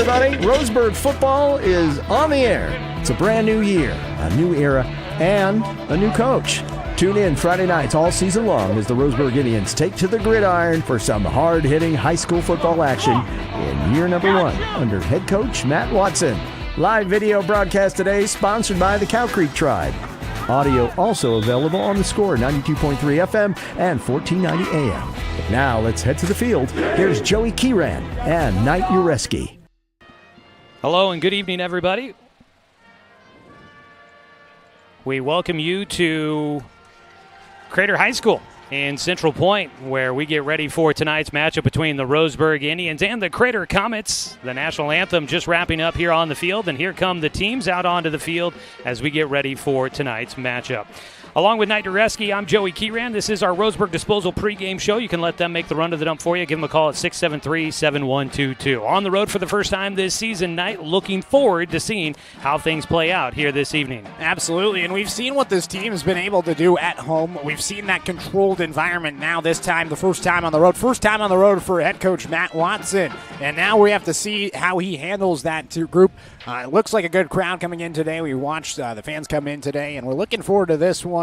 Everybody, Roseburg football is on the air. It's a brand new year, a new era, and a new coach. Tune in Friday nights all season long as the Roseburg Indians take to the gridiron for some hard-hitting high school football action in year number 1 under head coach Matt Watson. Live video broadcast today sponsored by the Cow Creek Tribe. Audio also available on the Score 92.3 FM and 1490 AM. But now let's head to the field. Here's Joey Kieran and Knight Ureski. Hello and good evening, everybody. We welcome you to Crater High School in Central Point, where we get ready for tonight's matchup between the Roseburg Indians and the Crater Comets. The national anthem just wrapping up here on the field, and here come the teams out onto the field as we get ready for tonight's matchup. Along with Knight Ureski, I'm Joey Kieran. This is our Roseburg Disposal pregame show. You can let them make the run to the dump for you. Give them a call at 673-7122. On the road for the first time this season, Knight looking forward to seeing how things play out here this evening. Absolutely, and we've seen what this team has been able to do at home. We've seen that controlled environment now this time, the first time on the road. First time on the road for head coach Matt Watson. And now we have to see how he handles that group. It looks like a good crowd coming in today. We watched the fans come in today, and we're looking forward to this one.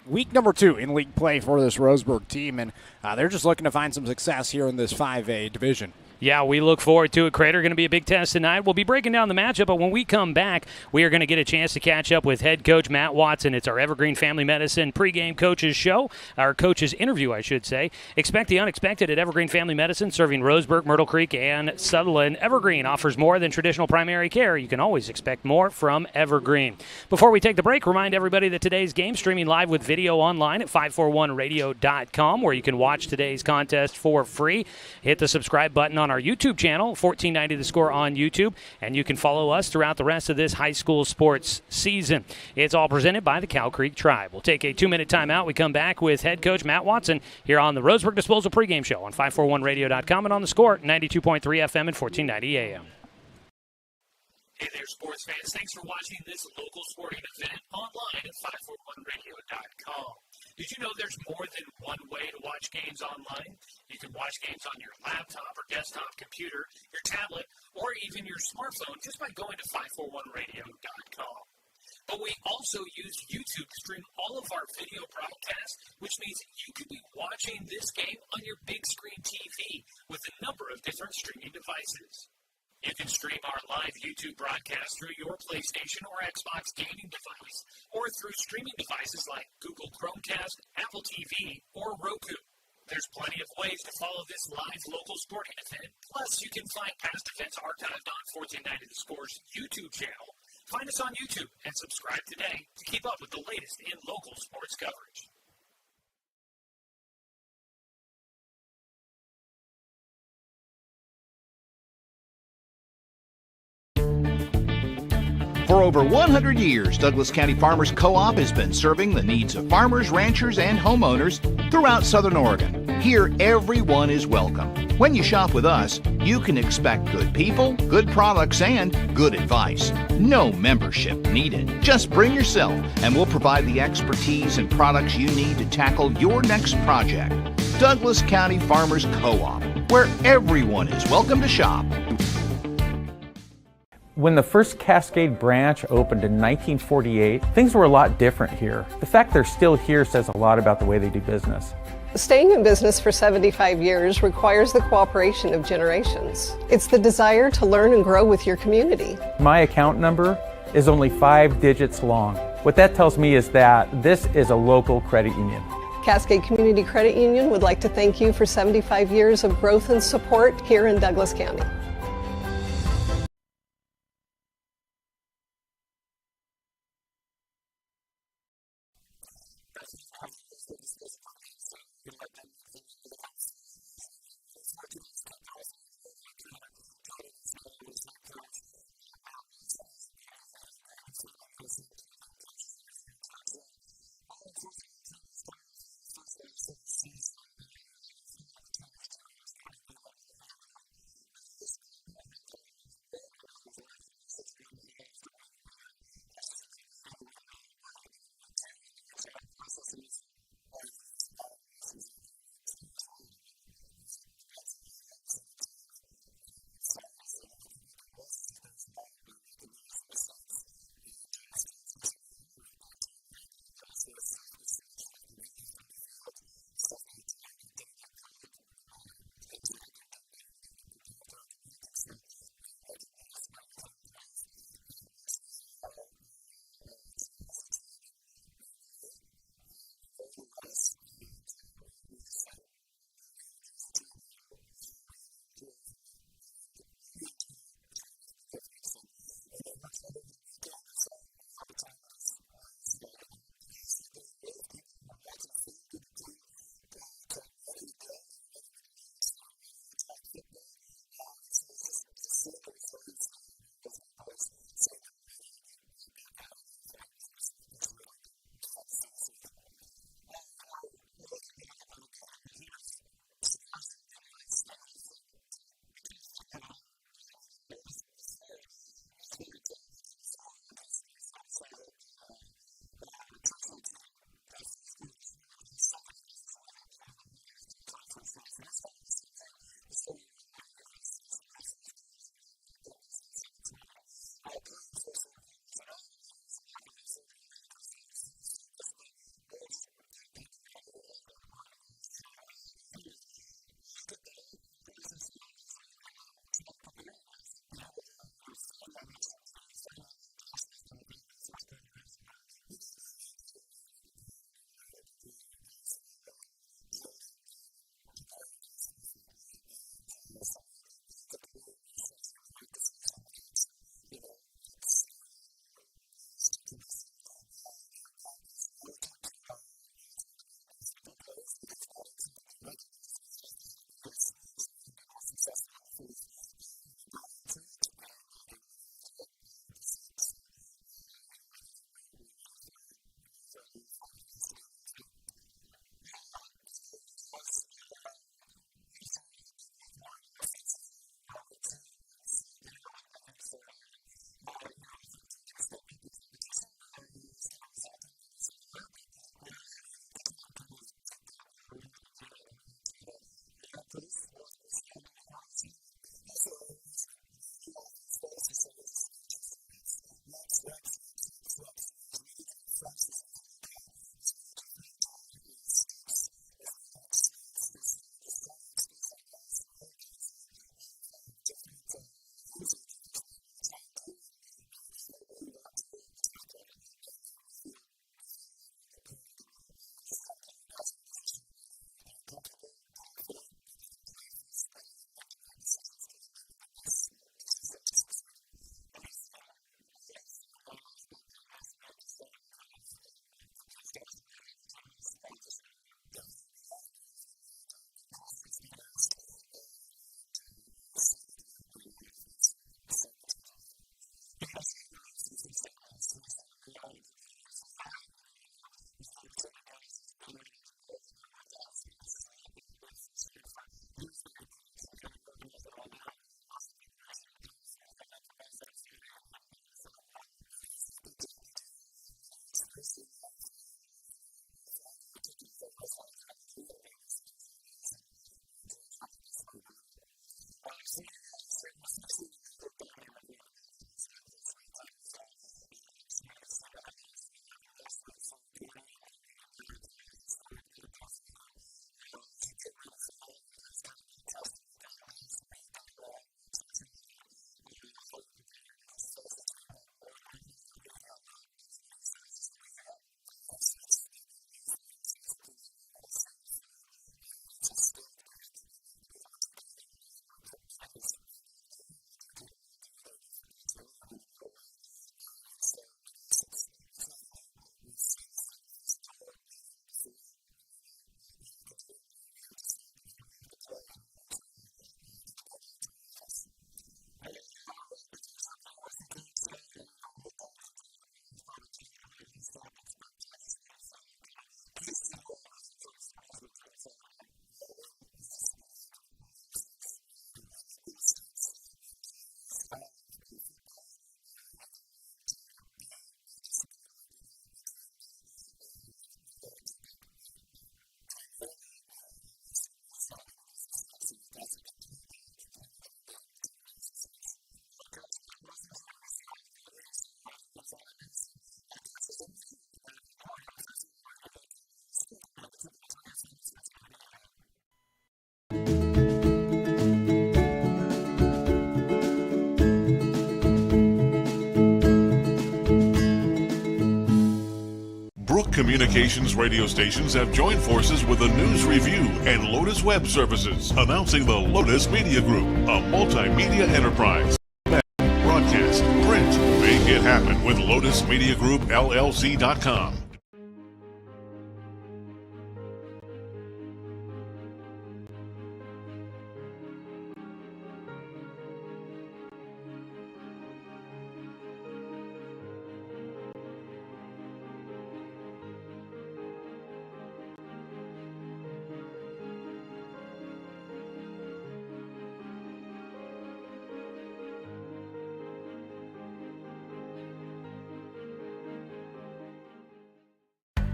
Week number 2 in league play for this Roseburg team, and they're just looking to find some success here in this 5A division. Yeah, we look forward to it. Crater going to be a big test tonight. We'll be breaking down the matchup, but when we come back, we are going to get a chance to catch up with head coach Matt Watson. It's our Evergreen Family Medicine pregame coaches show, our coaches interview, I should say. Expect the unexpected at Evergreen Family Medicine, serving Roseburg, Myrtle Creek, and Sutherland. Evergreen offers more than traditional primary care. You can always expect more from Evergreen. Before we take the break, remind everybody that today's game streaming live with video online at 541radio.com, where you can watch today's contest for free. Hit the subscribe button on our YouTube channel, 1490 The Score on YouTube, and you can follow us throughout the rest of this high school sports season. It's all presented by the Cow Creek Tribe. We'll take a 2-minute timeout. We come back with head coach Matt Watson here on the Roseburg Disposal pregame show on 541radio.com and on The Score, 92.3 FM and 1490 AM. Hey there, sports fans. Thanks for watching this local sporting event online at 541radio.com. Did you know there's more than one way to watch games online? You can watch games on your laptop or desktop computer, your tablet, or even your smartphone just by going to 541radio.com. But we also use YouTube to stream all of our video broadcasts, which means you could be watching this game on your big screen TV with a number of different streaming devices. You can stream our live YouTube broadcast through your PlayStation or Xbox gaming device, or through streaming devices like Google Chromecast, Apple TV, or Roku. There's plenty of ways to follow this live local sporting event. Plus, you can find past events archived on 1490 The Score's YouTube channel. Find us on YouTube and subscribe today to keep up with the latest in local sports coverage. For over 100 years, Douglas County Farmers Co-op has been serving the needs of farmers, ranchers, and homeowners throughout Southern Oregon. Here, everyone is welcome. When you shop with us, you can expect good people, good products, and good advice. No membership needed. Just bring yourself, and we'll provide the expertise and products you need to tackle your next project. Douglas County Farmers Co-op, where everyone is welcome to shop. When the first Cascade branch opened in 1948, things were a lot different here. The fact they're still here says a lot about the way they do business. Staying in business for 75 years requires the cooperation of generations. It's the desire to learn and grow with your community. My account number is only 5 digits long. What that tells me is that this is a local credit union. Cascade Community Credit Union would like to thank you for 75 years of growth and support here in Douglas County. Communications radio stations have joined forces with the News Review and Lotus Web Services, announcing the Lotus Media Group, a multimedia enterprise. Broadcast, print, make it happen with Lotus Media Group, LLC.com.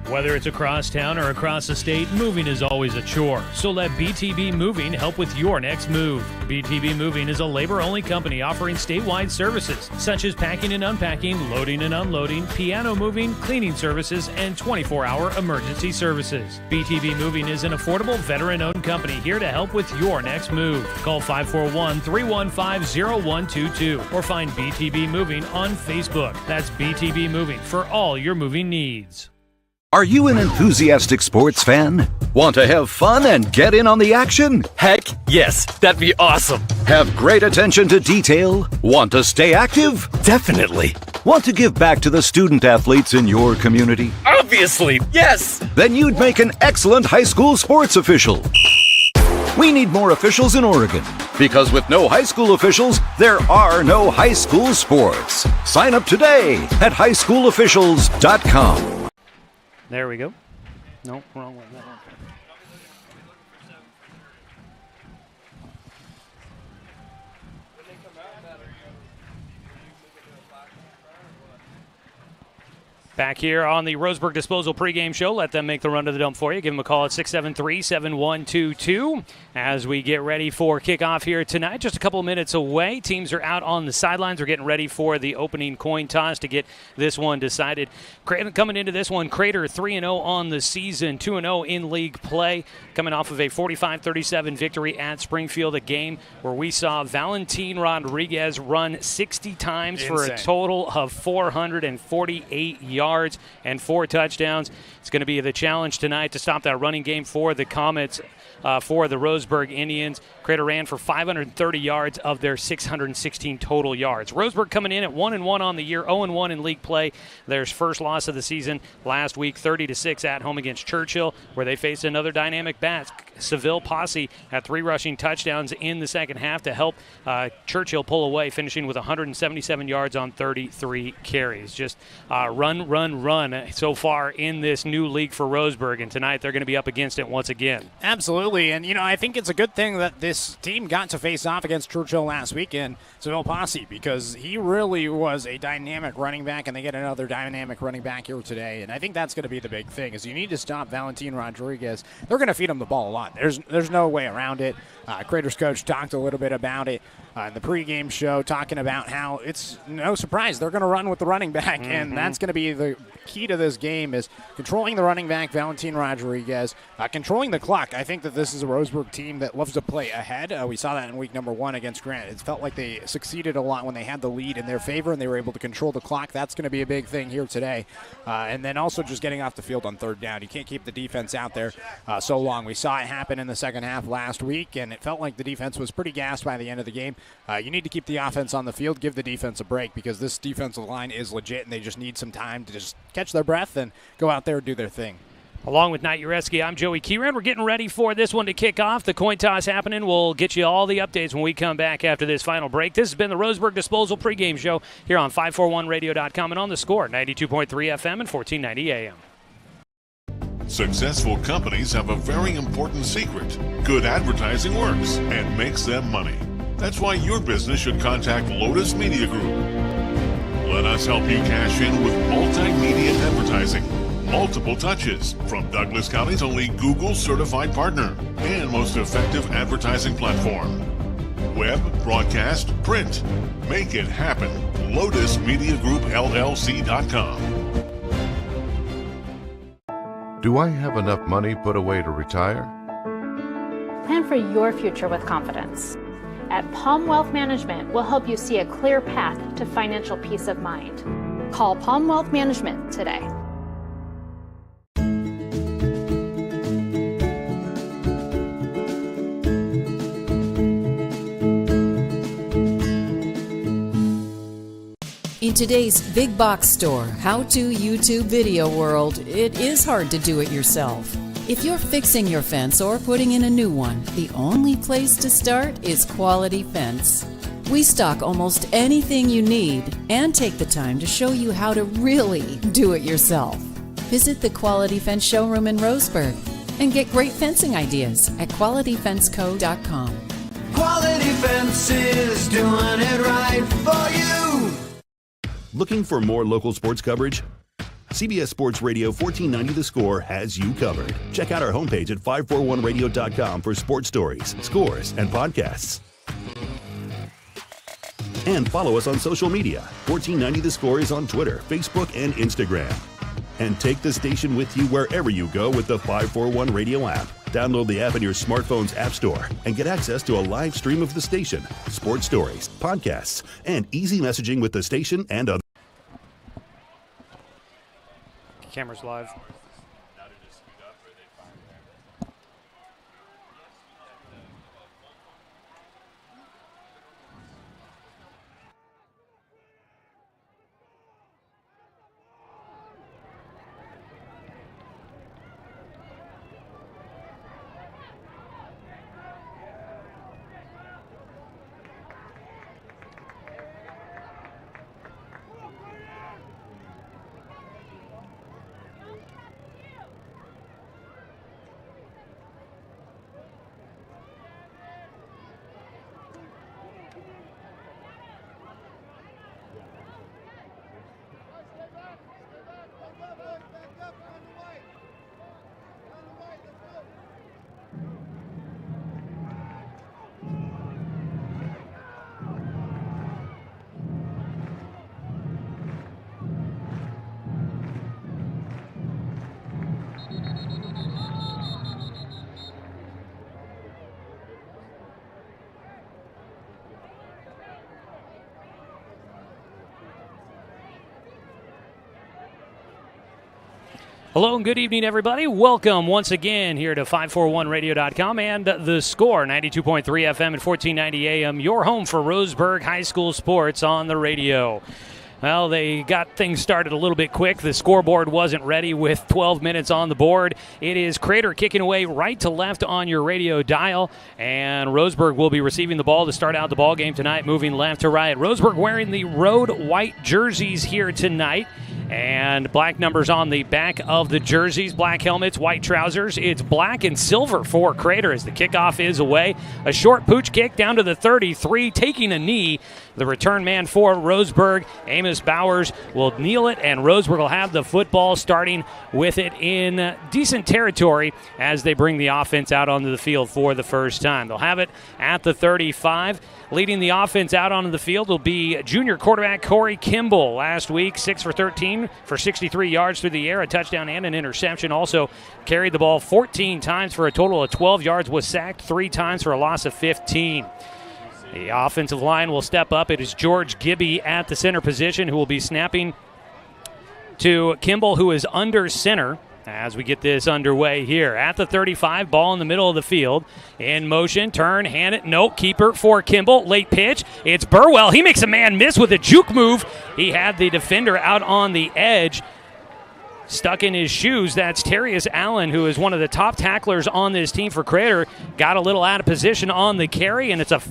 Whether it's across town or across the state, moving is always a chore. So let BTB Moving help with your next move. BTB Moving is a labor-only company offering statewide services such as packing and unpacking, loading and unloading, piano moving, cleaning services, and 24-hour emergency services. BTB Moving is an affordable, veteran-owned company here to help with your next move. Call 541-315-0122 or find BTB Moving on Facebook. That's BTB Moving for all your moving needs. Are you an enthusiastic sports fan? Want to have fun and get in on the action? Heck, yes, that'd be awesome. Have great attention to detail? Want to stay active? Definitely. Want to give back to the student athletes in your community? Obviously, yes. Then you'd make an excellent high school sports official. We need more officials in Oregon, because with no high school officials, there are no high school sports. Sign up today at highschoolofficials.com. There we go. No, wrong one. That one. Back here on the Roseburg Disposal pregame show. Let them make the run to the dump for you. Give them a call at 673-7122 as we get ready for kickoff here tonight. Just a couple of minutes away. Teams are out on the sidelines. We're getting ready for the opening coin toss to get this one decided. Coming into this one, Crater 3-0 on the season, 2-0 in league play, coming off of a 45-37 victory at Springfield, a game where we saw Valentin Rodriguez run 60 times for a total of 448 yards and 4 touchdowns. It's going to be the challenge tonight to stop that running game for the Comets, for the Roseburg Indians. Crater ran for 530 yards of their 616 total yards. Roseburg coming in at 1-1 on the year, 0-1 in league play. Their first loss of the season last week, 30-6 at home against Churchill, where they faced another dynamic bat. Seville Posse had 3 rushing touchdowns in the second half to help Churchill pull away, finishing with 177 yards on 33 carries. Just run so far in this new league for Roseburg, and tonight they're going to be up against it once again. Absolutely, and I think it's a good thing that this team got to face off against Churchill last weekend, Seville Posse, because he really was a dynamic running back, and they get another dynamic running back here today, and I think that's going to be the big thing, is you need to stop Valentin Rodriguez. They're going to feed him the ball a lot. There's no way around it. Crater's coach talked a little bit about it in the pregame show, talking about how it's no surprise they're going to run with the running back, and that's going to be the key to this game, is controlling the running back, Valentin Rodriguez, controlling the clock. I think that this is a Roseburg team that loves to play ahead. We saw that in week number 1 against Grant. It felt like they succeeded a lot when they had the lead in their favor and they were able to control the clock. That's going to be a big thing here today. And then also just getting off the field on third down. You can't keep the defense out there so long. We saw it happen in the second half last week, and it felt like the defense was pretty gassed by the end of the game. You need to keep the offense on the field, give the defense a break, because this defensive line is legit, and they just need some time to just catch their breath and go out there and do their thing. Along with Knight Ureski, I'm Joey Kieran. We're getting ready for this one to kick off. The coin toss happening. We'll get you all the updates when we come back after this final break. This has been the Roseburg Disposal pregame show here on 541radio.com and on the Score, 92.3 FM and 1490 AM. Successful companies have a very important secret. Good advertising works and makes them money. That's why your business should contact Lotus Media Group. Let us help you cash in with multimedia advertising. Multiple touches from Douglas County's only Google certified partner and most effective advertising platform. Web, broadcast, print. Make it happen. Lotus Media Group, LLC.com. Do I have enough money put away to retire? Plan for your future with confidence. At Palm Wealth Management, we'll help you see a clear path to financial peace of mind. Call Palm Wealth Management today. In today's big box store, how-to YouTube video world, it is hard to do it yourself. If you're fixing your fence or putting in a new one, the only place to start is Quality Fence. We stock almost anything you need and take the time to show you how to really do it yourself. Visit the Quality Fence showroom in Roseburg and get great fencing ideas at QualityFenceCo.com. Quality Fences, doing it right for you. Looking for more local sports coverage? CBS Sports Radio 1490 The Score has you covered. Check out our homepage at 541radio.com for sports stories, scores, and podcasts. And follow us on social media. 1490 The Score is on Twitter, Facebook, and Instagram. And take the station with you wherever you go with the 541 Radio app. Download the app in your smartphone's app store and get access to a live stream of the station, sports stories, podcasts, and easy messaging with the station and other. Camera's live. Hello and good evening, everybody. Welcome once again here to 541radio.com and The Score, 92.3 FM and 1490 AM, your home for Roseburg High School sports on the radio. Well, they got things started a little bit quick. The scoreboard wasn't ready with 12 minutes on the board. It is Crater kicking away right to left on your radio dial, and Roseburg will be receiving the ball to start out the ball game tonight, moving left to right. Roseburg wearing the road white jerseys here tonight, and black numbers on the back of the jerseys, black helmets, white trousers. It's black and silver for Crater as the kickoff is away. A short pooch kick down to the 33, taking a knee. The return man for Roseburg, Amos Bowers, will kneel it, and Roseburg will have the football, starting with it in decent territory as they bring the offense out onto the field for the first time. They'll have it at the 35. Leading the offense out onto the field will be junior quarterback Corey Kimball. Last week, 6 for 13 for 63 yards through the air, a touchdown and an interception. Also carried the ball 14 times for a total of 12 yards, was sacked 3 times for a loss of 15. The offensive line will step up. It is George Gibby at the center position who will be snapping to Kimball, who is under center. As we get this underway here at the 35, ball in the middle of the field. In motion, turn, hand it, no, keeper for Kimball. Late pitch, it's Burwell. He makes a man miss with a juke move. He had the defender out on the edge, stuck in his shoes. That's Terrius Allen, who is one of the top tacklers on this team for Crater. Got a little out of position on the carry, and it's a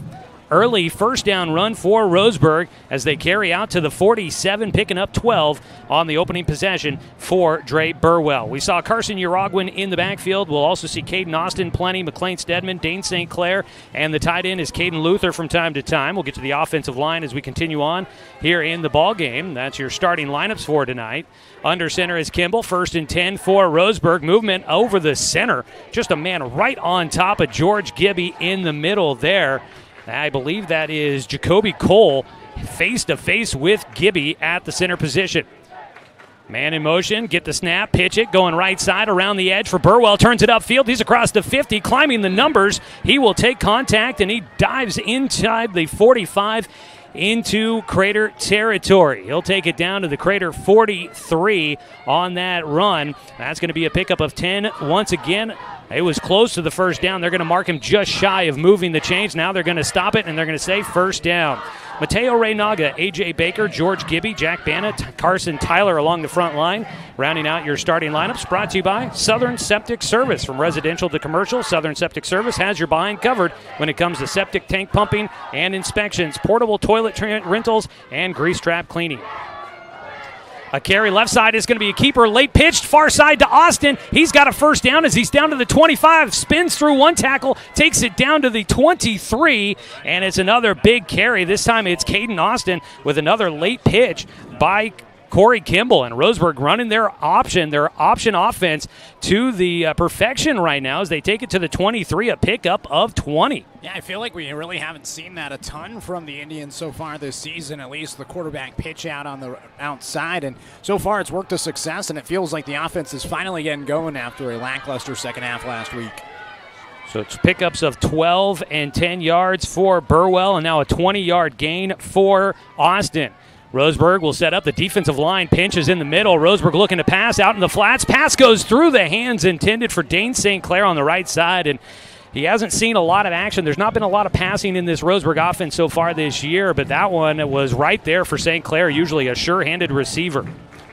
early first down run for Roseburg as they carry out to the 47, picking up 12 on the opening possession for Dre Burwell. We saw Carson Urogwin in the backfield. We'll also see Caden Austin, Plenty, McLean Stedman, Dane St. Clair, and the tight end is Caden Luther from time to time. We'll get to the offensive line as we continue on here in the ball game. That's your starting lineups for tonight. Under center is Kimball, 1st and 10 for Roseburg. Movement over the center. Just a man right on top of George Gibby in the middle there. I believe that is Jacoby Cole face-to-face with Gibby at the center position. Man in motion, get the snap, pitch it, going right side around the edge for Burwell. Turns it upfield. He's across the 50, climbing the numbers. He will take contact, and he dives inside the 45 into Crater territory. He'll take it down to the Crater 43 on that run. That's going to be a pickup of 10 once again. It was close to the first down. They're going to mark him just shy of moving the chains. Now they're going to stop it, and they're going to say first down. Mateo Reynaga, A.J. Baker, George Gibby, Jack Bannett, Carson Tyler along the front line. Rounding out your starting lineups, brought to you by Southern Septic Service. From residential to commercial, Southern Septic Service has your behind covered when it comes to septic tank pumping and inspections, portable toilet rentals, and grease trap cleaning. A carry left side is going to be a keeper. Late pitched, far side to Austin. He's got a first down as he's down to the 25. Spins through one tackle, takes it down to the 23, and it's another big carry. This time it's Caden Austin with another late pitch by Corey Kimball, and Roseburg running their option offense to the perfection right now as they take it to the 23, a pickup of 20. Yeah, I feel like we really haven't seen that a ton from the Indians so far this season, at least the quarterback pitch out on the outside, and so far it's worked to success, and it feels like the offense is finally getting going after a lackluster second half last week. So it's pickups of 12 and 10 yards for Burwell, and now a 20-yard gain for Austin. Roseburg will set up. The defensive line pinches in the middle. Roseburg looking to pass out in the flats. Pass goes through the hands intended for Dane St. Clair on the right side, and he hasn't seen a lot of action. There's not been a lot of passing in this Roseburg offense so far this year, but that one was right there for St. Clair, usually a sure-handed receiver.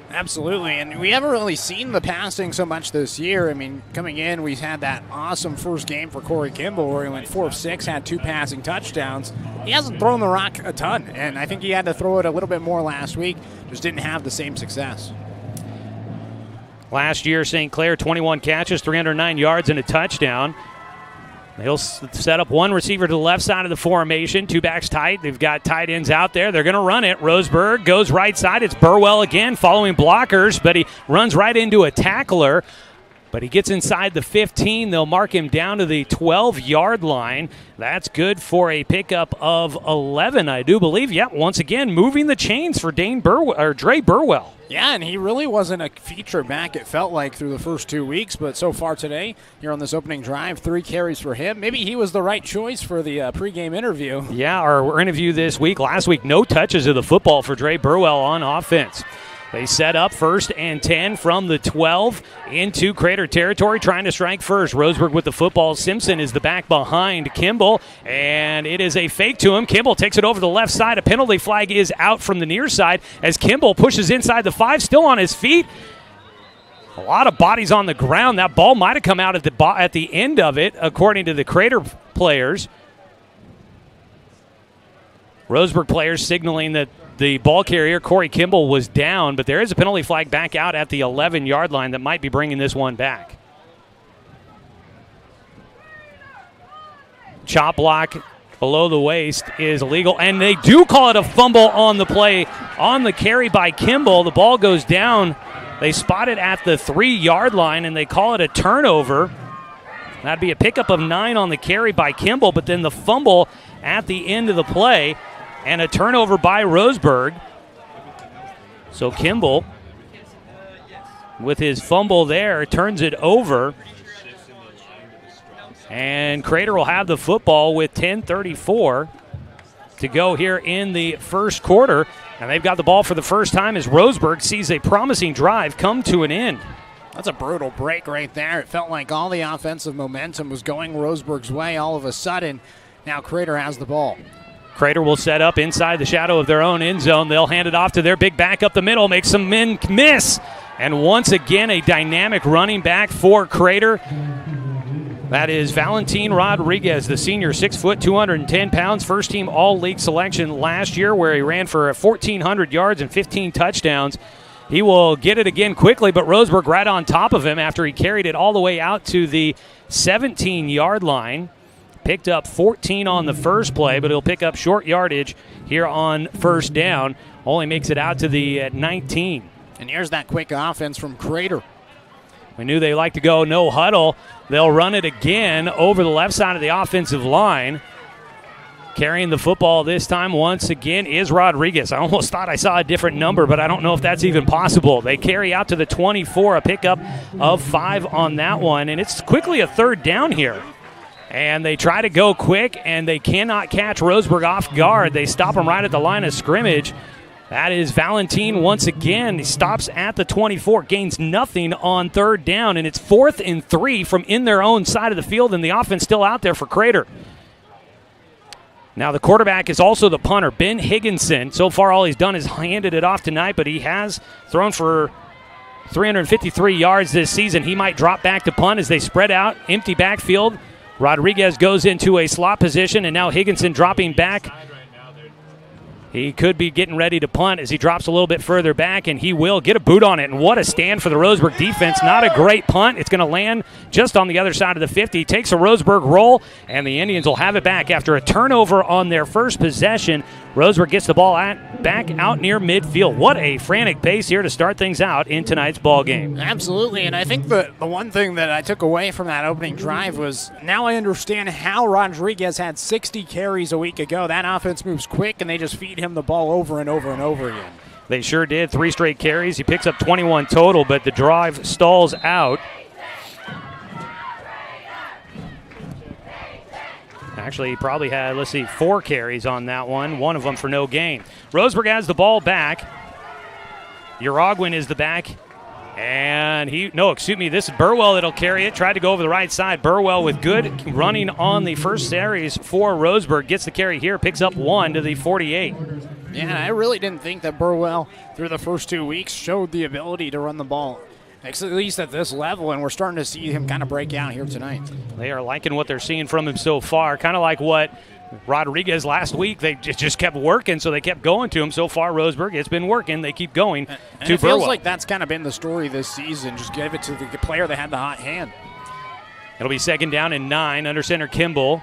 Absolutely, and we haven't really seen the passing so much this year. I mean, coming in, we had that awesome first game for Corey Kimball where he went 4 of 6, had 2 passing touchdowns. He hasn't thrown the rock a ton, and I think he had to throw it a little bit more last week, just didn't have the same success. Last year, St. Clair, 21 catches, 309 yards, and a touchdown. He'll set up one receiver to the left side of the formation. 2 backs tight. They've got tight ends out there. They're going to run it. Roseburg goes right side. It's Burwell again following blockers, but he runs right into a tackler. But he gets inside the 15. They'll mark him down to the 12-yard line. That's good for a pickup of 11, I do believe. Yep, once again, moving the chains for Dre Burwell. Yeah, and he really wasn't a feature back, it felt like, through the first 2 weeks. But so far today, here on this opening drive, 3 carries for him. Maybe he was the right choice for the pregame interview. Yeah, our interview this week. Last week, no touches of the football for Dre Burwell on offense. They set up 1st and 10 from the 12 into Crater territory, trying to strike first. Roseburg with the football. Simpson is the back behind Kimball, and it is a fake to him. Kimball takes it over the left side. A penalty flag is out from the near side as Kimball pushes inside the 5, still on his feet. A lot of bodies on the ground. That ball might have come out at the end of it, according to the Crater players. Roseburg players signaling that the ball carrier, Corey Kimball, was down, but there is a penalty flag back out at the 11-yard line that might be bringing this one back. Chop block below the waist is illegal, and they do call it a fumble on the play, on the carry by Kimball. The ball goes down. They spot it at the 3-yard line, and they call it a turnover. That'd be a pickup of 9 on the carry by Kimball, but then the fumble at the end of the play, and a turnover by Roseburg. So Kimball, with his fumble there, turns it over. And Crater will have the football with 10:34 to go here in the first quarter. And they've got the ball for the first time as Roseburg sees a promising drive come to an end. That's a brutal break right there. It felt like all the offensive momentum was going Roseburg's way. All of a sudden, now Crater has the ball. Crater will set up inside the shadow of their own end zone. They'll hand it off to their big back up the middle, make some men miss. And once again, a dynamic running back for Crater. That is Valentin Rodriguez, the senior, 6 foot, 210 pounds, first team all-league selection last year where he ran for 1,400 yards and 15 touchdowns. He will get it again quickly, but Roseburg right on top of him after he carried it all the way out to the 17-yard line. Picked up 14 on the first play, but he'll pick up short yardage here on first down. Only makes it out to the 19. And here's that quick offense from Crater. We knew they like to go no huddle. They'll run it again over the left side of the offensive line. Carrying the football this time once again is Rodriguez. I almost thought I saw a different number, but I don't know if that's even possible. They carry out to the 24, a pickup of 5 on that one, and it's quickly a 3rd down here. And they try to go quick, and they cannot catch Roseburg off guard. They stop him right at the line of scrimmage. That is Valentin once again. He stops at the 24, gains nothing on 3rd down, and it's 4th and 3 from in their own side of the field, and the offense still out there for Crater. Now the quarterback is also the punter, Ben Higginson. So far all he's done is handed it off tonight, but he has thrown for 353 yards this season. He might drop back to punt as they spread out. Empty backfield. Rodriguez goes into a slot position, and now Higginson dropping back. He could be getting ready to punt as he drops a little bit further back, and he will get a boot on it. And what a stand for the Roseburg defense. Not a great punt. It's going to land just on the other side of the 50. Takes a Roseburg roll, and the Indians will have it back after a turnover on their first possession. Roseburg gets the ball back out near midfield. What a frantic pace here to start things out in tonight's ball game. Absolutely, and I think the one thing that I took away from that opening drive was now I understand how Rodriguez had 60 carries a week ago. That offense moves quick, and they just feed him the ball over and over and over again. They sure did. 3 straight carries. He picks up 21 total, but the drive stalls out. Actually, he probably had, 4 carries on that one of them for no gain. Roseburg has the ball back. Uragwin is the back. And this is Burwell that'll carry it. Tried to go over the right side. Burwell with good running on the first series for Roseburg. Gets the carry here, picks up 1 to the 48. Yeah, I really didn't think that Burwell, through the first 2 weeks, showed the ability to run the ball, at least at this level, and we're starting to see him kind of break out here tonight. They are liking what they're seeing from him so far, kind of like what Rodriguez last week. They just kept working, so they kept going to him. So far, Roseburg, it's been working. They keep going and to it Burwell. Feels like that's kind of been the story this season. Just give it to the player that had the hot hand. It'll be 2nd down and 9 under center Kimball.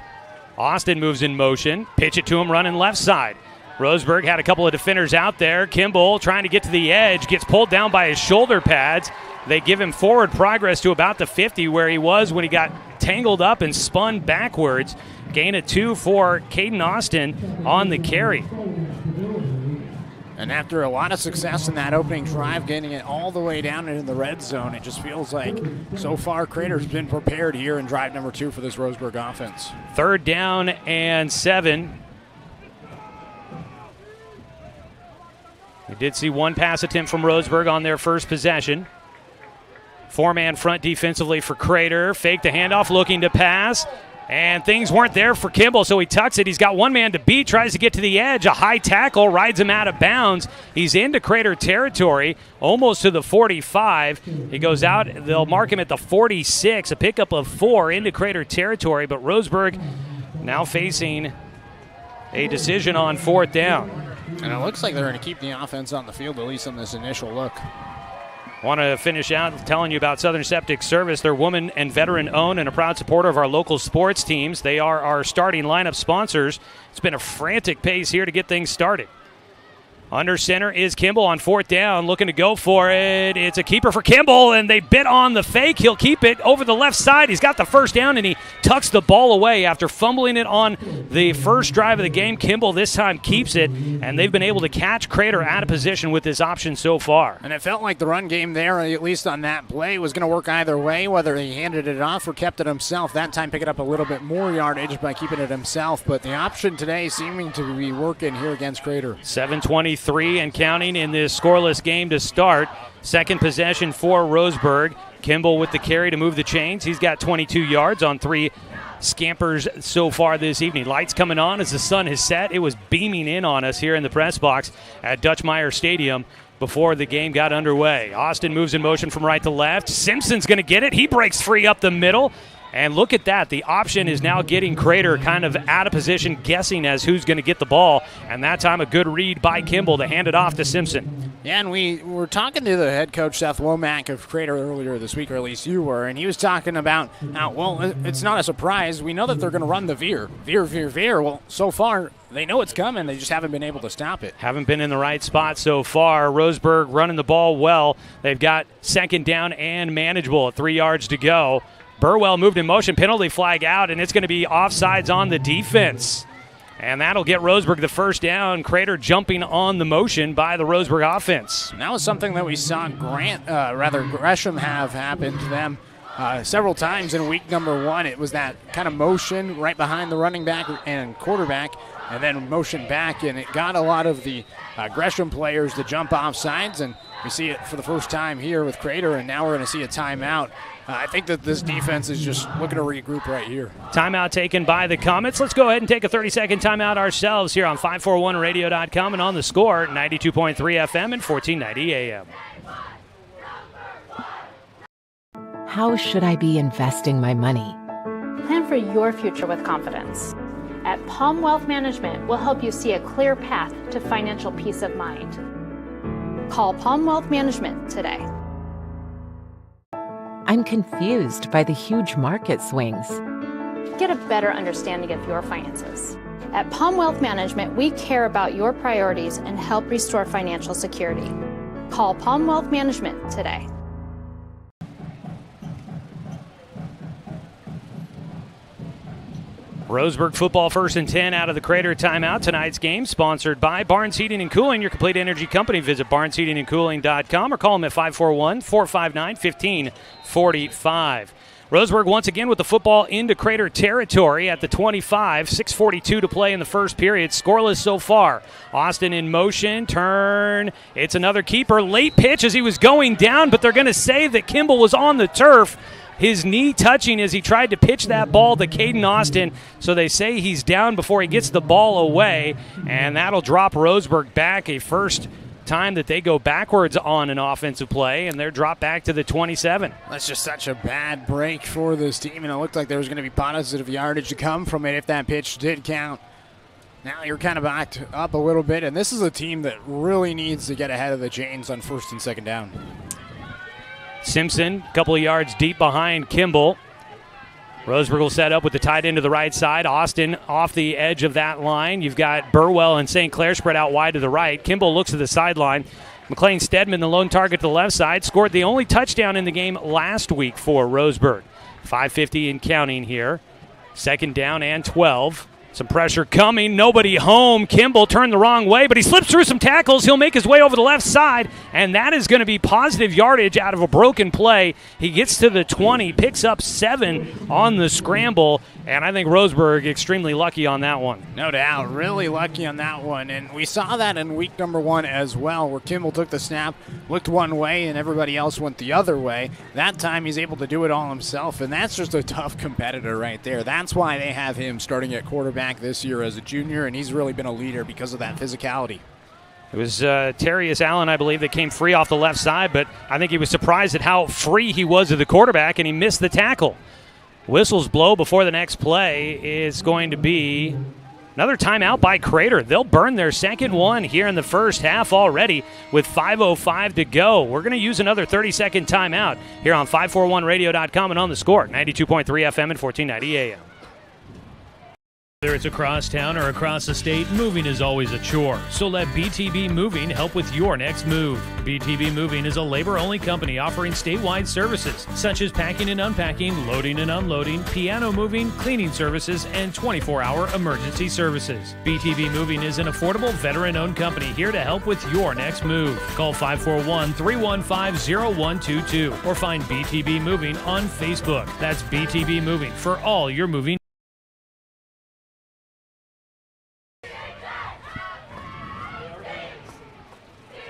Austin moves in motion. Pitch it to him running left side. Roseburg had a couple of defenders out there. Kimball trying to get to the edge, gets pulled down by his shoulder pads. They give him forward progress to about the 50 where he was when he got tangled up and spun backwards. Gain of 2 for Caden Austin on the carry. And after a lot of success in that opening drive, getting it all the way down into the red zone, it just feels like so far Crater's been prepared here in drive number 2 for this Roseburg offense. 3rd down and 7. We did see one pass attempt from Roseburg on their first possession. 4-man front defensively for Crater. Fake the handoff, looking to pass. And things weren't there for Kimball, so he tucks it. He's got one man to beat, tries to get to the edge. A high tackle rides him out of bounds. He's into Crater territory, almost to the 45. He goes out. They'll mark him at the 46. A pickup of 4 into Crater territory, but Roseburg now facing a decision on 4th down. And it looks like they're going to keep the offense on the field, at least on this initial look. Want to finish out telling you about Southern Septic Service. They're woman and veteran owned and a proud supporter of our local sports teams. They are our starting lineup sponsors. It's been a frantic pace here to get things started. Under center is Kimball on 4th down, looking to go for it. It's a keeper for Kimball, and they bit on the fake. He'll keep it over the left side. He's got the first down, and he tucks the ball away after fumbling it on the first drive of the game. Kimball this time keeps it, and they've been able to catch Crater out of position with this option so far. And it felt like the run game there, at least on that play, was going to work either way, whether he handed it off or kept it himself. That time picking up a little bit more yardage by keeping it himself, but the option today seeming to be working here against Crater. 7:23 and counting in this scoreless game to start. Second possession for Roseburg. Kimball with the carry to move the chains. He's got 22 yards on 3 scampers so far this evening. Lights coming on as the sun has set. It was beaming in on us here in the press box at Dutch Meyer Stadium before the game got underway. Austin moves in motion from right to left. Simpson's going to get it. He breaks free up the middle. And look at that. The option is now getting Crater kind of out of position, guessing as who's going to get the ball. And that time a good read by Kimball to hand it off to Simpson. Yeah, and we were talking to the head coach, Seth Womack, of Crater earlier this week, or at least you were, and he was talking about how, well, it's not a surprise. We know that they're going to run the veer. Well, so far, they know it's coming. They just haven't been able to stop it. Haven't been in the right spot so far. Roseburg running the ball well. They've got 2nd down and manageable at 3 yards to go. Burwell moved in motion, penalty flag out, and it's going to be offsides on the defense. And that'll get Roseburg the first down. Crater jumping on the motion by the Roseburg offense. And that was something that we saw Gresham have happen to them several times in week number 1. It was that kind of motion right behind the running back and quarterback, and then motion back, and it got a lot of the Gresham players to jump off sides, and We see it for the first time here with Crater, and now we're going to see a timeout. I think that this defense is just looking to regroup right here. Timeout taken by the Comets. Let's go ahead and take a 30-second timeout ourselves here on 541radio.com and on the Score, 92.3 FM and 1490 AM. How should I be investing my money? Plan for your future with confidence. At Palm Wealth Management, we'll help you see a clear path to financial peace of mind. Call Palm Wealth Management today. I'm confused by the huge market swings. Get a better understanding of your finances. At Palm Wealth Management, we care about your priorities and help restore financial security. Call Palm Wealth Management today. Roseburg football 1st and 10 out of the Crater timeout. Tonight's game sponsored by Barnes Heating and Cooling, your complete energy company. Visit barnesheatingandcooling.com or call them at 541-459-1545. Roseburg once again with the football into Crater territory at the 25. 6:42 to play in the first period. Scoreless so far. Austin in motion. Turn. It's another keeper. Late pitch as he was going down, but they're going to say that Kimball was on the turf. His knee touching as he tried to pitch that ball to Caden Austin. So they say he's down before he gets the ball away, and that'll drop Roseburg back. A first time that they go backwards on an offensive play, and they're dropped back to the 27. That's just such a bad break for this team, and it looked like there was going to be positive yardage to come from it if that pitch did count. Now you're kind of backed up a little bit, and this is a team that really needs to get ahead of the chains on 1st and 2nd down. Simpson, a couple of yards deep behind Kimball. Roseburg will set up with the tight end to the right side. Austin off the edge of that line. You've got Burwell and St. Clair spread out wide to the right. Kimball looks to the sideline. McLean Stedman, the lone target to the left side, scored the only touchdown in the game last week for Roseburg. 5:50 and counting here. 2nd down and 12. Some pressure coming. Nobody home. Kimball turned the wrong way, but he slips through some tackles. He'll make his way over the left side, and that is going to be positive yardage out of a broken play. He gets to the 20, picks up 7 on the scramble, and I think Roseburg extremely lucky on that one. No doubt. Really lucky on that one, and we saw that in week number 1 as well, where Kimball took the snap, looked one way, and everybody else went the other way. That time he's able to do it all himself, and that's just a tough competitor right there. That's why they have him starting at quarterback this year as a junior, and he's really been a leader because of that physicality. It was Terrius Allen, I believe, that came free off the left side, but I think he was surprised at how free he was of the quarterback, and he missed the tackle. Whistles blow before the next play is going to be another timeout by Crater. They'll burn their second one here in the first half already with 5:05 to go. We're going to use another 30-second timeout here on 541radio.com and on the Score, 92.3 FM and 1490 AM. Whether it's across town or across the state, moving is always a chore. So let BTB Moving help with your next move. BTB Moving is a labor-only company offering statewide services such as packing and unpacking, loading and unloading, piano moving, cleaning services, and 24-hour emergency services. BTB Moving is an affordable, veteran-owned company here to help with your next move. Call 541-315-0122 or find BTB Moving on Facebook. That's BTB Moving for all your moving.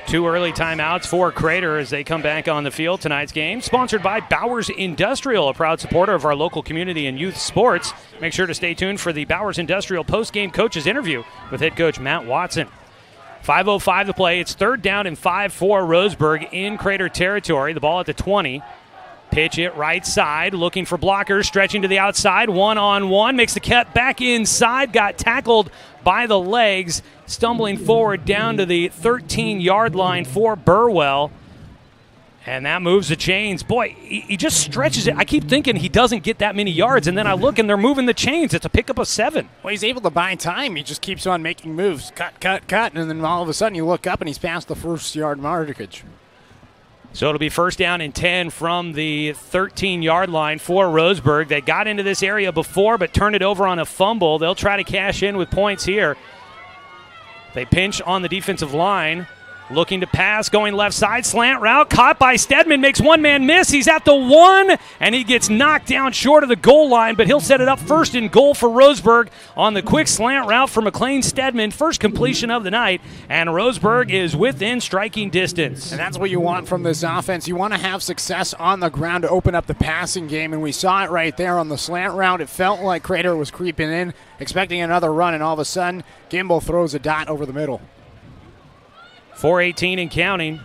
Two early timeouts for Crater as they come back on the field. Tonight's game sponsored by Bowers Industrial, a proud supporter of our local community and youth sports. Make sure to stay tuned for the Bowers Industrial post-game coaches interview with head coach Matt Watson. 5:05 to play. It's 3rd down and 5 for Roseburg in Crater territory. The ball at the 20. Pitch it right side, looking for blockers, stretching to the outside, one-on-one, makes the cut back inside, got tackled by the legs, stumbling forward down to the 13-yard line for Burwell. And that moves the chains. Boy, he just stretches it. I keep thinking he doesn't get that many yards, and then I look and they're moving the chains. It's a pickup of 7. Well, he's able to buy time. He just keeps on making moves. Cut, and then all of a sudden you look up and he's past the 1st-yard markage. So it'll be 1st down and 10 from the 13-yard line for Roseburg. They got into this area before but turned it over on a fumble. They'll try to cash in with points here. They pinch on the defensive line. Looking to pass, going left side, slant route, caught by Stedman, makes one man miss. He's at the 1, and he gets knocked down short of the goal line, but he'll set it up first and goal for Roseburg on the quick slant route for McLean Stedman. First completion of the night, and Roseburg is within striking distance. And that's what you want from this offense. You want to have success on the ground to open up the passing game, and we saw it right there on the slant route. It felt like Crater was creeping in, expecting another run, and all of a sudden, Gimbel throws a dot over the middle. 4:18 and counting.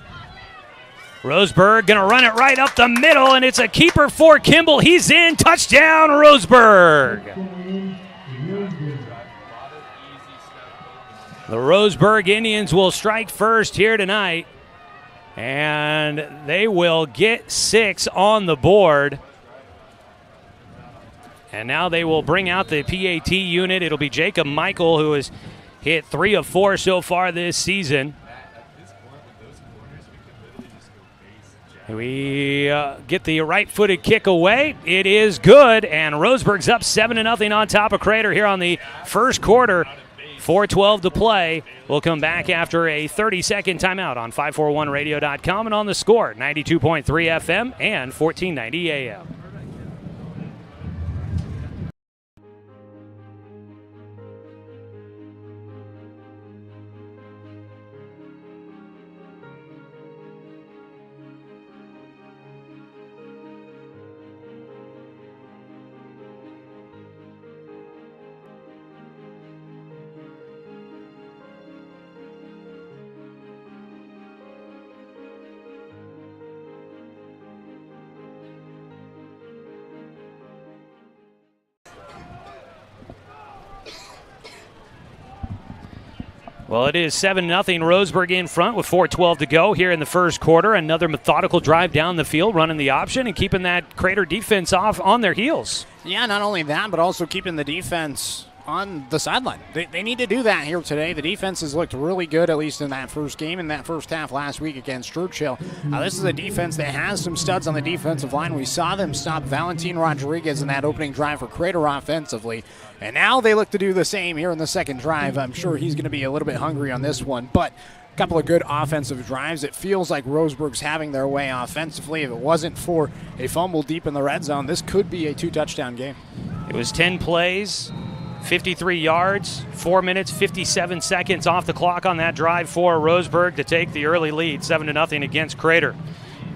Roseburg going to run it right up the middle, and it's a keeper for Kimball. He's in. Touchdown, Roseburg. The Roseburg Indians will strike first here tonight, and they will get 6 on the board. And now they will bring out the PAT unit. It'll be Jacob Michael, who has hit 3 of 4 so far this season. We get the right-footed kick away. It is good, and Roseburg's up 7-0 on top of Crater here on the first quarter. 4:12 to play. We'll come back after a 30-second timeout on 541radio.com and on the Score, 92.3 FM and 1490 AM. Well, it is 7-0 Roseburg in front with 4:12 to go here in the first quarter. Another methodical drive down the field, running the option and keeping that Crater defense off on their heels. Yeah, not only that, but also keeping the defense on the sideline. They need to do that here today. The defense has looked really good, at least in that first game, in that first half last week against Churchill. This is a defense that has some studs on the defensive line. We saw them stop Valentin Rodriguez in that opening drive for Crater offensively. And now they look to do the same here in the second drive. I'm sure he's going to be a little bit hungry on this one, but a couple of good offensive drives. It feels like Roseburg's having their way offensively. If it wasn't for a fumble deep in the red zone, this could be a 2-touchdown game. It was 10 plays, 53 yards, 4 minutes, 57 seconds off the clock on that drive for Roseburg to take the early lead, 7-0 against Crater.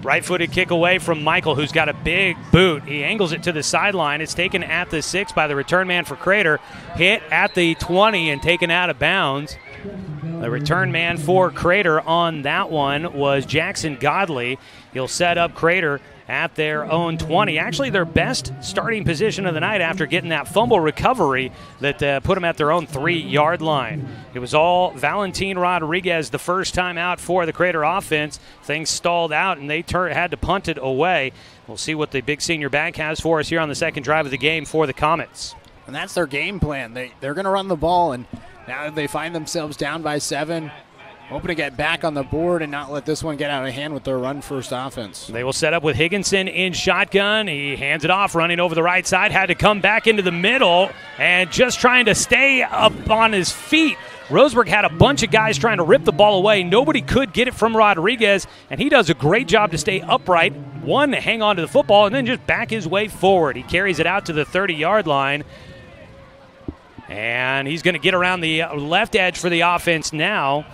Right-footed kick away from Michael, who's got a big boot. He angles it to the sideline. It's taken at the 6 by the return man for Crater. Hit at the 20 and taken out of bounds. The return man for Crater on that one was Jackson Godley. He'll set up Crater at their own 20. Actually, their best starting position of the night after getting that fumble recovery that put them at their own 3-yard line. It was all Valentin Rodriguez the first time out for the Crater offense. Things stalled out, and they had to punt it away. We'll see what the big senior back has for us here on the second drive of the game for the Comets. And that's their game plan. They're going to run the ball, and now they find themselves down by 7. Hoping to get back on the board and not let this one get out of hand with their run-first offense. They will set up with Higginson in shotgun. He hands it off, running over the right side. Had to come back into the middle and just trying to stay up on his feet. Roseburg had a bunch of guys trying to rip the ball away. Nobody could get it from Rodriguez, and he does a great job to stay upright, one, to hang on to the football, and then just back his way forward. He carries it out to the 30-yard line. And he's going to get around the left edge for the offense now.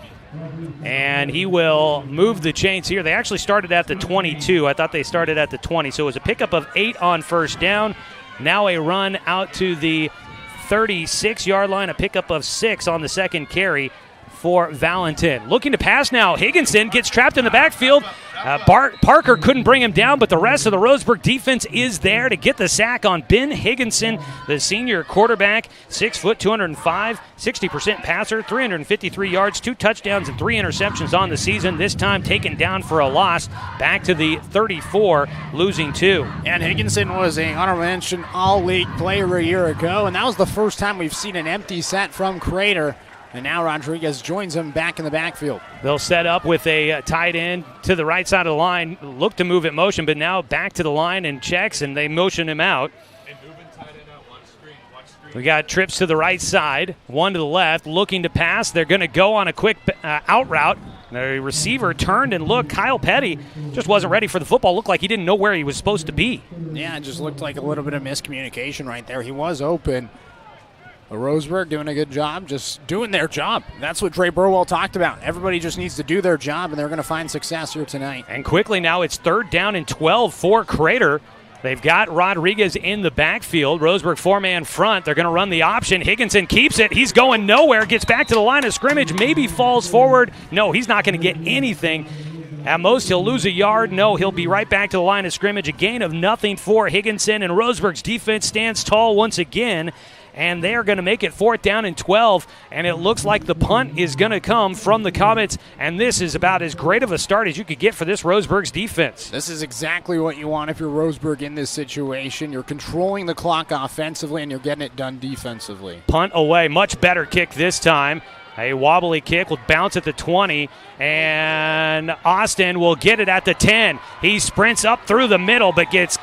And he will move the chains here. They actually started at the 22. I thought they started at the 20. So it was a pickup of 8 on first down. Now a run out to the 36-yard line, a pickup of 6 on the second carry for Valentin. Looking to pass now. Higginson gets trapped in the backfield. Parker couldn't bring him down, but the rest of the Roseburg defense is there to get the sack on Ben Higginson, the senior quarterback, 6 foot, 205, 60% passer, 353 yards, 2 touchdowns and 3 interceptions on the season. This time taken down for a loss, back to the 34, losing 2. And Higginson was a honorable mention all-league player a year ago, and that was the first time we've seen an empty set from Crater. And now Rodriguez joins him back in the backfield. They'll set up with a tight end to the right side of the line. Look to move it motion, but now back to the line and checks, and they motion him out. We got trips to the right side, one to the left, looking to pass. They're going to go on a quick out route. The receiver turned and looked. Kyle Petty just wasn't ready for the football. Looked like he didn't know where he was supposed to be. Yeah, it just looked like a little bit of miscommunication right there. He was open. But Roseburg doing a good job, just doing their job. That's what Dre Burwell talked about. Everybody just needs to do their job, and they're going to find success here tonight. And quickly now it's 3rd down and 12 for Crater. They've got Rodriguez in the backfield. Roseburg 4-man front. They're going to run the option. Higginson keeps it. He's going nowhere. Gets back to the line of scrimmage. Maybe falls forward. No, he's not going to get anything. At most, he'll lose a yard. No, he'll be right back to the line of scrimmage. A gain of nothing for Higginson. And Roseburg's defense stands tall once again. And they're going to make it 4th down and 12, and it looks like the punt is going to come from the Comets, and this is about as great of a start as you could get for this Roseburg's defense. This is exactly what you want if you're Roseburg in this situation. You're controlling the clock offensively, and you're getting it done defensively. Punt away, much better kick this time. A wobbly kick will bounce at the 20, and Austin will get it at the 10. He sprints up through the middle, but gets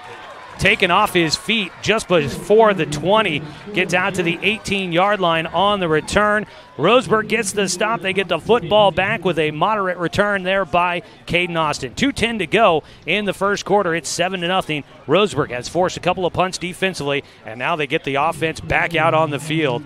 taken off his feet just before the 20, gets out to the 18-yard line on the return. Roseburg gets the stop. They get the football back with a moderate return there by Caden Austin. 2:10 to go in the first quarter. It's 7-0. Roseburg has forced a couple of punts defensively, and now they get the offense back out on the field.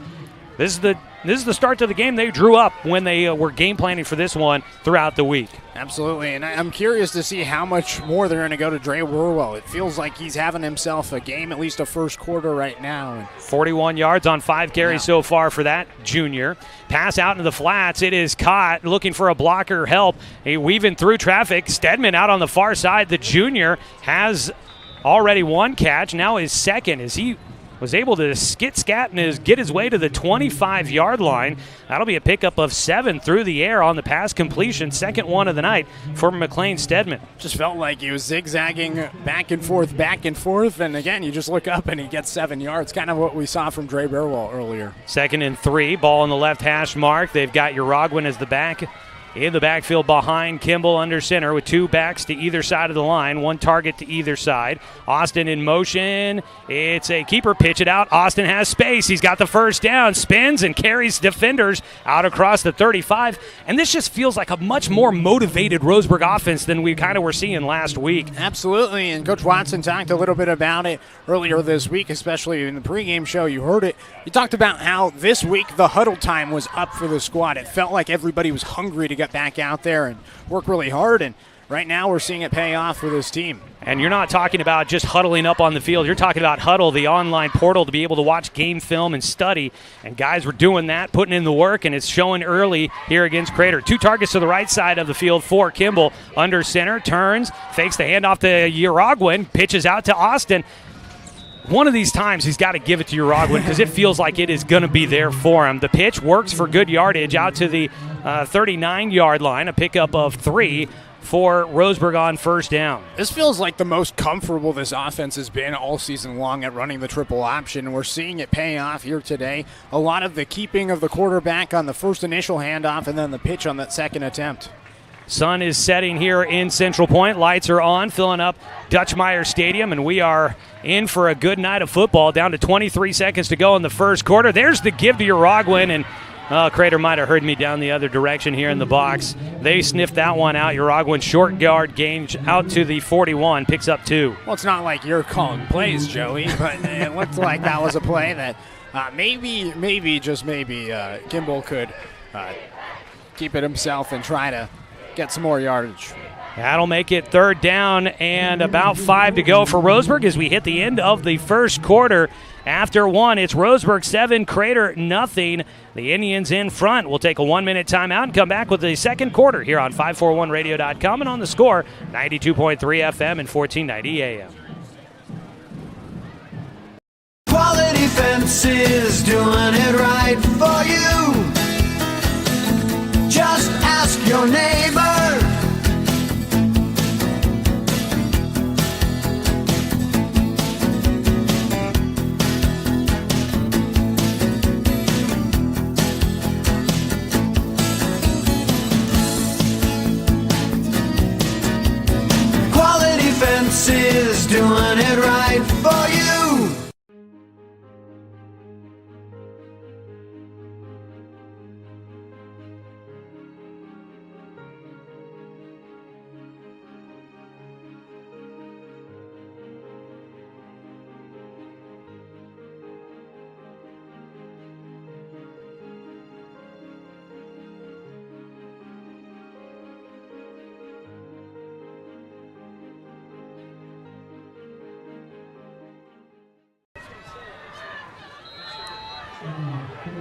This is the start to the game they drew up when they were game planning for this one throughout the week. Absolutely, and I'm curious to see how much more they're going to go to Dre Burwell. It feels like he's having himself a game, at least a first quarter right now. 41 yards on 5 carries so far for that junior. Pass out into the flats. It is caught, looking for a blocker help. Weaving through traffic. Stedman out on the far side. The junior has already one catch, now his second as he was able to skit-scat and get his way to the 25-yard line. That'll be a pickup of 7 through the air on the pass completion. Second one of the night for McLean Stedman. Just felt like he was zigzagging back and forth. And again, you just look up and he gets 7 yards. Kind of what we saw from Dre Burwell earlier. 2nd and 3. Ball on the left hash mark. They've got Uragwin as the back. In the backfield behind Kimball under center with 2 backs to either side of the line, 1 target to either side. Austin in motion. It's a keeper, pitch it out. Austin has space. He's got the first down, spins and carries defenders out across the 35. And this just feels like a much more motivated Roseburg offense than we kind of were seeing last week. Absolutely, and Coach Watson talked a little bit about it earlier this week, especially in the pregame show. You heard it. He talked about how this week the huddle time was up for the squad. It felt like everybody was hungry to get back out there and work really hard, and right now we're seeing it pay off for this team. And you're not talking about just huddling up on the field. You're talking about Huddle, the online portal to be able to watch game film and study. And guys were doing that, putting in the work, and it's showing early here against Crater. 2 targets to the right side of the field for Kimball. Under center, turns, fakes the handoff to Uragwin, pitches out to Austin. One of these times he's got to give it to Uragwin because it feels like it is going to be there for him. The pitch works for good yardage out to the 39-yard line, a pickup of 3 for Roseburg on first down. This feels like the most comfortable this offense has been all season long at running the triple option, and we're seeing it pay off here today. A lot of the keeping of the quarterback on the first initial handoff and then the pitch on that second attempt. Sun is setting here in Central Point. Lights are on, filling up Dutchmeyer Stadium, and we are in for a good night of football. Down to 23 seconds to go in the first quarter. There's the give to Uragwin, and Crater might have heard me down the other direction here in the box. They sniffed that one out. Uragwin short yard gain out to the 41, picks up 2. Well, it's not like you're calling plays, Joey, but it looked like that was a play that maybe Kimball could keep it himself and try to get some more yardage. That'll make it 3rd down and about 5 to go for Roseburg as we hit the end of the first quarter. After 1, it's Roseburg 7, Crater nothing. The Indians in front. We'll take a 1-minute timeout and come back with the second quarter here on 541radio.com and on the Score, 92.3 FM and 1490 AM. Quality Fences, doing it right for you. Just ask your neighbor. Quality Fences, doing it right for you.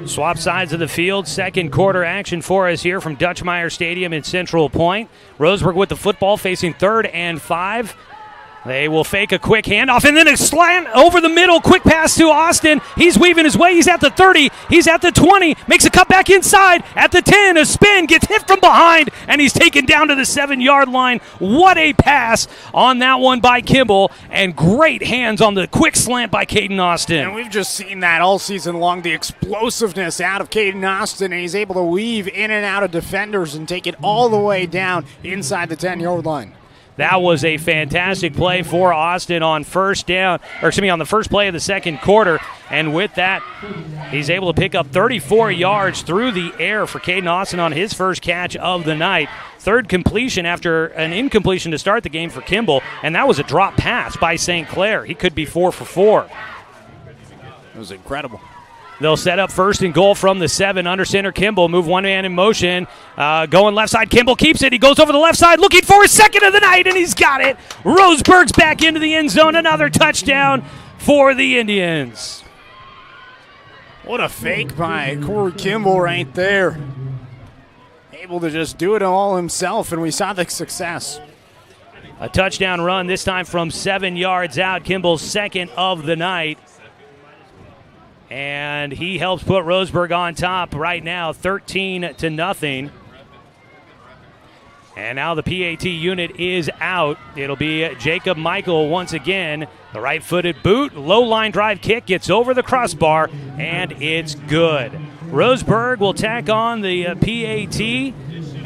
Swap sides of the field. Second quarter action for us here from Dutchmeyer Stadium in Central Point. Roseburg with the football facing 3rd and 5. They will fake a quick handoff and then a slant over the middle. Quick pass to Austin. He's weaving his way. He's at the 30. He's at the 20. Makes a cut back inside. At the 10, a spin. Gets hit from behind, and he's taken down to the 7-yard line. What a pass on that one by Kimball, and great hands on the quick slant by Caden Austin. And we've just seen that all season long, the explosiveness out of Caden Austin, and he's able to weave in and out of defenders and take it all the way down inside the 10-yard line. That was a fantastic play for Austin on first down, on the first play of the second quarter. And with that, he's able to pick up 34 yards through the air for Caden Austin on his first catch of the night. Third completion after an incompletion to start the game for Kimball, and that was a drop pass by St. Clair. He could be 4 for 4. It was incredible. They'll set up first and goal from the 7. Under center, Kimball. Move one man in motion. Going left side. Kimball keeps it. He goes over the left side looking for his second of the night, and he's got it. Roseburg's back into the end zone. Another touchdown for the Indians. What a fake by Corey Kimball right there. Able to just do it all himself, and we saw the success. A touchdown run, this time from 7 yards out. Kimball's second of the night. And he helps put Roseburg on top right now, 13-0. And now the PAT unit is out. It'll be Jacob Michael once again. The right-footed boot, low line drive kick, gets over the crossbar, and it's good. Roseburg will tack on the PAT,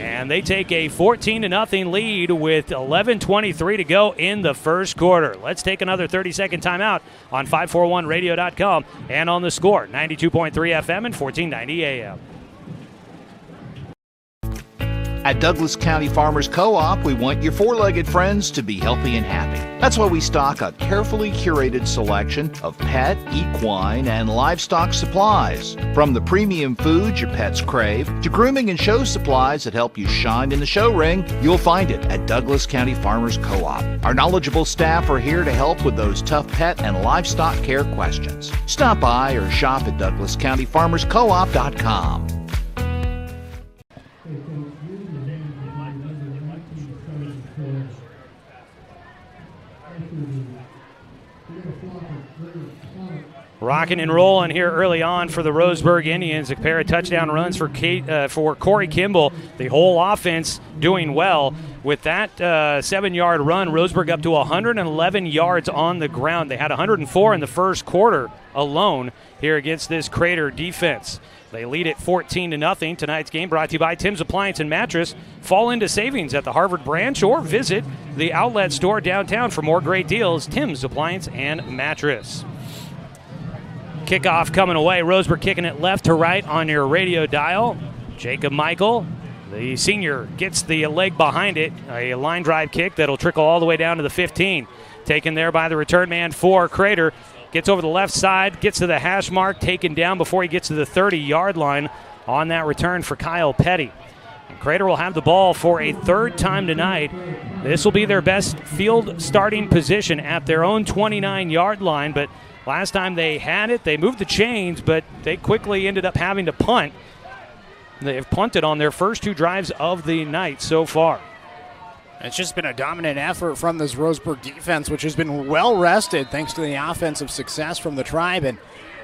and they take a 14-0 lead with 11:23 to go in the first quarter. Let's take another 30-second timeout on 541radio.com and on the Score, 92.3 FM and 1490 AM. At Douglas County Farmers Co-op, we want your four-legged friends to be healthy and happy. That's why we stock a carefully curated selection of pet, equine, and livestock supplies. From the premium foods your pets crave to grooming and show supplies that help you shine in the show ring, you'll find it at Douglas County Farmers Co-op. Our knowledgeable staff are here to help with those tough pet and livestock care questions. Stop by or shop at DouglasCountyFarmersCoop.com. Rocking and rolling here early on for the Roseburg Indians. A pair of touchdown runs for Corey Kimball. The whole offense doing well. With that 7-yard run, Roseburg up to 111 yards on the ground. They had 104 in the first quarter alone here against this Crater defense. They lead at 14-0. Tonight's game brought to you by Tim's Appliance and Mattress. Fall into savings at the Harvard branch or visit the outlet store downtown for more great deals. Tim's Appliance and Mattress. Kickoff coming away. Roseburg kicking it left to right on your radio dial. Jacob Michael, the senior, gets the leg behind it. A line drive kick that'll trickle all the way down to the 15. Taken there by the return man for Crater. Gets over the left side, gets to the hash mark, taken down before he gets to the 30-yard line on that return for Kyle Petty. And Crater will have the ball for a third time tonight. This will be their best field starting position at their own 29-yard line, but last time they had it, they moved the chains, but they quickly ended up having to punt. They have punted on their first 2 drives of the night so far. It's just been a dominant effort from this Roseburg defense, which has been well rested thanks to the offensive success from the Tribe. And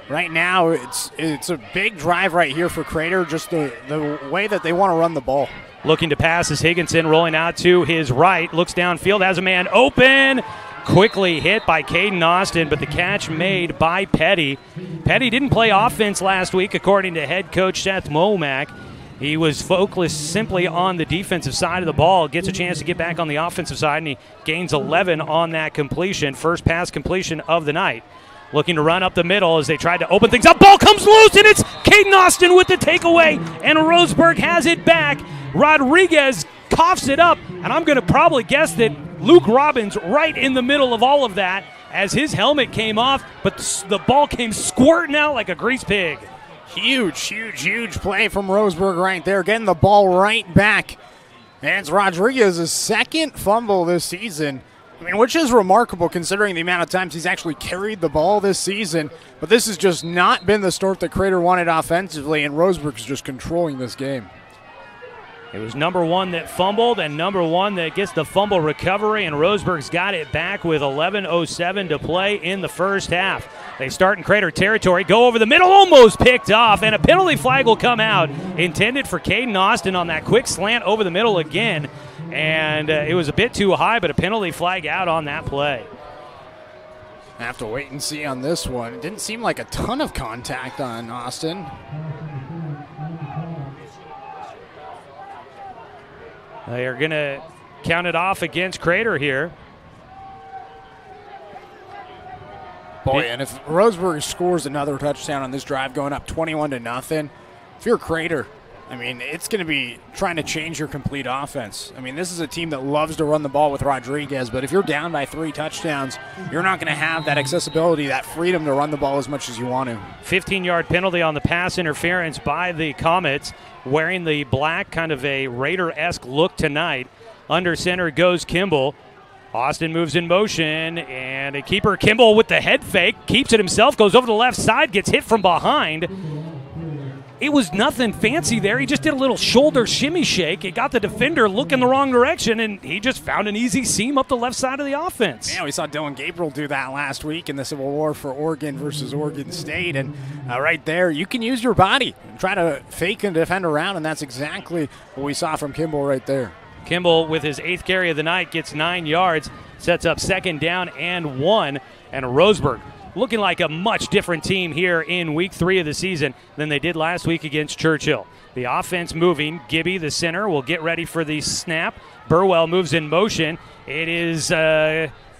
right now, it's a big drive right here for Crater, just the way that they want to run the ball. Looking to pass is Higginson, rolling out to his right, looks downfield, has a man open. Quickly hit by Caden Austin, but the catch made by Petty. Petty didn't play offense last week, according to head coach Seth Momack. He was focused simply on the defensive side of the ball, gets a chance to get back on the offensive side, and he gains 11 on that completion. First pass completion of the night. Looking to run up the middle as they tried to open things up. Ball comes loose, and it's Caden Austin with the takeaway, and Roseburg has it back. Rodriguez coughs it up, and I'm going to probably guess that Luke Robbins right in the middle of all of that as his helmet came off, but the ball came squirting out like a grease pig. Huge play from Roseburg right there, getting the ball right back. And it's Rodriguez's second fumble this season. I mean, which is remarkable considering the amount of times he's actually carried the ball this season. But this has just not been the start that Crater wanted offensively, and Roseburg's just controlling this game. It was number one that fumbled and number one that gets the fumble recovery, and Roseburg's got it back with 11:07 to play in the first half. They start in Crater territory, go over the middle, almost picked off, and a penalty flag will come out, intended for Caden Austin on that quick slant over the middle again, and it was a bit too high, but a penalty flag out on that play. I have to wait and see on this one. It didn't seem like a ton of contact on Austin. They are going to count it off against Crater here. Boy, and if Roseburg scores another touchdown on this drive going up 21-0, if you're Crater, I mean, it's going to be trying to change your complete offense. I mean, this is a team that loves to run the ball with Rodriguez, but if you're down by 3 touchdowns, you're not going to have that accessibility, that freedom to run the ball as much as you want to. 15-yard penalty on the pass interference by the Comets, wearing the black, kind of a Raider-esque look tonight. Under center goes Kimball. Austin moves in motion, and a keeper, Kimball with the head fake, keeps it himself, goes over to the left side, gets hit from behind. It was nothing fancy there. He just did a little shoulder shimmy shake. It got the defender looking the wrong direction, and he just found an easy seam up the left side of the offense. Yeah, we saw Dylan Gabriel do that last week in the Civil War for Oregon versus Oregon State. And right there, you can use your body and try to fake and defend around, and that's exactly what we saw from Kimball right there. Kimball, with his 8th carry of the night, gets 9 yards, sets up 2nd down and 1, and Roseburg looking like a much different team here in week 3 of the season than they did last week against Churchill. The offense moving. Gibby, the center, will get ready for the snap. Burwell moves in motion. It is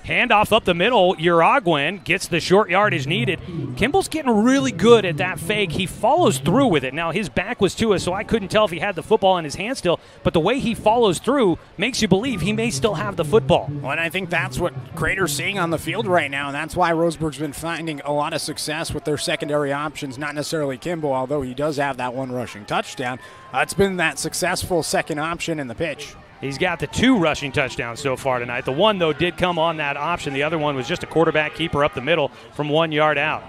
handoff up the middle. Uruguayan gets the short yardage needed. Kimball's getting really good at that fake. He follows through with it. Now, his back was to us, so I couldn't tell if he had the football in his hand still, but the way he follows through makes you believe he may still have the football. Well, and I think that's what Crater's seeing on the field right now, and that's why Roseburg's been finding a lot of success with their secondary options, not necessarily Kimball, although he does have that one rushing touchdown. It's been that successful second option in the pitch. He's got the 2 rushing touchdowns so far tonight. The one, though, did come on that option. The other one was just a quarterback keeper up the middle from 1 yard out.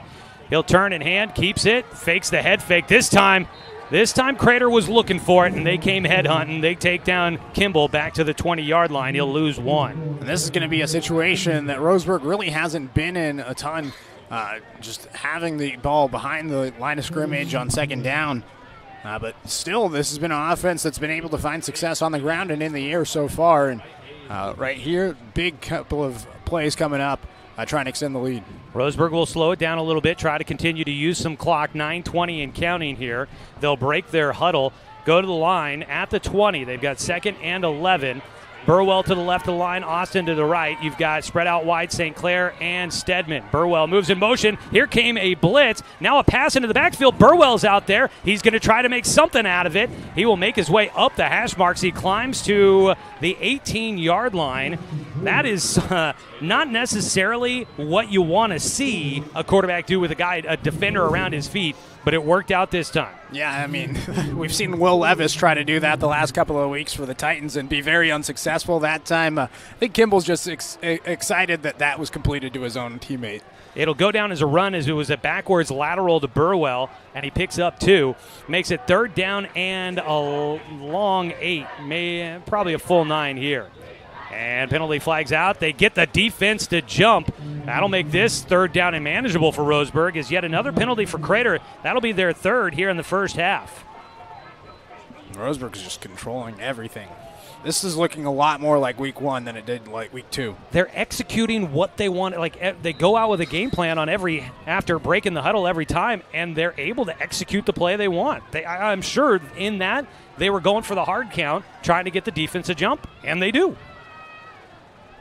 He'll turn in hand, keeps it, fakes the head fake. This time Crater was looking for it, and they came head hunting. They take down Kimball back to the 20-yard line. He'll lose 1. And this is going to be a situation that Roseburg really hasn't been in a ton. Just having the ball behind the line of scrimmage on 2nd down. But still, this has been an offense that's been able to find success on the ground and in the air so far. And right here, big couple of plays coming up, trying to extend the lead. Roseburg will slow it down a little bit, try to continue to use some clock, 9:20 and counting here. They'll break their huddle, go to the line at the 20. They've got 2nd and 11. Burwell to the left of the line, Austin to the right. You've got spread out wide St. Clair and Stedman. Burwell moves in motion. Here came a blitz. Now a pass into the backfield. Burwell's out there. He's going to try to make something out of it. He will make his way up the hash marks. He climbs to the 18-yard line. That is not necessarily what you want to see a quarterback do with a defender around his feet, but it worked out this time. Yeah, I mean, we've seen Will Levis try to do that the last couple of weeks for the Titans and be very unsuccessful that time. I think Kimball's just excited that was completed to his own teammate. It'll go down as a run, as it was a backwards lateral to Burwell, and he picks up 2. Makes it 3rd down and a long 8, probably a full 9 here. And penalty flags out. They get the defense to jump. That'll make this 3rd down and manageable for Roseburg. Is yet another penalty for Crater. That'll be their 3rd here in the first half. Roseburg is just controlling everything. This is looking a lot more like week 1 than it did like week 2. They're executing what they want. Like, they go out with a game plan on after breaking the huddle every time, and they're able to execute the play they want. I'm sure in that they were going for the hard count, trying to get the defense to jump, and they do.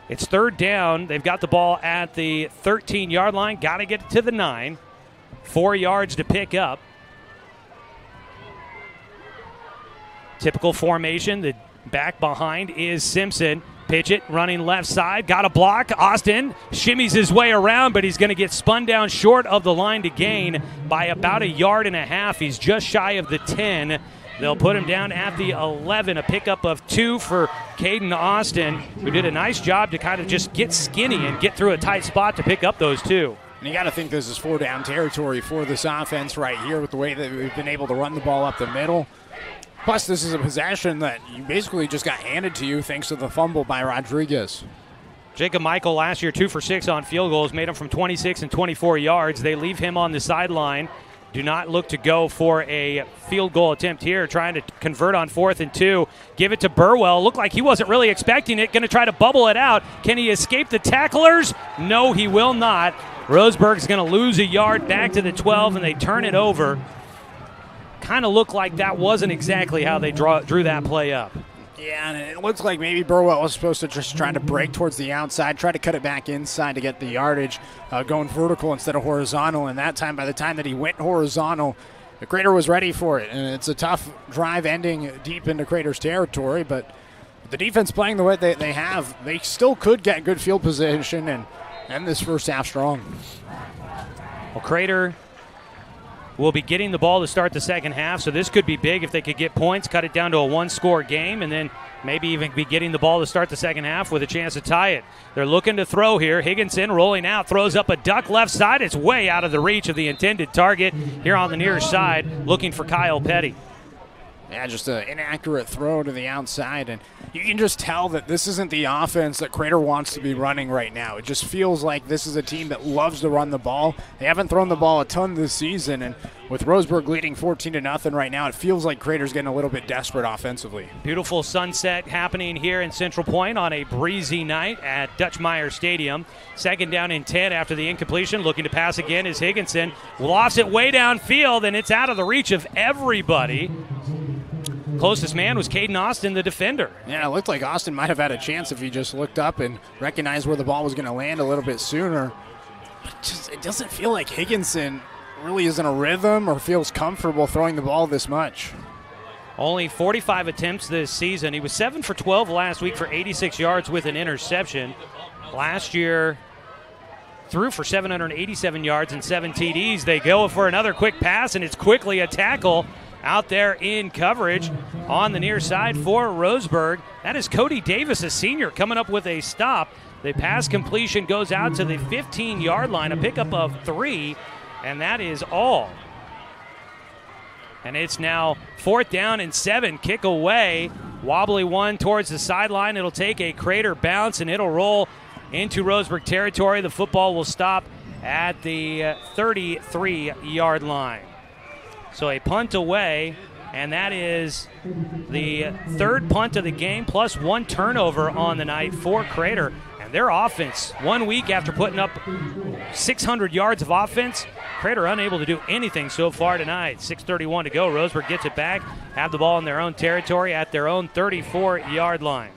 It's 3rd down. They've got the ball at the 13-yard line. Got to get it to the 9. 4 yards to pick up. Typical formation. The back behind is Simpson. Pitch it, running left side. Got a block. Austin shimmies his way around, but he's going to get spun down short of the line to gain by about 1.5 yards. He's just shy of the 10. They'll put him down at the 11, a pickup of 2 for Caden Austin, who did a nice job to kind of just get skinny and get through a tight spot to pick up those 2. And you got to think this is 4-down territory for this offense right here with the way that we've been able to run the ball up the middle. Plus, this is a possession that you basically just got handed to you thanks to the fumble by Rodriguez. Jacob Michael last year 2 for 6 on field goals, made him from 26 and 24 yards. They leave him on the sideline. Do not look to go for a field goal attempt here, trying to convert on 4th and 2. Give it to Burwell. Looked like he wasn't really expecting it. Going to try to bubble it out. Can he escape the tacklers? No, he will not. Roseburg's going to lose a yard back to the 12, and they turn it over. Kind of looked like that wasn't exactly how they drew that play up. Yeah, and it looks like maybe Burwell was supposed to just try to break towards the outside, try to cut it back inside to get the yardage, going vertical instead of horizontal. And that time, by the time that he went horizontal, the Crater was ready for it. And it's a tough drive ending deep into Crater's territory, but the defense playing the way they have, they still could get good field position and end this first half strong. Well, Crater will be getting the ball to start the second half, so this could be big if they could get points, cut it down to a 1-score game, and then maybe even be getting the ball to start the second half with a chance to tie it. They're looking to throw here. Higginson rolling out, throws up a duck left side. It's way out of the reach of the intended target here on the near side, looking for Kyle Petty. Yeah, just an inaccurate throw to the outside, and you can just tell that this isn't the offense that Crater wants to be running right now. It just feels like this is a team that loves to run the ball. They haven't thrown the ball a ton this season, and with Roseburg leading 14-0 right now, it feels like Crater's getting a little bit desperate offensively. Beautiful sunset happening here in Central Point on a breezy night at Dutch Meyer Stadium. 2nd down and 10 after the incompletion. Looking to pass again is Higginson. Lofts it way downfield, and it's out of the reach of everybody. Closest man was Caden Austin, the defender. Yeah, it looked like Austin might have had a chance if he just looked up and recognized where the ball was going to land a little bit sooner. But it doesn't feel like Higginson really is in a rhythm or feels comfortable throwing the ball this much. Only 45 attempts this season. He was 7 for 12 last week for 86 yards with an interception. Last year, threw for 787 yards and 7 TDs. They go for another quick pass, and it's quickly a tackle out there in coverage on the near side for Roseburg. That is Cody Davis, a senior, coming up with a stop. The pass completion goes out to the 15-yard line, a pickup of 3, and that is all. And it's now 4th down and 7, kick away. Wobbly one towards the sideline. It'll take a Crater bounce, and it'll roll into Roseburg territory. The football will stop at the 33-yard line. So a punt away, and that is the 3rd punt of the game, plus 1 turnover on the night for Crater. And their offense, 1 week after putting up 600 yards of offense, Crater unable to do anything so far tonight. 6:31 to go. Roseburg gets it back, have the ball in their own territory at their own 34-yard line.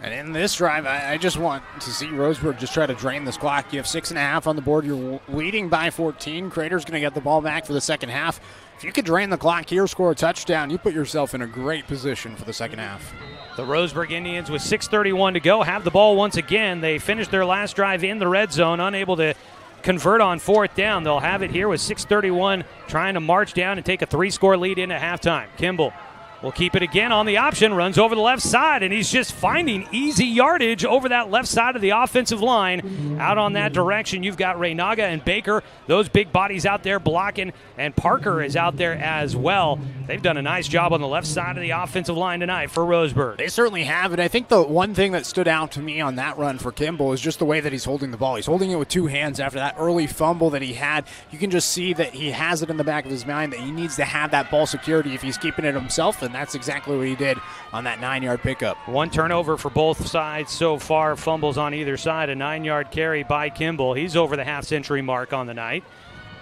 And in this drive, I just want to see Roseburg just try to drain this clock. You have 6.5 on the board. You're leading by 14. Crater's going to get the ball back for the second half. If you could drain the clock here, score a touchdown, you put yourself in a great position for the second half. The Roseburg Indians, with 6:31 to go, have the ball once again. They finished their last drive in the red zone, unable to convert on 4th down. They'll have it here with 6:31, trying to march down and take a 3-score lead into halftime. Kimball will keep it again on the option, runs over the left side, and he's just finding easy yardage over that left side of the offensive line. Out on that direction, you've got Reynaga and Baker, those big bodies out there blocking, and Parker is out there as well. They've done a nice job on the left side of the offensive line tonight for Roseburg. They certainly have, and I think the one thing that stood out to me on that run for Kimball is just the way that he's holding the ball. He's holding it with 2 hands after that early fumble that he had. You can just see that he has it in the back of his mind that he needs to have that ball security if he's keeping it himself, and that's exactly what he did on that 9-yard pickup. 1 turnover for both sides so far, fumbles on either side, a 9-yard carry by Kimball. He's over the half-century mark on the night.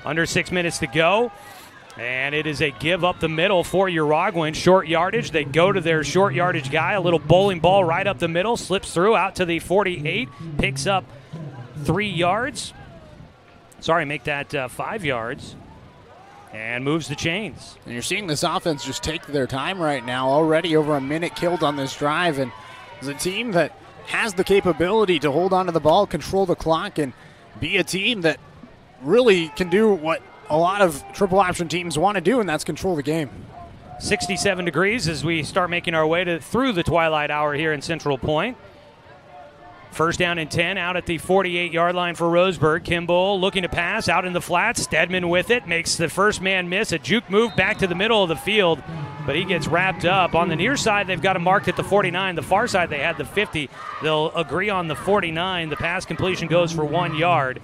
Under 6 minutes to go, and it is a give up the middle for Uruguayan. Short yardage. They go to their short yardage guy, a little bowling ball right up the middle, slips through out to the 48, picks up 3 yards. Sorry, make that 5 yards. And moves the chains. And you're seeing this offense just take their time right now. Already over a minute killed on this drive. And it's a team that has the capability to hold on to the ball, control the clock, and be a team that really can do what a lot of triple option teams want to do, and that's control the game. 67 degrees as we start making our way through the twilight hour here in Central Point. First down and 10 out at the 48-yard line for Roseburg. Kimball looking to pass out in the flats. Stedman with it. Makes the first man miss. A juke move back to the middle of the field, but he gets wrapped up. On the near side, they've got him marked at the 49. The far side, they had the 50. They'll agree on the 49. The pass completion goes for 1 yard,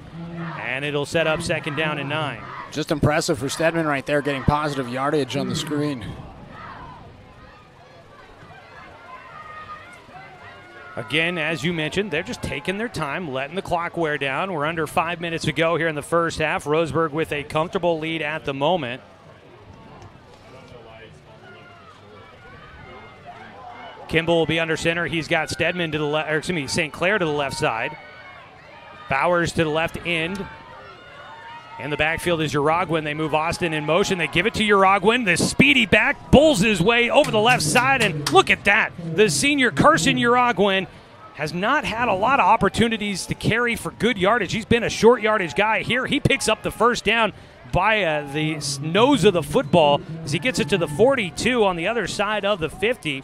and it'll set up second down and 9. Just impressive for Stedman right there, getting positive yardage on the screen. Again, as you mentioned, they're just taking their time, letting the clock wear down. We're under 5 minutes to go here in the first half. Roseburg with a comfortable lead at the moment. Kimball will be under center. He's got Stedman to the left, or excuse me, St. Clair to the left side. Bowers to the left end. In the backfield is Uragwin. They move Austin in motion. They give it to Uragwin. The speedy back bulls his way over the left side, and look at that. The senior Carson Uragwin has not had a lot of opportunities to carry for good yardage. He's been a short yardage guy. Here he picks up the first down by the nose of the football as he gets it to the 42 on the other side of the 50.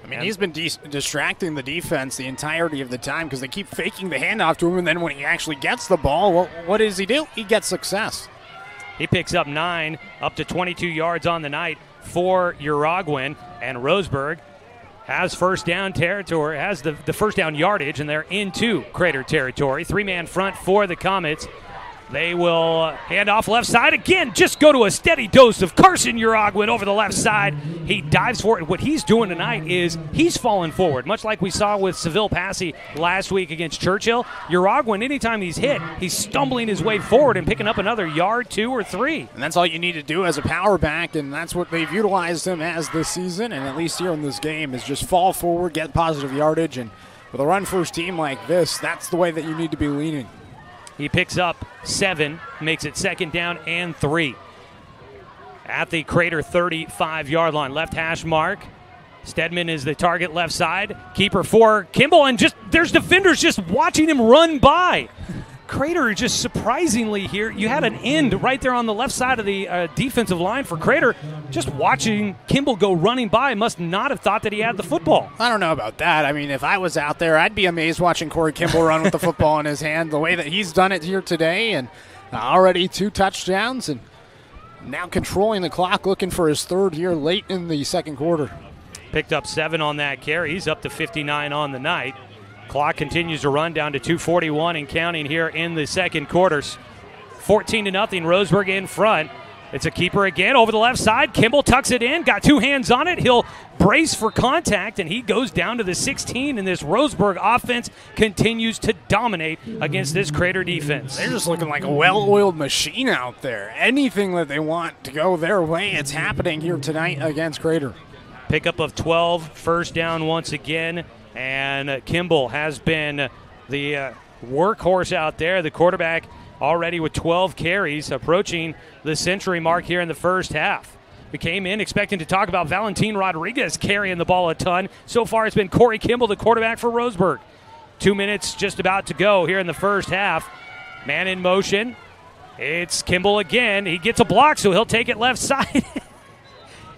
I mean, he's been distracting the defense the entirety of the time because they keep faking the handoff to him, and then when he actually gets the ball, what does he do? He gets success. He picks up 9, up to 22 yards on the night for Uragwin, and Roseburg has first down territory, has the first down yardage, and they're into Crater territory. 3-man front for the Comets. They will hand off left side again. Just go to a steady dose of Carson Uragwin over the left side. He dives for it. What he's doing tonight is he's falling forward, much like we saw with Seville Passy last week against Churchill. Uragwin, anytime he's hit, he's stumbling his way forward and picking up another yard, 2 or 3. And that's all you need to do as a power back, and that's what they've utilized him as this season, and at least here in this game, is just fall forward, get positive yardage, and with a run-first team like this, that's the way that you need to be leaning. He picks up 7, makes it second down and 3. At the Crater 35-yard line, left hash mark. Stedman is the target left side. Keeper for Kimball, and there's defenders just watching him run by. Crater just surprisingly here. You had an end right there on the left side of the defensive line for Crater. Just watching Kimball go running by, must not have thought that he had the football. I don't know about that. I mean, if I was out there, I'd be amazed watching Corey Kimball run with the football in his hand, the way that he's done it here today, and already 2 touchdowns, and now controlling the clock, looking for his 3rd here late in the second quarter. Picked up 7 on that carry. He's up to 59 on the night. Clock continues to run down to 2:41 and counting here in the second quarters. 14-0, Roseburg in front. It's a keeper again over the left side. Kimball tucks it in, got 2 hands on it. He'll brace for contact, and he goes down to the 16, and this Roseburg offense continues to dominate against this Crater defense. They're just looking like a well-oiled machine out there. Anything that they want to go their way, it's happening here tonight against Crater. Pickup of 12, first down once again. And Kimball has been the workhorse out there. The quarterback already with 12 carries, approaching the century mark here in the first half. We came in expecting to talk about Valentin Rodriguez carrying the ball a ton. So far it's been Corey Kimball, the quarterback for Roseburg. 2 minutes just about to go here in the first half. Man in motion. It's Kimball again. He gets a block, so he'll take it left side.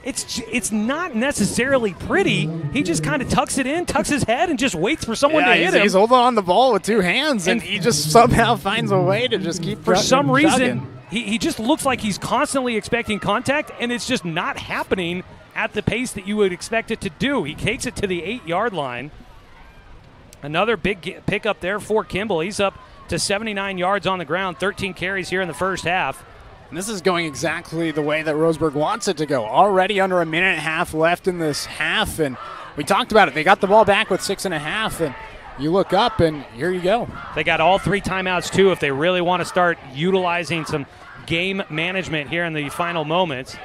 It's not necessarily pretty. He just kind of tucks it in, tucks his head, and just waits for someone to hit him. He's holding on the ball with 2 hands, and he just somehow finds a way to just keep for some reason, chugging. he just looks like he's constantly expecting contact, and it's just not happening at the pace that you would expect it to do. He takes it to the 8-yard line. Another big pickup there for Kimball. He's up to 79 yards on the ground, 13 carries here in the first half. And this is going exactly the way that Roseburg wants it to go. Already under 1.5 minutes left in this half, and we talked about it. They got the ball back with 6.5, and you look up, and here you go. They got all 3 timeouts, too, if they really want to start utilizing some game management here in the final moments.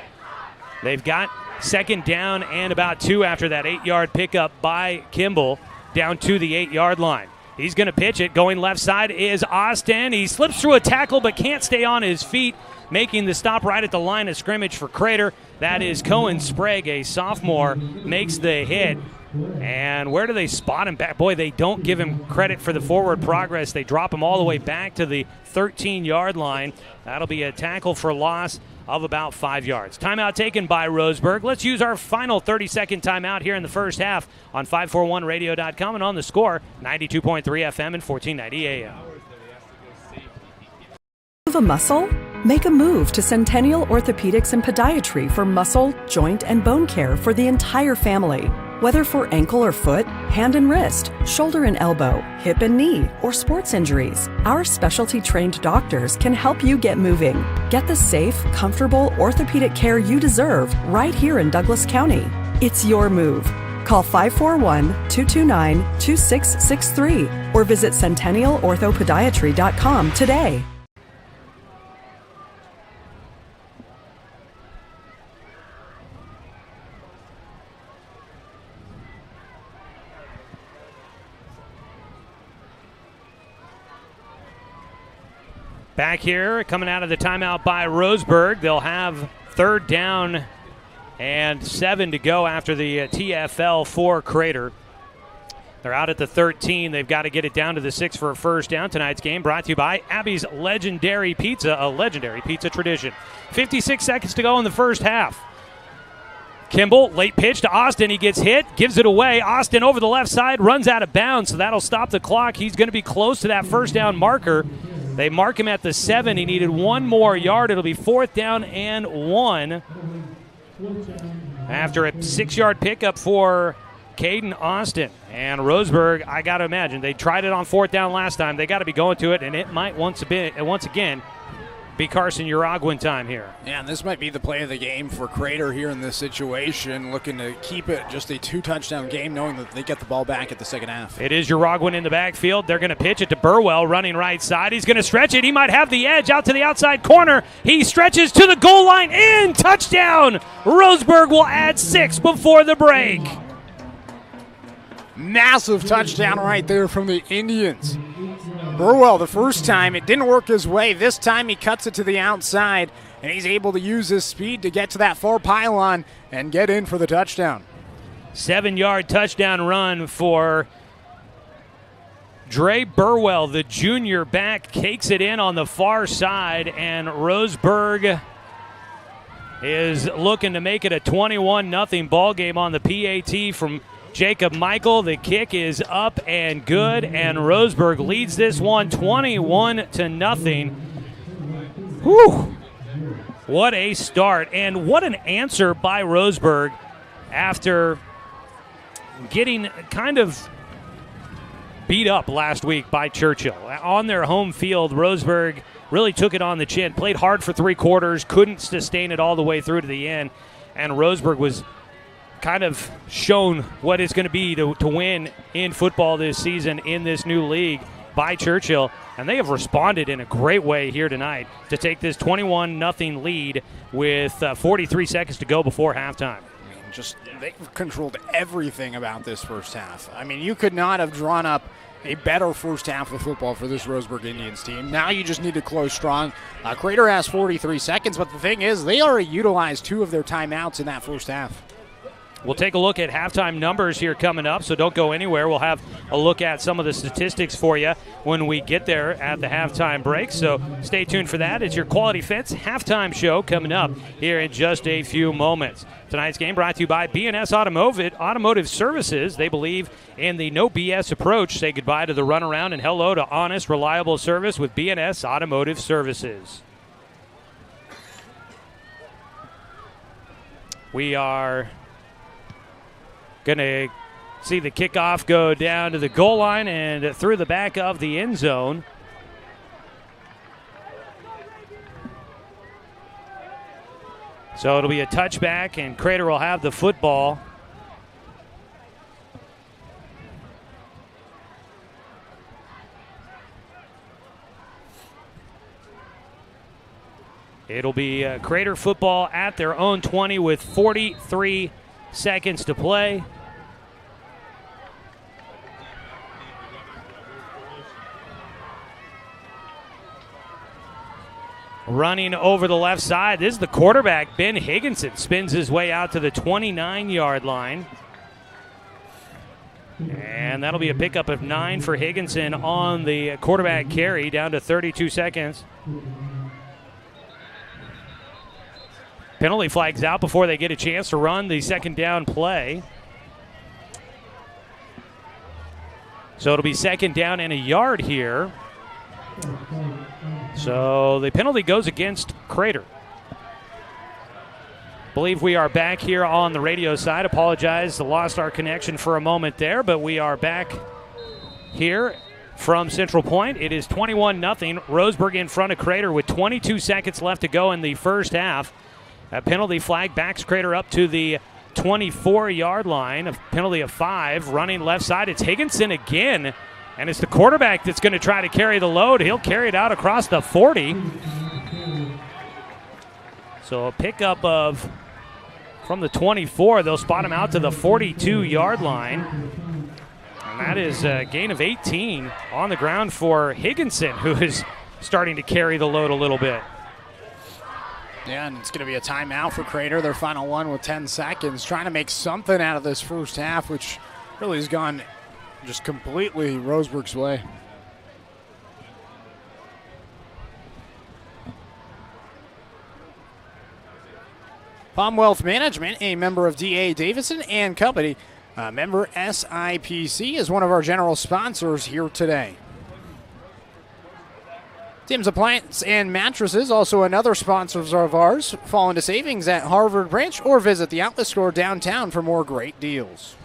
They've got second down and about 2 after that 8-yard pickup by Kimball down to the 8-yard line. He's going to pitch it. Going left side is Austin. He slips through a tackle but can't stay on his feet, making the stop right at the line of scrimmage for Crater. That is Cohen Sprague, a sophomore, makes the hit. And where do they spot him back? Boy, they don't give him credit for the forward progress. They drop him all the way back to the 13-yard line. That'll be a tackle for loss of about 5 yards. Timeout taken by Roseburg. Let's use our final 30-second timeout here in the first half on 541radio.com and on the Score, 92.3 FM and 1490 AM. Move a muscle? Make a move to Centennial Orthopedics and Podiatry for muscle, joint, and bone care for the entire family. Whether for ankle or foot, hand and wrist, shoulder and elbow, hip and knee, or sports injuries, our specialty-trained doctors can help you get moving. Get the safe, comfortable orthopedic care you deserve right here in Douglas County. It's your move. Call 541-229-2663 or visit centennialorthopodiatry.com today. Back here, coming out of the timeout by Roseburg, they'll have 3rd down and 7 to go after the TFL for Crater. They're out at the 13. They've got to get it down to the 6 for a first down. Tonight's game brought to you by Abby's Legendary Pizza, a legendary pizza tradition. 56 seconds to go in the first half. Kimball, late pitch to Austin. He gets hit, gives it away. Austin over the left side, runs out of bounds, so that'll stop the clock. He's going to be close to that first down marker. They mark him at the 7. He needed 1 more yard. It'll be 4th down and 1 after a 6-yard pickup for Caden Austin. And Roseburg, I got to imagine, they tried it on 4th down last time. They got to be going to it, and it might once again be Carson Uraguan time here. Yeah, and this might be the play of the game for Crater here in this situation, looking to keep it just a 2-touchdown game, knowing that they get the ball back at the second half. It is Uraguan in the backfield. They're going to pitch it to Burwell, running right side. He's going to stretch it. He might have the edge out to the outside corner. He stretches to the goal line. In! Touchdown! Roseburg will add 6 before the break. Massive touchdown right there from the Indians. Burwell, the first time, it didn't work his way. This time he cuts it to the outside, and he's able to use his speed to get to that far pylon and get in for the touchdown. 7-yard touchdown run for Dre Burwell, the junior back, takes it in on the far side, and Roseburg is looking to make it a 21-0 ball game on the PAT from Jacob Michael. The kick is up and good, and Roseburg leads this one 21-0. Whew. What a start, and what an answer by Roseburg after getting kind of beat up last week by Churchill. On their home field, Roseburg really took it on the chin, played hard for 3 quarters, couldn't sustain it all the way through to the end, and Roseburg was kind of shown what it's going to be to win in football this season in this new league by Churchill, and they have responded in a great way here tonight to take this 21-0 lead with 43 seconds to go before halftime. They've controlled everything about this first half. I mean, you could not have drawn up a better first half of football for this Roseburg Indians team. Now you just need to close strong. Crater has 43 seconds, but the thing is, they already utilized 2 of their timeouts in that first half. We'll take a look at halftime numbers here coming up, so don't go anywhere. We'll have a look at some of the statistics for you when we get there at the halftime break, so stay tuned for that. It's your Quality Fence halftime show coming up here in just a few moments. Tonight's game brought to you by B&S Automotive Services. They believe in the no BS approach. Say goodbye to the runaround and hello to honest, reliable service with B&S Automotive Services. We are going to see the kickoff go down to the goal line and through the back of the end zone. So it'll be a touchback, and Crater will have the football. It'll be Crater football at their own 20 with 43 seconds to play. Running over the left side, this is the quarterback, Ben Higginson, spins his way out to the 29-yard line. And that'll be a pickup of 9 for Higginson on the quarterback carry, down to 32 seconds. Penalty flag's out before they get a chance to run the second down play. So it'll be second down and a yard here. So the penalty goes against Crater. Believe we are back here on the radio side. Apologize, lost our connection for a moment there, but we are back here from Central Point. It is 21-0. Roseburg in front of Crater with 22 seconds left to go in the first half. A penalty flag backs Crater up to the 24-yard line. A penalty of 5. Running left side, it's Higginson again. And it's the quarterback that's going to try to carry the load. He'll carry it out across the 40. So a pickup from the 24. They'll spot him out to the 42-yard line. And that is a gain of 18 on the ground for Higginson, who is starting to carry the load a little bit. Yeah, and it's going to be a timeout for Crater, their final one with 10 seconds, trying to make something out of this first half, which really has gone just completely Roseburg's way. Palm Wealth Management, a member of D.A. Davison and Company, member SIPC, is one of our general sponsors here today. Tim's Appliance and Mattresses, also another sponsor of ours. Fall into savings at Harvard Branch or visit the outlet store downtown for more great deals.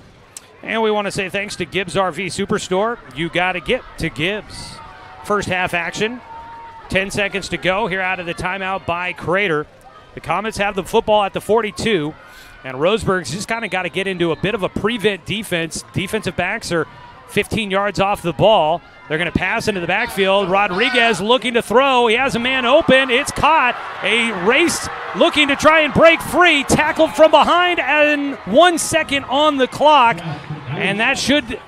And we want to say thanks to Gibbs RV Superstore. You got to get to Gibbs. First half action. 10 seconds to go here out of the timeout by Crater. The Comets have the football at the 42. And Roseburg's just kind of got to get into a bit of a prevent defense. Defensive backs are 15 yards off the ball. They're going to pass into the backfield. Rodriguez looking to throw. He has a man open. It's caught. A race looking to try and break free. Tackled from behind and 1 second on the clock. And that should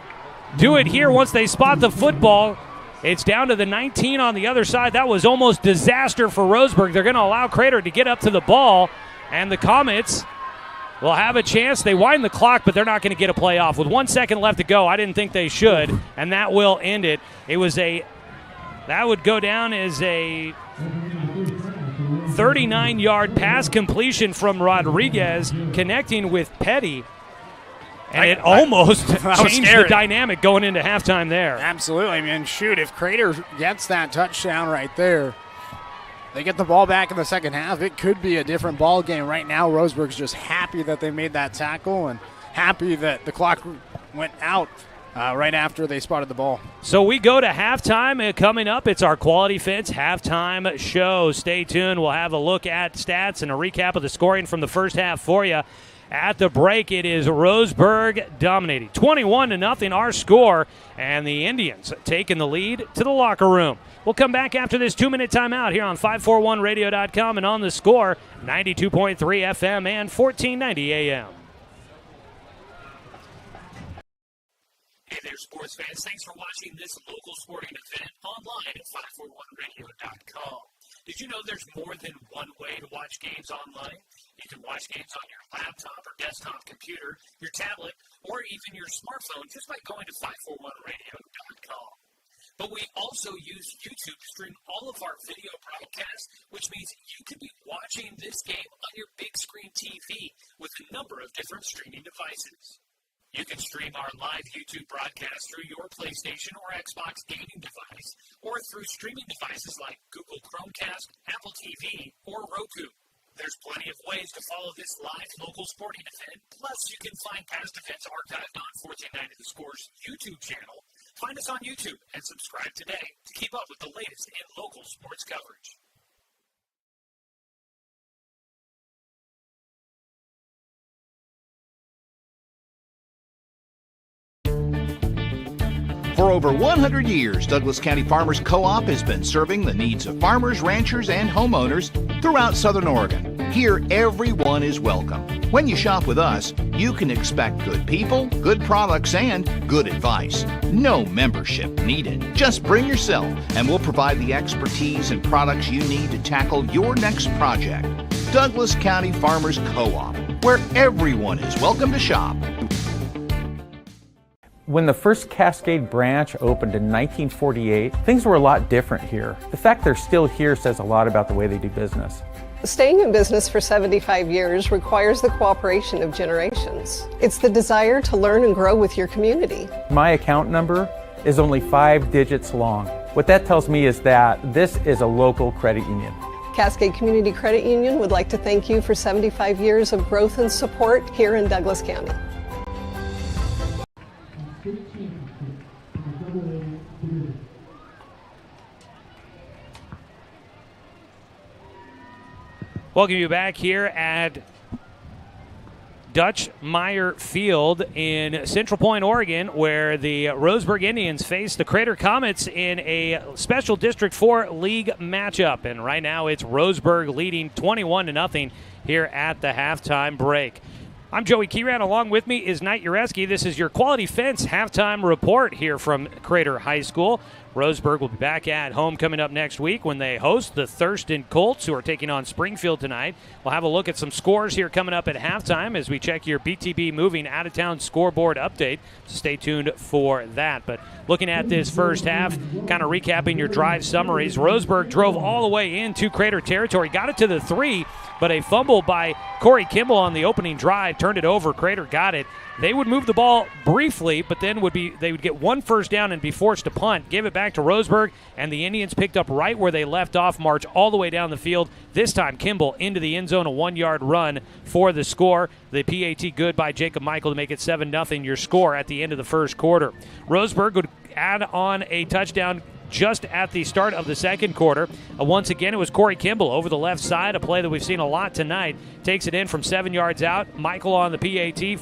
do it here once they spot the football. It's down to the 19 on the other side. That was almost disaster for Roseburg. They're going to allow Crater to get up to the ball. And the Comets will have a chance. They wind the clock, but they're not going to get a play off. With 1 second left to go, I didn't think they should, and that will end it. That would go down as a 39-yard pass completion from Rodriguez connecting with Petty. And it almost changed the dynamic going into halftime there. Absolutely. I mean, shoot, if Crater gets that touchdown right there, they get the ball back in the second half, it could be a different ball game. Right now, Roseburg's just happy that they made that tackle and happy that the clock went out right after they spotted the ball. So we go to halftime. Coming up, it's our Quality Fence halftime show. Stay tuned. We'll have a look at stats and a recap of the scoring from the first half for you. At the break, it is Roseburg dominating. 21-0 our score, and the Indians taking the lead to the locker room. We'll come back after this 2-minute timeout here on 541radio.com and on the score, 92.3 FM and 1490 AM. Hey there, sports fans. Thanks for watching this local sporting event online at 541radio.com. Did you know there's more than one way to watch games online? You can watch games on your laptop or desktop computer, your tablet, or even your smartphone just by going to 541radio.com. But we also use YouTube to stream all of our video broadcasts, which means you could be watching this game on your big screen TV with a number of different streaming devices. You can stream our live YouTube broadcast through your PlayStation or Xbox gaming device, or through streaming devices like Google Chromecast, Apple TV, or Roku. There's plenty of ways to follow this live local sporting event. Plus, you can find past events archived on 1490 The Score's YouTube channel. Find us on YouTube and subscribe today to keep up with the latest in local sports coverage. For over 100 years, Douglas County Farmers Co-op has been serving the needs of farmers, ranchers, and homeowners throughout Southern Oregon. Here, everyone is welcome. When you shop with us, you can expect good people, good products, and good advice. No membership needed. Just bring yourself, and we'll provide the expertise and products you need to tackle your next project. Douglas County Farmers Co-op, where everyone is welcome to shop. When the first Cascade branch opened in 1948, things were a lot different here. The fact they're still here says a lot about the way they do business. Staying in business for 75 years requires the cooperation of generations. It's the desire to learn and grow with your community. My account number is only 5 digits long. What that tells me is that this is a local credit union. Cascade Community Credit Union would like to thank you for 75 years of growth and support here in Douglas County. Welcome you back here at Dutch Meyer Field in Central Point, Oregon, where the Roseburg Indians face the Crater Comets in a Special District 4 League matchup. And right now it's Roseburg leading 21-0 here at the halftime break. I'm Joey Kieran. Along with me is Knight Ureski. This is your Quality Fence halftime report here from Crater High School. Roseburg will be back at home coming up next week when they host the Thurston Colts, who are taking on Springfield tonight. We'll have a look at some scores here coming up at halftime as we check your BTB Moving out-of-town scoreboard update. So stay tuned for that. But looking at this first half, kind of recapping your drive summaries, Roseburg drove all the way into Crater territory, got it to the 3, but a fumble by Corey Kimball on the opening drive turned it over. Crater got it. They would move the ball briefly, but then they would get one first down and be forced to punt, give it back to Roseburg, and the Indians picked up right where they left off, march all the way down the field. This time, Kimball into the end zone, a 1-yard run for the score. The PAT good by Jacob Michael to make it 7-0 your score at the end of the first quarter. Roseburg would add on a touchdown just at the start of the second quarter. Once again, it was Corey Kimball over the left side, a play that we've seen a lot tonight. Takes it in from 7 yards out. Michael on the PAT, 14-0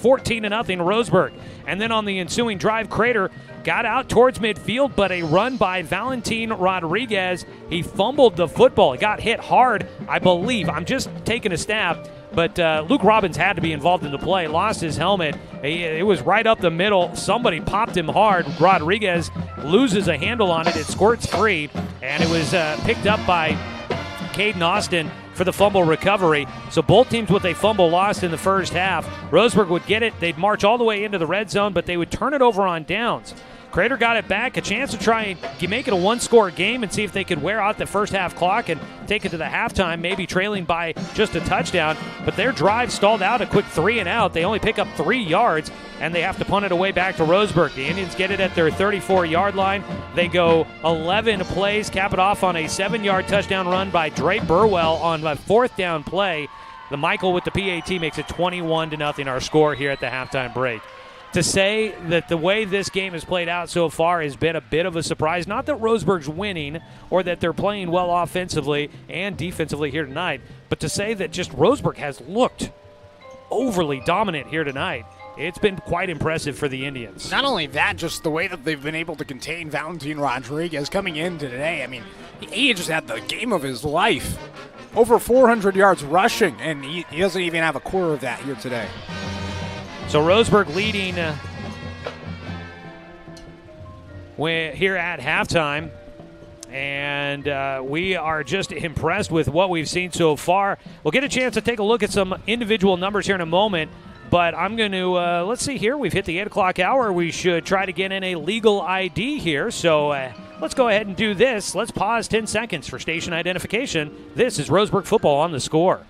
Roseburg. And then on the ensuing drive, Crater got out towards midfield, but a run by Valentin Rodriguez. He fumbled the football. It got hit hard, I believe. I'm just taking a stab. But Luke Robbins had to be involved in the play, lost his helmet. It was right up the middle. Somebody popped him hard. Rodriguez loses a handle on it. It squirts free, and it was picked up by Caden Austin for the fumble recovery. So both teams with a fumble lost in the first half. Roseburg would get it. They'd march all the way into the red zone, but they would turn it over on downs. Crater got it back, a chance to try and make it a one-score game and see if they could wear out the first half clock and take it to the halftime, maybe trailing by just a touchdown. But their drive stalled out, a quick 3-and-out. They only pick up 3 yards, and they have to punt it away back to Roseburg. The Indians get it at their 34-yard line. They go 11 plays, cap it off on a 7-yard touchdown run by Dre Burwell on a 4th down play. The Michael with the PAT makes it 21-0 our score here at the halftime break. To say that the way this game has played out so far has been a bit of a surprise. Not that Roseburg's winning or that they're playing well offensively and defensively here tonight, but to say that just Roseburg has looked overly dominant here tonight. It's been quite impressive for the Indians. Not only that, just the way that they've been able to contain Valentin Rodriguez coming into today. I mean, he just had the game of his life. Over 400 yards rushing, and he doesn't even have a quarter of that here today. So Roseburg leading here at halftime, and we are just impressed with what we've seen so far. We'll get a chance to take a look at some individual numbers here in a moment, but I'm going to, let's see here, we've hit the 8 o'clock hour. We should try to get in a legal ID here, so let's go ahead and do this. Let's pause 10 seconds for station identification. This is Roseburg football on the score.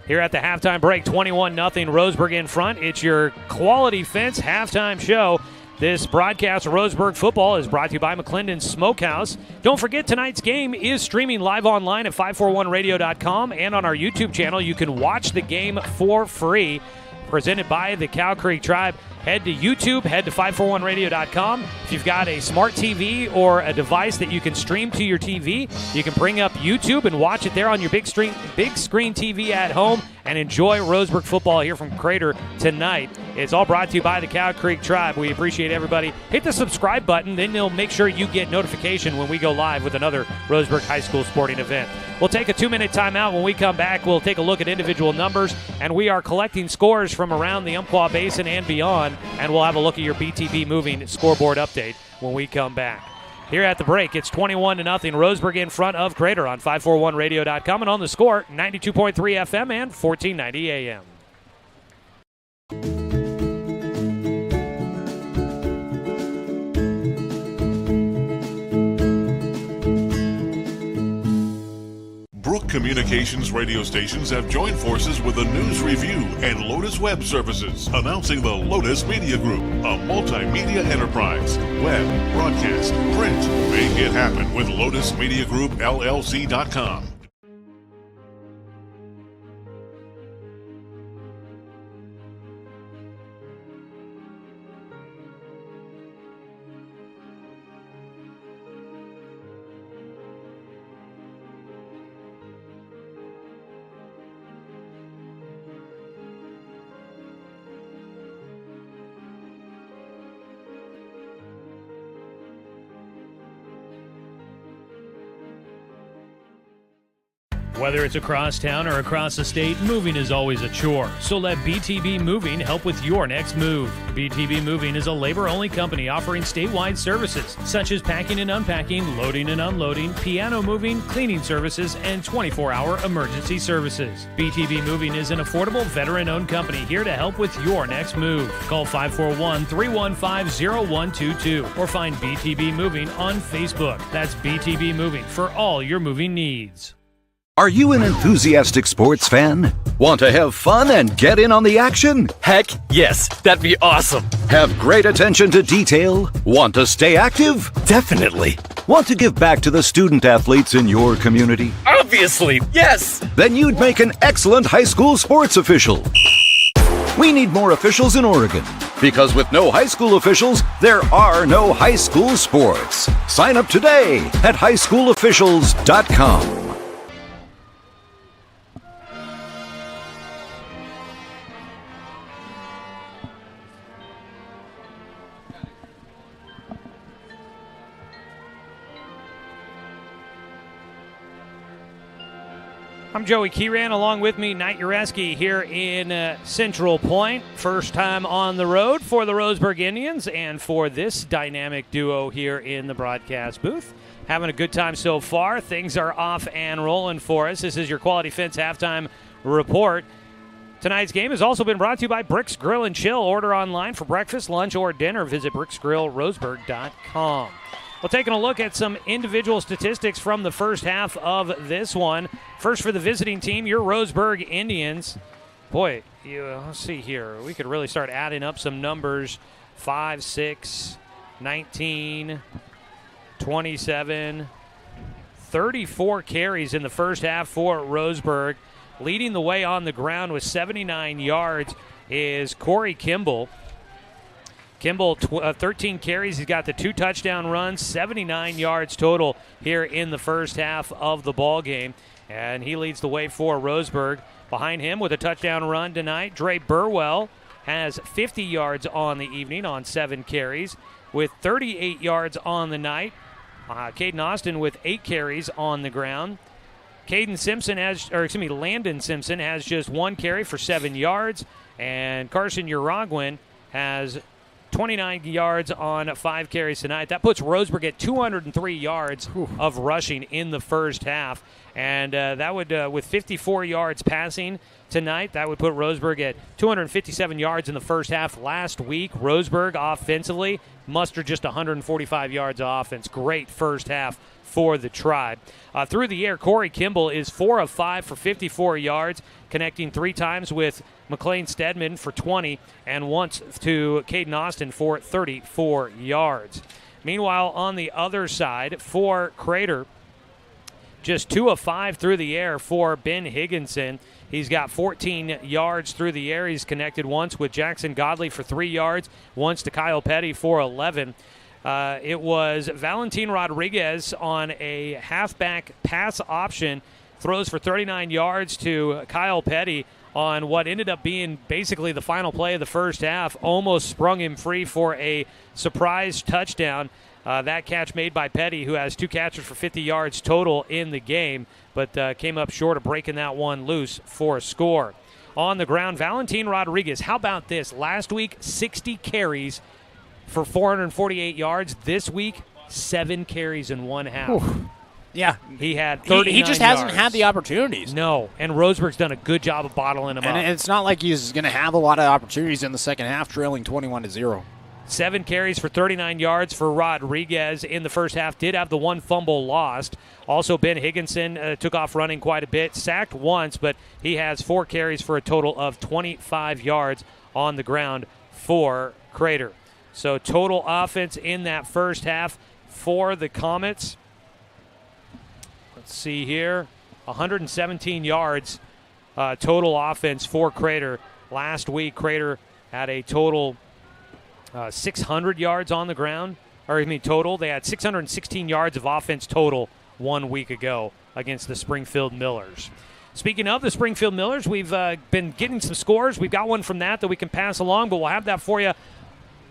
Here at the halftime break, 21-0 Roseburg in front. It's your Quality Fence halftime show. This broadcast of Roseburg football is brought to you by McClendon Smokehouse. Don't forget, tonight's game is streaming live online at 541radio.com and on our YouTube channel. You can watch the game for free. Presented by the Cow Creek Tribe. Head to YouTube, head to 541radio.com. If you've got a smart TV or a device that you can stream to your TV, you can bring up YouTube and watch it there on your big screen TV at home and enjoy Roseburg football here from Crater tonight. It's all brought to you by the Cow Creek Tribe. We appreciate everybody. Hit the subscribe button, then they'll make sure you get notification when we go live with another Roseburg High School sporting event. We'll take a 2-minute timeout. When we come back, we'll take a look at individual numbers, and we are collecting scores from around the Umpqua Basin and beyond, and we'll have a look at your BTB Moving scoreboard update when we come back. Here at the break, it's 21-0 Roseburg in front of Crater on 541radio.com and on the score, 92.3 FM and 1490 AM. Communications radio stations have joined forces with the News Review and Lotus Web Services, announcing the Lotus Media Group, a multimedia enterprise. Web, broadcast, print. Make it happen with Lotus Media Group, LLC.com. Whether it's across town or across the state, moving is always a chore. So let BTB Moving help with your next move. BTB Moving is a labor-only company offering statewide services such as packing and unpacking, loading and unloading, piano moving, cleaning services, and 24-hour emergency services. BTB Moving is an affordable, veteran-owned company here to help with your next move. Call 541-315-0122 or find BTB Moving on Facebook. That's BTB Moving for all your moving needs. Are you an enthusiastic sports fan? Want to have fun and get in on the action? Heck, yes. That'd be awesome. Have great attention to detail? Want to stay active? Definitely. Want to give back to the student athletes in your community? Obviously, yes. Then you'd make an excellent high school sports official. We need more officials in Oregon, because with no high school officials, there are no high school sports. Sign up today at highschoolofficials.com. I'm Joey Kieran, along with me, Knight Ureski here in Central Point. First time on the road for the Roseburg Indians and for this dynamic duo here in the broadcast booth. Having a good time so far. Things are off and rolling for us. This is your Quality Fence halftime report. Tonight's game has also been brought to you by Bricks Grill and Chill. Order online for breakfast, lunch, or dinner. Visit bricksgrillroseburg.com. Well, taking a look at some individual statistics from the first half of this one. First for the visiting team, your Roseburg Indians. Boy, let's see here. We could really start adding up some numbers. 5, 6, 19, 27, 34 carries in the first half for Roseburg. Leading the way on the ground with 79 yards is Corey Kimball. Kimball, 13 carries. He's got the 2 touchdown runs, 79 yards total here in the first half of the ball game. And he leads the way for Roseburg. Behind him with a touchdown run tonight, Dre Burwell has 50 yards on the evening on 7 carries. With 38 yards on the night, Caden Austin with 8 carries on the ground. Landon Simpson has just 1 carry for 7 yards. And Carson Uragwin has 29 yards on 5 carries tonight. That puts Roseburg at 203 yards of rushing in the first half. And that would, with 54 yards passing tonight, that would put Roseburg at 257 yards in the first half. Last week, Roseburg offensively mustered just 145 yards of offense. Great first half for the Tribe. Through the air, Corey Kimball is 4 of 5 for 54 yards, connecting 3 times with McLean Stedman for 20 and once to Caden Austin for 34 yards. Meanwhile, on the other side, for Crater, just 2 of 5 through the air for Ben Higginson. He's got 14 yards through the air. He's connected once with Jackson Godley for 3 yards, once to Kyle Petty for 11. It was Valentin Rodriguez on a halfback pass option, throws for 39 yards to Kyle Petty on what ended up being basically the final play of the first half. Almost sprung him free for a surprise touchdown. That catch made by Petty, who has 2 catches for 50 yards total in the game, but came up short of breaking that one loose for a score. On the ground, Valentin Rodriguez. How about this? Last week, 60 carries for 448 yards. This week, 7 carries in 1 half. Whew. Yeah. He had 39 He just hasn't had the opportunities. No, and Roseburg's done a good job of bottling him up. And it's not like he's going to have a lot of opportunities in the second half, trailing 21-0. 7 carries for 39 yards for Rodriguez in the first half. Did have the 1 fumble lost. Also, Ben Higginson took off running quite a bit. Sacked once, but he has 4 carries for a total of 25 yards on the ground for Crater. So total offense in that first half for the Comets. Let's see here. 117 yards total offense for Crater. Last week, Crater had a total 600 yards on the ground. Total. They had 616 yards of offense total 1 week ago against the Springfield Millers. Speaking of the Springfield Millers, we've been getting some scores. We've got one from that we can pass along, but we'll have that for you.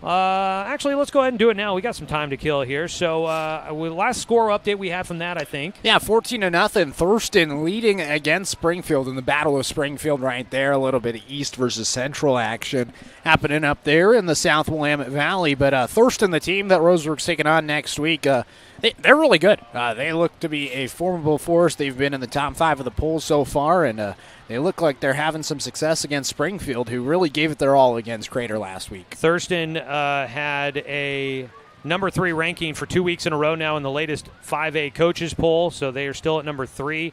Actually, let's go ahead and do it now. We got some time to kill here. So, last score update we had from that, I think. Yeah, 14-0. Thurston leading against Springfield in the Battle of Springfield right there. A little bit of East versus Central action happening up there in the South Willamette Valley. But Thurston, the team that Roseburg's taking on next week, they're really good. They look to be a formidable force. They've been in the top 5 of the polls so far, and they look like they're having some success against Springfield, who really gave it their all against Crater last week. Thurston had a number 3 ranking for 2 weeks in a row now in the latest 5A coaches poll, so they are still at number 3.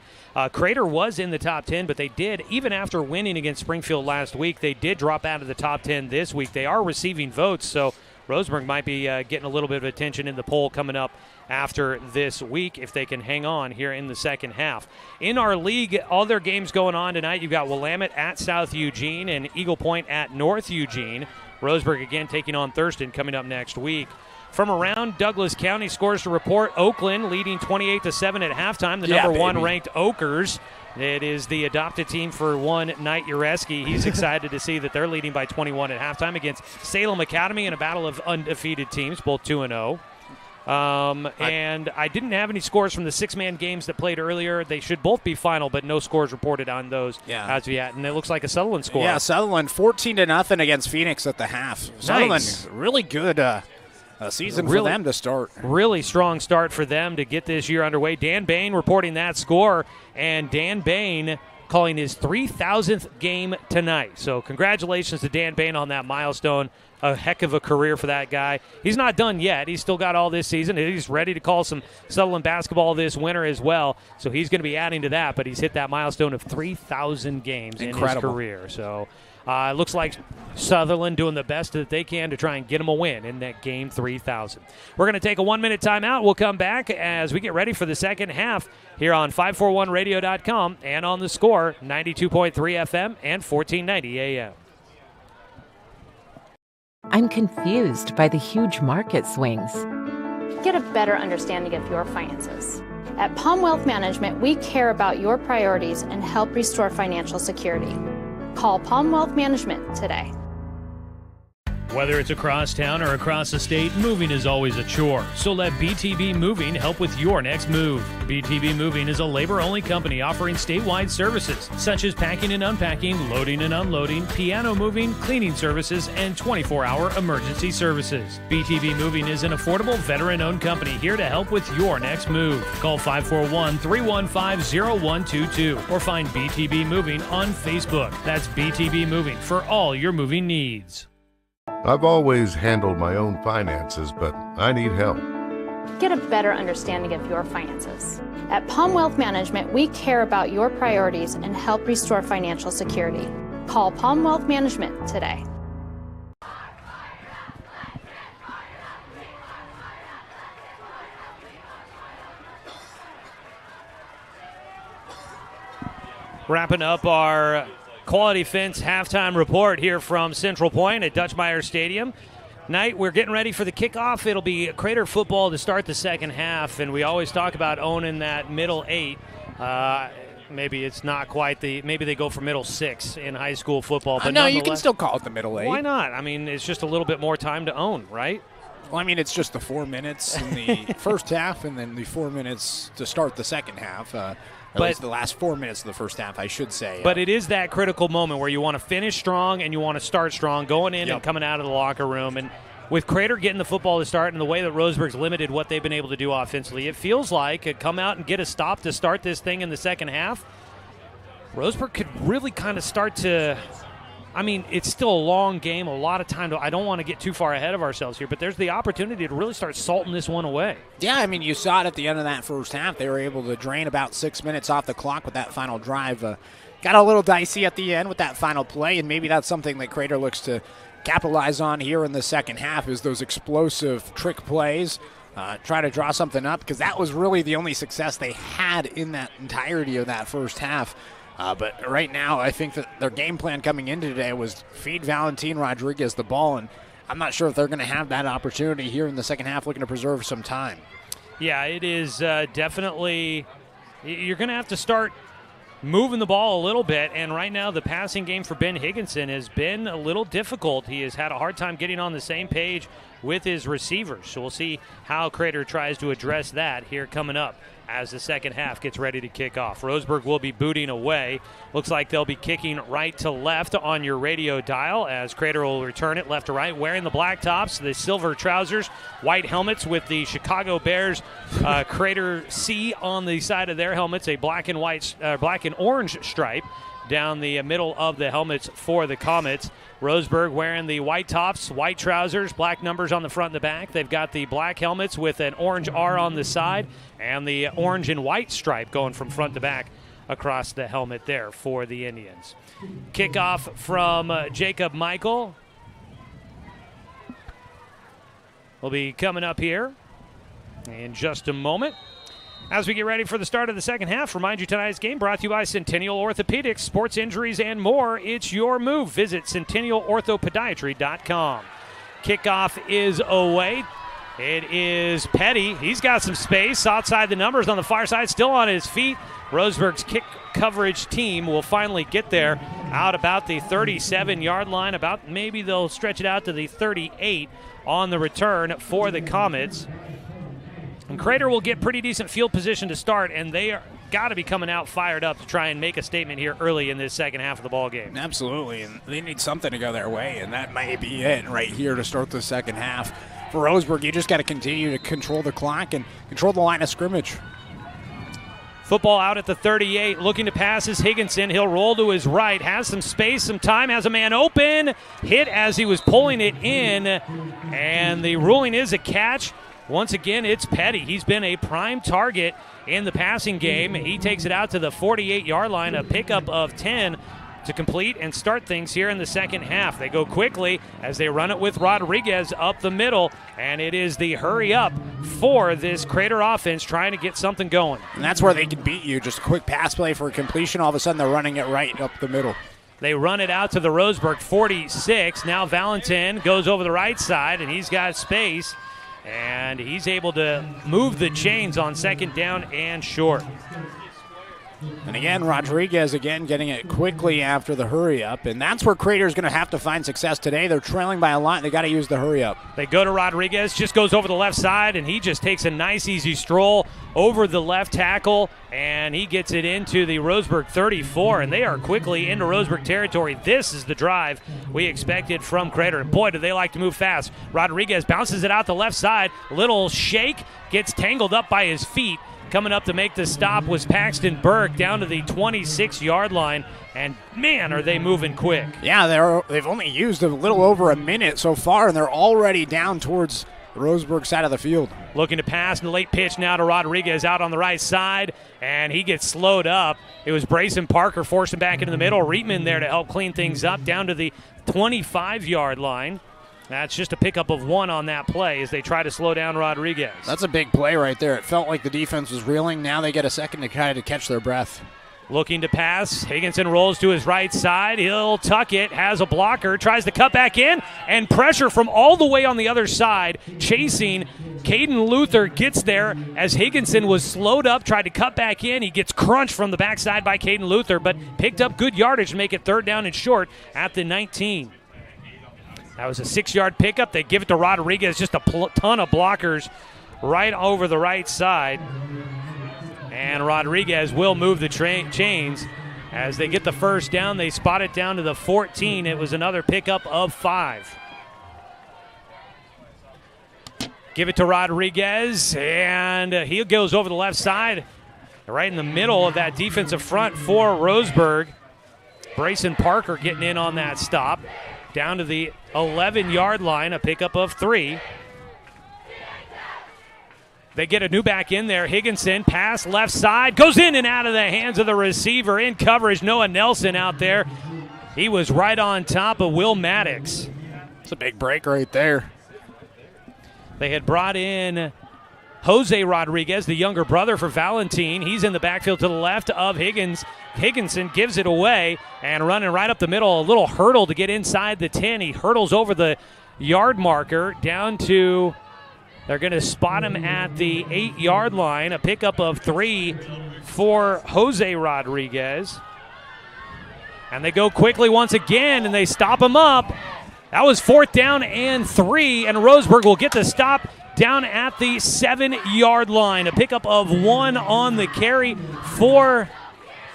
Crater was in the top 10, but they did, even after winning against Springfield last week, they did drop out of the top 10 this week. They are receiving votes, so Roseburg might be getting a little bit of attention in the poll coming up after this week if they can hang on here in the second half. In our league, all their games going on tonight. You've got Willamette at South Eugene and Eagle Point at North Eugene. Roseburg again taking on Thurston coming up next week. From around Douglas County, scores to report. Oakland leading 28-7 at halftime. The number 1 ranked Oakers. It is the adopted team for one Knight Ureski. He's excited to see that they're leading by 21 at halftime against Salem Academy in a battle of undefeated teams, both 2-0. And I didn't have any scores from the 6-man games that played earlier. They should both be final, but no scores reported on those as of yet. And it looks like a Sutherland score. Yeah, Sutherland 14-0 against Phoenix at the half. Nice. Sutherland, really good season for them to start. Really strong start for them to get this year underway. Dan Bain reporting that score, and Dan Bain calling his 3,000th game tonight. So congratulations to Dan Bain on that milestone. A heck of a career for that guy. He's not done yet. He's still got all this season. He's ready to call some Sutherland basketball this winter as well. So he's going to be adding to that, but he's hit that milestone of 3,000 games in his career. So it looks like Sutherland doing the best that they can to try and get him a win in that game 3,000. We're going to take a 1-minute timeout. We'll come back as we get ready for the second half here on 541radio.com and on the Score, 92.3 FM and 1490 AM. I'm confused by the huge market swings. Get a better understanding of your finances. At Palm Wealth Management, we care about your priorities and help restore financial security. Call Palm Wealth Management today. Whether it's across town or across the state, moving is always a chore. So let BTB Moving help with your next move. BTB Moving is a labor-only company offering statewide services such as packing and unpacking, loading and unloading, piano moving, cleaning services, and 24-hour emergency services. BTB Moving is an affordable veteran-owned company here to help with your next move. Call 541-315-0122 or find BTB Moving on Facebook. That's BTB Moving for all your moving needs. I've always handled my own finances, but I need help. Get a better understanding of your finances. At Palm Wealth Management, we care about your priorities and help restore financial security. Call Palm Wealth Management today. Wrapping up our Quality Fence halftime report here from Central Point at Dutch Myers Stadium. Knight, we're getting ready for the kickoff. It'll be Crater football to start the second half, and we always talk about owning that middle 8. Maybe it's not quite maybe they go for middle 6 in high school football. But no, you can still call it the middle 8. Why not? I mean, it's just a little bit more time to own, right? Well, I mean, it's just the 4 minutes in the first half and then the 4 minutes to start the second half. But it's the last 4 minutes of the first half, I should say. But it is that critical moment where you want to finish strong and you want to start strong, going in and coming out of the locker room. And with Crater getting the football to start and the way that Roseburg's limited what they've been able to do offensively, it feels like come out and get a stop to start this thing in the second half. Roseburg could really kind of start to, I mean, it's still a long game, a lot of time. I don't want to get too far ahead of ourselves here, but there's the opportunity to really start salting this one away. Yeah, I mean, you saw it at the end of that first half. They were able to drain about 6 minutes off the clock with that final drive. Got a little dicey at the end with that final play, and maybe that's something that Crater looks to capitalize on here in the second half is those explosive trick plays. Try to draw something up, because that was really the only success they had in that entirety of that first half. But right now, I think that their game plan coming into today was feed Valentin Rodriguez the ball, and I'm not sure if they're going to have that opportunity here in the second half, looking to preserve some time. Yeah, it is definitely – you're going to have to start moving the ball a little bit, and right now the passing game for Ben Higginson has been a little difficult. He has had a hard time getting on the same page with his receivers, so we'll see how Crater tries to address that here coming up as the second half gets ready to kick off. Roseburg will be booting away. Looks like they'll be kicking right to left on your radio dial as Crater will return it left to right, wearing the black tops, the silver trousers, white helmets with the Chicago Bears Crater C on the side of their helmets, a black and orange stripe down the middle of the helmets for the Comets. Roseburg wearing the white tops, white trousers, black numbers on the front and the back. They've got the black helmets with an orange R on the side and the orange and white stripe going from front to back across the helmet there for the Indians. Kickoff from Jacob Michael will be coming up here in just a moment. As we get ready for the start of the second half, remind you tonight's game brought to you by Centennial Orthopedics, sports injuries and more. It's your move. Visit centennialorthopodiatry.com. Kickoff is away. It is Petty. He's got some space outside the numbers on the far side, still on his feet. Roseburg's kick coverage team will finally get there out about the 37-yard line. About maybe they'll stretch it out to the 38 on the return for the Comets. And Crater will get pretty decent field position to start, and they are got to be coming out fired up to try and make a statement here early in this second half of the ball game. Absolutely, and they need something to go their way, and that might be it right here to start the second half. For Roseburg, you just got to continue to control the clock and control the line of scrimmage. Football out at the 38, looking to pass is Higginson. He'll roll to his right, has some space, some time, has a man open, hit as he was pulling it in, and the ruling is a catch. Once again, it's Petty. He's been a prime target in the passing game. He takes it out to the 48-yard line, a pickup of 10 to complete and start things here in the second half. They go quickly as they run it with Rodriguez up the middle, and it is the hurry up for this Crater offense trying to get something going. And that's where they can beat you. Just a quick pass play for a completion. All of a sudden, they're running it right up the middle. They run it out to the Roseburg 46. Now Valentin goes over the right side, and he's got space. And he's able to move the chains on second down and short. And again, Rodriguez getting it quickly after the hurry up. And that's where Crater's going to have to find success today. They're trailing by a lot. They got to use the hurry up. They go to Rodriguez, just goes over the left side, and he just takes a nice easy stroll over the left tackle, and he gets it into the Roseburg 34, and they are quickly into Roseburg territory. This is the drive we expected from Crater, and boy, do they like to move fast. Rodriguez bounces it out the left side, little shake, gets tangled up by his feet. Coming up to make the stop was Paxton Burke down to the 26-yard line, and man, are they moving quick. Yeah, they've only used a little over a minute so far, and they're already down towards the Roseburg side of the field. Looking to pass, and the late pitch now to Rodriguez out on the right side, and he gets slowed up. It was Brayson Parker forced him back into the middle. Reitman there to help clean things up down to the 25-yard line. That's just a pickup of 1 on that play as they try to slow down Rodriguez. That's a big play right there. It felt like the defense was reeling. Now they get a second to kind of catch their breath. Looking to pass. Higginson rolls to his right side. He'll tuck it, has a blocker, tries to cut back in, and pressure from all the way on the other side. Chasing, Caden Luther gets there as Higginson was slowed up, tried to cut back in. He gets crunched from the backside by Caden Luther, but picked up good yardage to make it third down and short at the 19. That was a 6-yard pickup. They give it to Rodriguez, just a ton of blockers right over the right side. And Rodriguez will move the chains. As they get the first down, they spot it down to the 14. It was another pickup of 5. Give it to Rodriguez, and he goes over the left side, right in the middle of that defensive front for Roseburg. Brayson Parker getting in on that stop. Down to the 11-yard line, a pickup of 3. They get a new back in there. Higginson, pass left side, goes in and out of the hands of the receiver. In coverage, Noah Nelson out there. He was right on top of Will Maddox. It's a big break right there. They had brought in Jose Rodriguez, the younger brother for Valentin. He's in the backfield to the left of Higgins. Higginson gives it away and running right up the middle. A little hurdle to get inside the 10. He hurdles over the yard marker down to, they're going to spot him at the 8-yard line. A pickup of 3 for Jose Rodriguez. And they go quickly once again and they stop him up. That was 4th down and 3, and Roseburg will get the stop down at the 7-yard line. A pickup of 1 on the carry for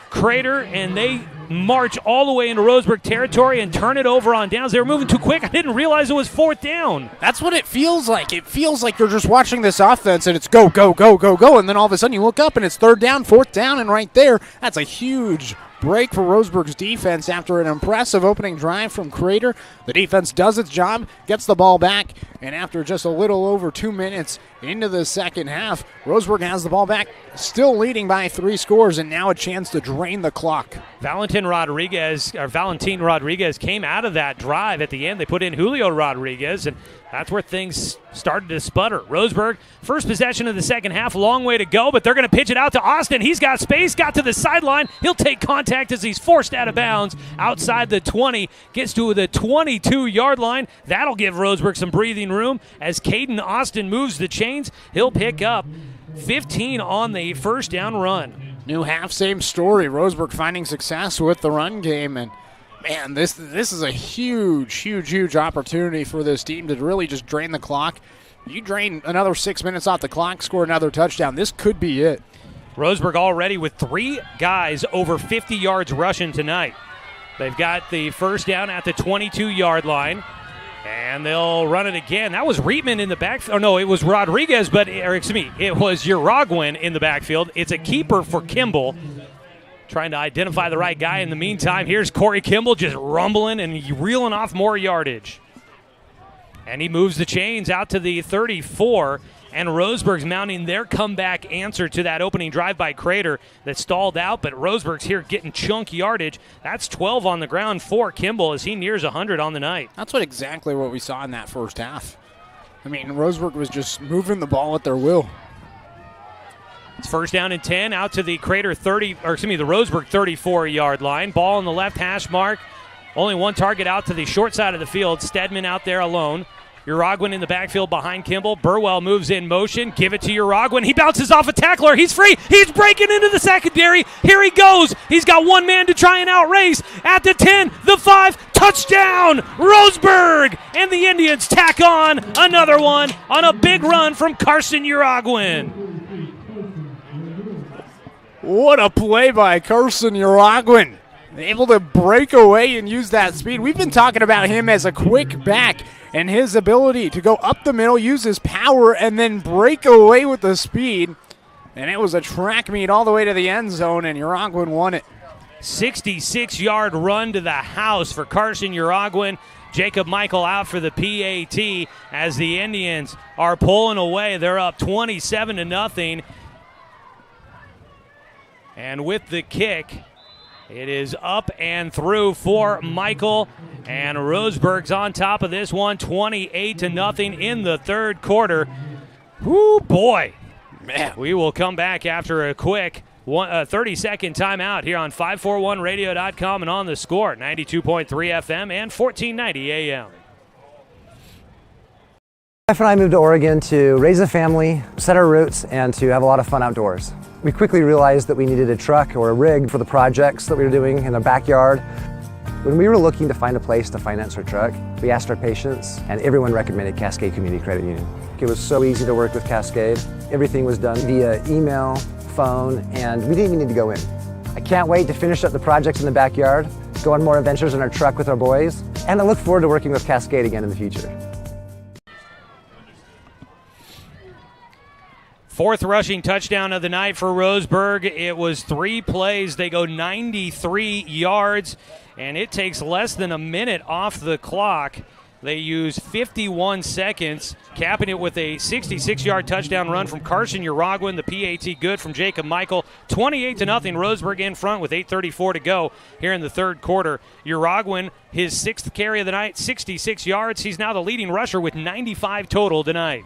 Crater, and they march all the way into Roseburg territory and turn it over on downs. They were moving too quick. I didn't realize it was 4th down. That's what it feels like. It feels like you're just watching this offense and it's go, go, go, go, go, and then all of a sudden you look up and it's 3rd down, 4th down, and right there, that's a huge break for Roseburg's defense after an impressive opening drive from Crater. The defense does its job, gets the ball back, and after just a little over 2 minutes into the second half, Roseburg has the ball back, still leading by 3 scores, and now a chance to drain the clock. Valentin Rodriguez came out of that drive at the end. They put in Julio Rodriguez, and that's where things started to sputter. Roseburg, first possession of the second half, long way to go, but they're going to pitch it out to Austin. He's got space, got to the sideline. He'll take contact as he's forced out of bounds outside the 20, gets to the 22-yard line. That'll give Roseburg some breathing room. As Caden Austin moves the chains, he'll pick up 15 on the first down run. New half, same story. Roseburg finding success with the run game, and man, this is a huge opportunity for this team to really just drain the clock. You drain another 6 minutes off the clock, score another touchdown. This could be it. Roseburg already with 3 guys over 50 yards rushing tonight. They've got the first down at the 22-yard line, and they'll run it again. That was Reitman in the backfield. Oh, no, it was Rodriguez, it was Uragwin in the backfield. It's a keeper for Kimball. Trying to identify the right guy in the meantime. Here's Corey Kimball just rumbling and reeling off more yardage. And he moves the chains out to the 34, and Roseburg's mounting their comeback answer to that opening drive by Crater that stalled out, but Roseburg's here getting chunk yardage. That's 12 on the ground for Kimball as he nears 100 on the night. That's exactly what we saw in that first half. I mean, Roseburg was just moving the ball at their will. It's first down and 10 out to the Crater the Roseburg 34-yard line. Ball on the left hash mark. Only one target out to the short side of the field. Stedman out there alone. Uragwin in the backfield behind Kimball. Burwell moves in motion. Give it to Uragwin. He bounces off a tackler. He's free. He's breaking into the secondary. Here he goes. He's got one man to try and outrace. At the 10, the 5, touchdown, Roseburg. And the Indians tack on another one on a big run from Carson Uragwin. What a play by Carson Uragwin. Able to break away and use that speed. We've been talking about him as a quick back and his ability to go up the middle, use his power, and then break away with the speed. And it was a track meet all the way to the end zone, and Uragwin won it. 66-yard run to the house for Carson Uragwin. Jacob Michael out for the PAT as the Indians are pulling away. They're up 27-0. And with the kick, it is up and through for Michael, and Roseburg's on top of this one, 28-0 in the third quarter. Whoo, boy. Man. We will come back after a quick 30-second timeout here on 541radio.com and on the Score, 92.3 FM and 1490 AM. My wife and I moved to Oregon to raise a family, set our roots, and to have a lot of fun outdoors. We quickly realized that we needed a truck or a rig for the projects that we were doing in our backyard. When we were looking to find a place to finance our truck, we asked our patients, and everyone recommended Cascade Community Credit Union. It was so easy to work with Cascade. Everything was done via email, phone, and we didn't even need to go in. I can't wait to finish up the projects in the backyard, go on more adventures in our truck with our boys, and I look forward to working with Cascade again in the future. Fourth rushing touchdown of the night for Roseburg. It was 3 plays. They go 93 yards, and it takes less than a minute off the clock. They use 51 seconds, capping it with a 66-yard touchdown run from Carson Uragwin. The PAT good from Jacob Michael. 28-0, Roseburg in front with 8:34 to go here in the third quarter. Uragwin, his 6th carry of the night, 66 yards. He's now the leading rusher with 95 total tonight.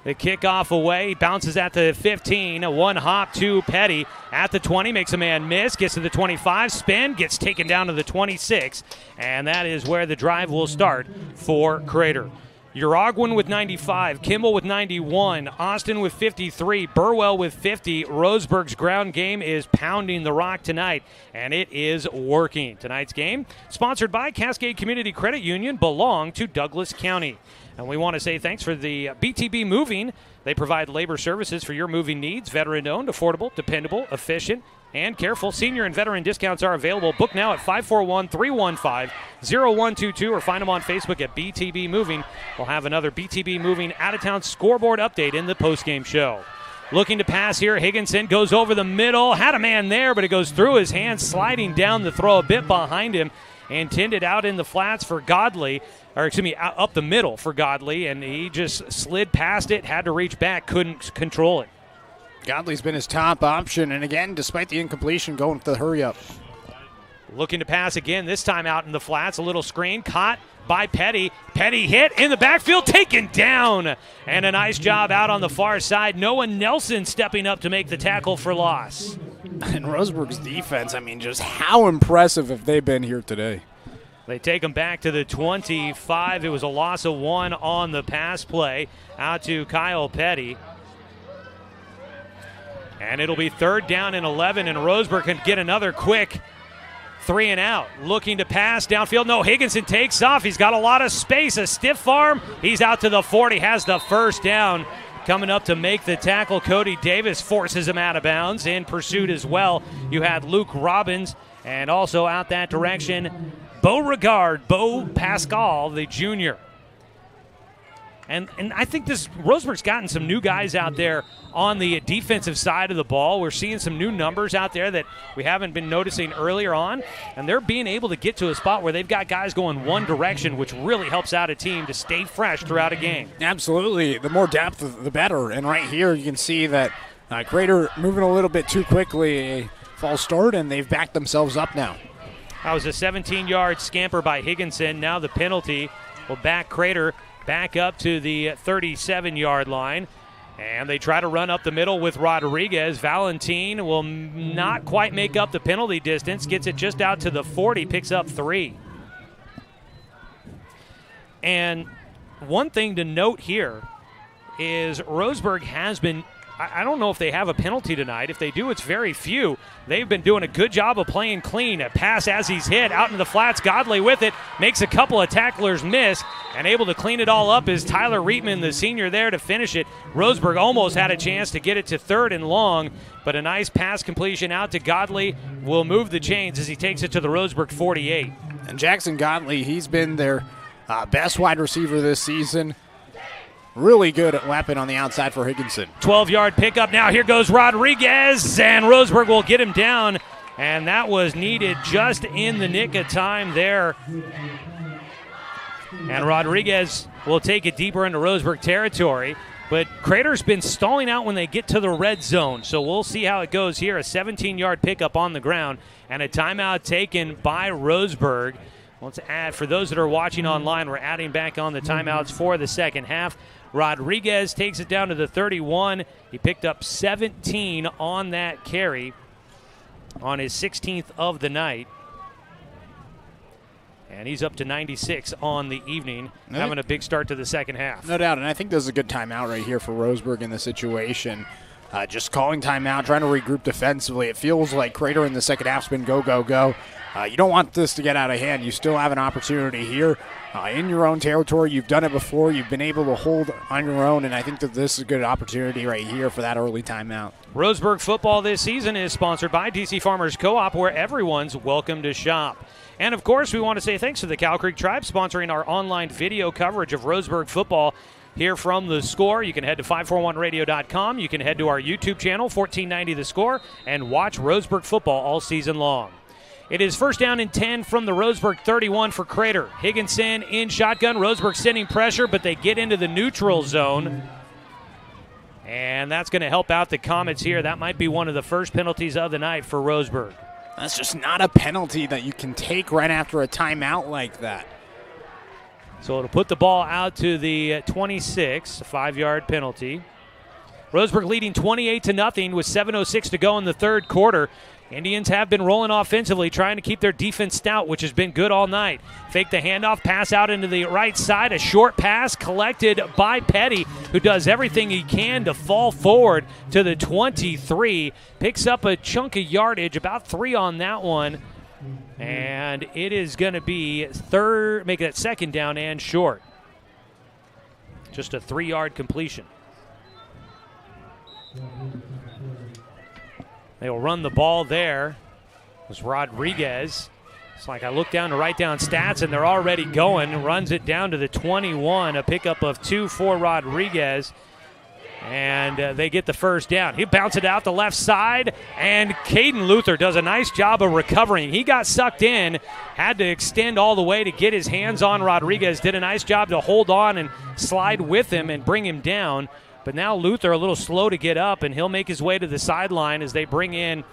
The kickoff away, bounces at the 15, a one hop to Petty at the 20, makes a man miss, gets to the 25, spin, gets taken down to the 26, and that is where the drive will start for Crater. Uragwin with 95, Kimball with 91, Austin with 53, Burwell with 50. Roseburg's ground game is pounding the rock tonight, and it is working. Tonight's game, sponsored by Cascade Community Credit Union, belong to Douglas County. And we want to say thanks for the BTB Moving. They provide labor services for your moving needs. Veteran-owned, affordable, dependable, efficient, and careful. Senior and veteran discounts are available. Book now at 541-315-0122 or find them on Facebook at BTB Moving. We'll have another BTB Moving out-of-town scoreboard update in the postgame show. Looking to pass here, Higginson goes over the middle. Had a man there, but it goes through his hands, sliding down the throw a bit behind him. Intended out in the flats for Godley, up the middle for Godley, and he just slid past it, had to reach back, couldn't control it. Godley's been his top option, and again, despite the incompletion, going for the hurry-up. Looking to pass again, this time out in the flats, a little screen, caught by Petty. Petty hit in the backfield, taken down, and a nice job out on the far side. Noah Nelson stepping up to make the tackle for loss. And Roseburg's defense, just how impressive have they been here today? They take them back to the 25. It was a loss of 1 on the pass play out to Kyle Petty. And it'll be 3rd down and 11, and Roseburg can get another quick 3 and out. Looking to pass downfield. No, Higginson takes off. He's got a lot of space, a stiff arm. He's out to the 40, has the first down. Coming up to make the tackle, Cody Davis forces him out of bounds. In pursuit as well, you had Luke Robbins, and also out that direction, Beau Pascal, the junior. And I think Roseburg's gotten some new guys out there on the defensive side of the ball. We're seeing some new numbers out there that we haven't been noticing earlier on, and they're being able to get to a spot where they've got guys going one direction, which really helps out a team to stay fresh throughout a game. Absolutely. The more depth, the better. And right here you can see that Crater moving a little bit too quickly, a false start, and they've backed themselves up now. That was a 17-yard scamper by Higginson. Now the penalty will back Crater back up to the 37-yard line. And they try to run up the middle with Rodriguez. Valentin will not quite make up the penalty distance. Gets it just out to the 40, picks up 3. And one thing to note here is Roseburg has been, I don't know if they have a penalty tonight. If they do, it's very few. They've been doing a good job of playing clean. A pass as he's hit out into the flats. Godley with it. Makes a couple of tacklers miss. And able to clean it all up is Tyler Reitman, the senior, there to finish it. Roseburg almost had a chance to get it to 3rd and long. But a nice pass completion out to Godley will move the chains as he takes it to the Roseburg 48. And Jackson Godley, he's been their best wide receiver this season. Really good weapon on the outside for Higginson. 12-yard pickup. Now here goes Rodriguez, and Roseburg will get him down. And that was needed just in the nick of time there. And Rodriguez will take it deeper into Roseburg territory. But Crater's been stalling out when they get to the red zone. So we'll see how it goes here. A 17-yard pickup on the ground and a timeout taken by Roseburg. Let's add, for those that are watching online, we're adding back on the timeouts for the second half. Rodriguez takes it down to the 31. He picked up 17 on that carry on his 16th of the night. And he's up to 96 on the evening, having a big start to the second half. No doubt, and I think this is a good timeout right here for Roseburg in the situation. Just calling timeout, trying to regroup defensively. It feels like Crater in the second half's been go, go, go. You don't want this to get out of hand. You still have an opportunity here in your own territory. You've done it before. You've been able to hold on your own, and I think that this is a good opportunity right here for that early timeout. Roseburg football this season is sponsored by DC Farmers Co-op, where everyone's welcome to shop. And, of course, we want to say thanks to the Cow Creek Tribe sponsoring our online video coverage of Roseburg football. hear from The Score, you can head to 541radio.com. You can head to our YouTube channel, 1490 The Score, and watch Roseburg football all season long. It is first down and 10 from the Roseburg 31 for Crater. Higginson in shotgun. Roseburg sending pressure, but they get into the neutral zone. And that's going to help out the Comets here. That might be one of the first penalties of the night for Roseburg. That's just not a penalty that you can take right after a timeout like that. So it'll put the ball out to the 26, a 5-yard penalty. Roseburg leading 28-0 with 7:06 to go in the third quarter. Indians have been rolling offensively, trying to keep their defense stout, which has been good all night. Fake the handoff, pass out into the right side. A short pass collected by Petty, who does everything he can to fall forward to the 23. Picks up a chunk of yardage, about 3 on that one. And it is going to be make it second down and short. Just a 3-yard completion. They will run the ball there. It was Rodriguez. It's like I look down to write down stats, and they're already going. Runs it down to the 21, a pickup of 2 for Rodriguez. And they get the first down. He bounces it out the left side, and Caden Luther does a nice job of recovering. He got sucked in, had to extend all the way to get his hands on Rodriguez. Did a nice job to hold on and slide with him and bring him down. But now Luther a little slow to get up, and he'll make his way to the sideline as they bring in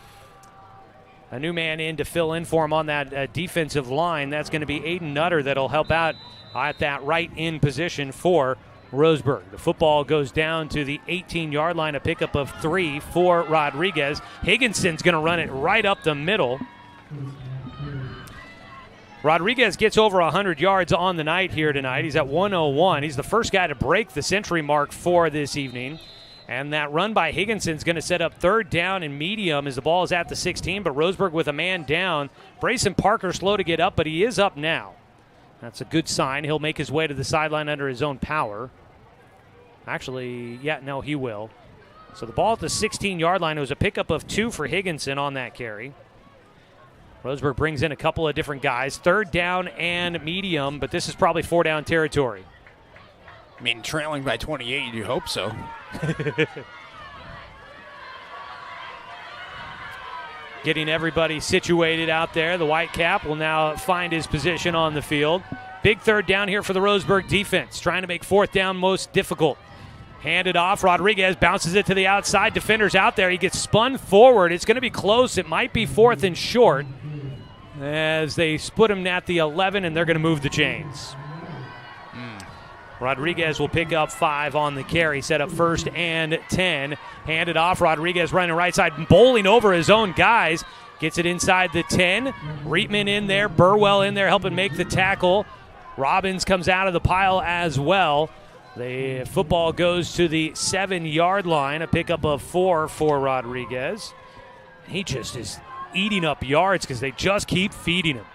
a new man in to fill in for him on that defensive line. That's going to be Aiden Nutter that'll help out at that right end position for Roseburg. The football goes down to the 18-yard line, a pickup of 3 for Rodriguez. Higginson's going to run it right up the middle. Rodriguez gets over 100 yards on the night here tonight. He's at 101. He's the first guy to break the century mark for this evening. And that run by Higginson is going to set up third down and medium as the ball is at the 16, but Roseburg with a man down. Brayson Parker slow to get up, but he is up now. That's a good sign. He'll make his way to the sideline under his own power. Actually, he will. So the ball at the 16-yard line. It was a pickup of 2 for Higginson on that carry. Roseburg brings in a couple of different guys. Third down and medium, but this is probably 4-down territory. I mean, trailing by 28, you hope so. Getting everybody situated out there. The Whitecap will now find his position on the field. Big third down here for the Roseburg defense, trying to make fourth down most difficult. Handed off. Rodriguez bounces it to the outside. Defender's out there. He gets spun forward. It's going to be close. It might be 4th and short as they split him at the 11, and they're going to move the chains. Rodriguez will pick up 5 on the carry. Set up 1st and 10. Handed off. Rodriguez running right side, bowling over his own guys. Gets it inside the 10. Reitman in there. Burwell in there helping make the tackle. Robbins comes out of the pile as well. The football goes to the 7-yard line, a pickup of 4 for Rodriguez. He just is eating up yards because they just keep feeding him.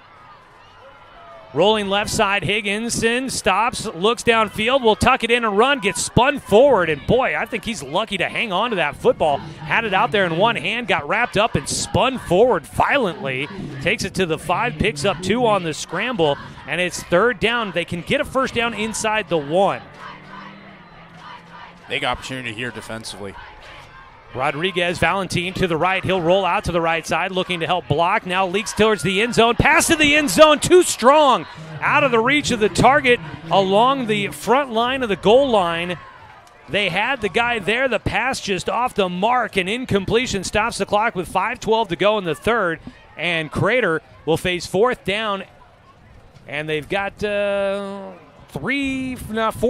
Rolling left side, Higginson stops, looks downfield, will tuck it in and run, gets spun forward, and boy, I think he's lucky to hang on to that football. Had it out there in one hand, got wrapped up and spun forward violently. Takes it to the 5, picks up 2 on the scramble, and it's third down. They can get a first down inside the 1. Big opportunity here defensively. Rodriguez, Valentin to the right. He'll roll out to the right side, looking to help block. Now leaks towards the end zone. Pass to the end zone, too strong. Out of the reach of the target along the front line of the goal line. They had the guy there. The pass just off the mark. An incompletion stops the clock with 5:12 to go in the third. And Crater will face 4th down. And they've got 4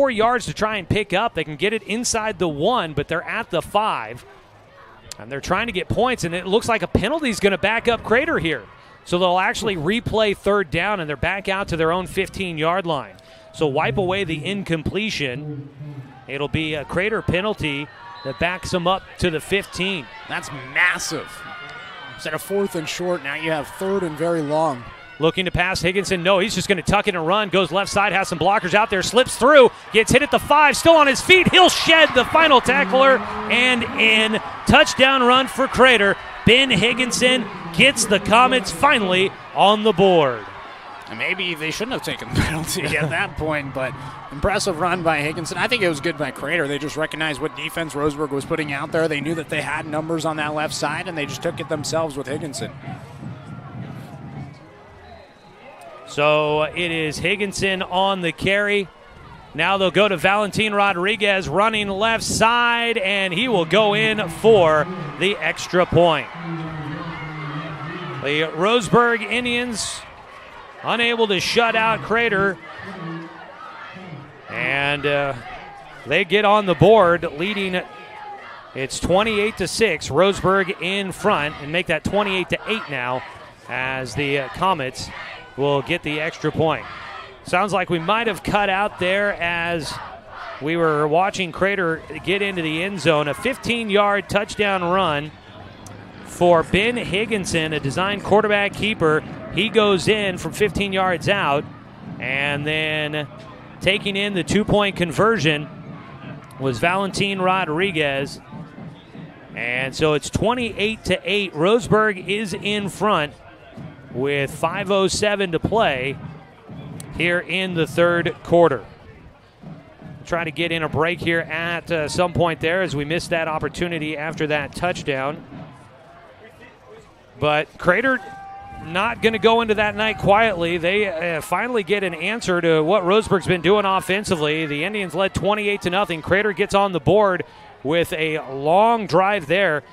yards to try and pick up. They can get it inside the 1, but they're at the 5. And they're trying to get points, and it looks like a penalty is going to back up Crater here. So they'll actually replay third down, and they're back out to their own 15-yard line. So wipe away the incompletion. It'll be a Crater penalty that backs them up to the 15. That's massive. Instead of 4th and short, now you have 3rd and very long. Looking to pass Higginson. No, he's just going to tuck it and run. Goes left side, has some blockers out there, slips through, gets hit at the 5, still on his feet. He'll shed the final tackler and in. Touchdown run for Crater. Ben Higginson gets the Comets finally on the board. And maybe they shouldn't have taken the penalty at that point, but impressive run by Higginson. I think it was good by Crater. They just recognized what defense Roseburg was putting out there. They knew that they had numbers on that left side, and they just took it themselves with Higginson. So it is Higginson on the carry. Now they'll go to Valentin Rodriguez running left side, and he will go in for the extra point. The Roseburg Indians unable to shut out Crater, and they get on the board, leading. It's 28-6. Roseburg in front, and make that 28-8 now, as the Comets will get the extra point. Sounds like we might have cut out there as we were watching Crater get into the end zone. A 15-yard touchdown run for Ben Higginson, a design quarterback keeper. He goes in from 15 yards out, and then taking in the 2-point conversion was Valentin Rodriguez. And so it's 28-8. Roseburg is in front with 5:07 to play here in the third quarter. Try to get in a break here at some point there, as we missed that opportunity after that touchdown. But Crater not going to go into that night quietly. They finally get an answer to what Roseburg's been doing offensively. The Indians led 28-0. Crater gets on the board with a long drive there.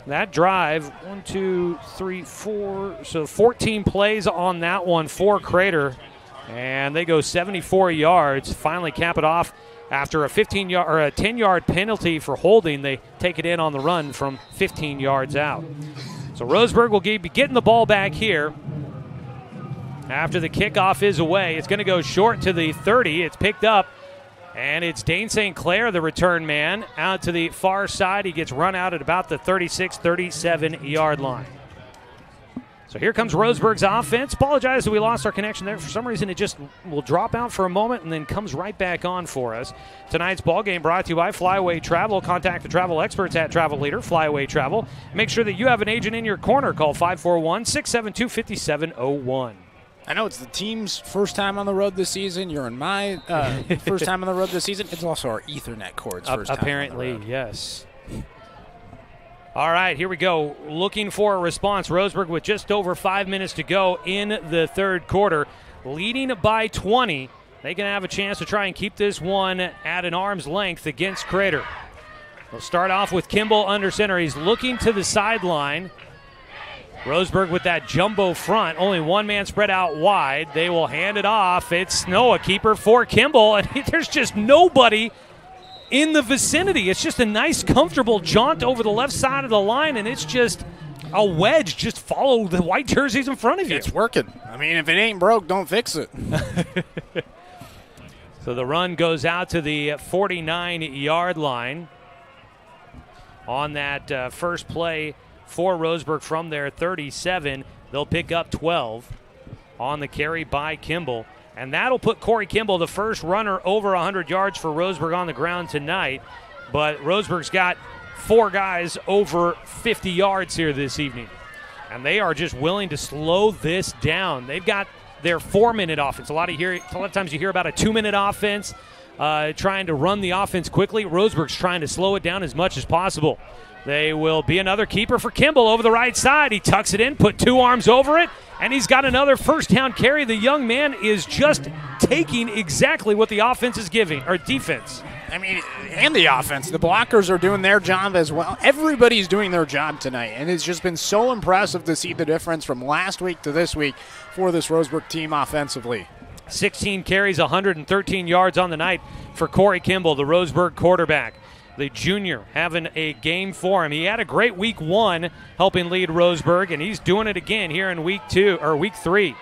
That drive, 1, 2, 3, 4, so 14 plays on that one for Crater. And they go 74 yards, finally cap it off after a 15-yard or a 10-yard penalty for holding. They take it in on the run from 15 yards out. So Roseburg will be getting the ball back here after the kickoff is away. It's going to go short to the 30. It's picked up, and it's Dane St. Clair, the return man, out to the far side. He gets run out at about the 36, 37-yard line. So here comes Roseburg's offense. Apologize that we lost our connection there. For some reason, it just will drop out for a moment and then comes right back on for us. Tonight's ball game brought to you by Flyaway Travel. Contact the travel experts at Travel Leader, Flyaway Travel. Make sure that you have an agent in your corner. Call 541-672-5701. I know it's the team's first time on the road this season. You're in my first time on the road this season. It's also our Ethernet cord's first time apparently, on the road. Yes. All right, here we go. Looking for a response. Roseburg with just over 5 minutes to go in the third quarter, leading by 20. They can have a chance to try and keep this one at an arm's length against Crater. We'll start off with Kimball under center. He's looking to the sideline. Roseburg with that jumbo front, only one man spread out wide. They will hand it off. It's a keeper for Kimball, and there's just nobody in the vicinity. It's just a nice, comfortable jaunt over the left side of the line, and it's just a wedge. Just follow the white jerseys in front of you. It's working. I mean, if it ain't broke, don't fix it. So the run goes out to the 49-yard line on that first play for Roseburg from their 37. They'll pick up 12 on the carry by Kimball. And that'll put Corey Kimball, the first runner, over 100 yards for Roseburg on the ground tonight. But Roseburg's got 4 guys over 50 yards here this evening. And they are just willing to slow this down. They've got their 4-minute offense. A lot of times you hear about a 2-minute offense trying to run the offense quickly. Roseburg's trying to slow it down as much as possible. They will be another keeper for Kimball over the right side. He tucks it in, put 2 arms over it, and he's got another first down carry. The young man is just taking exactly what the offense is giving, or defense. I mean, and the offense. The blockers are doing their job as well. Everybody's doing their job tonight, and it's just been so impressive to see the difference from last week to this week for this Roseburg team offensively. 16 carries, 113 yards on the night for Corey Kimball, the Roseburg quarterback. The junior having a game for him. He had a great week 1 helping lead Roseburg, and he's doing it again here in week 3.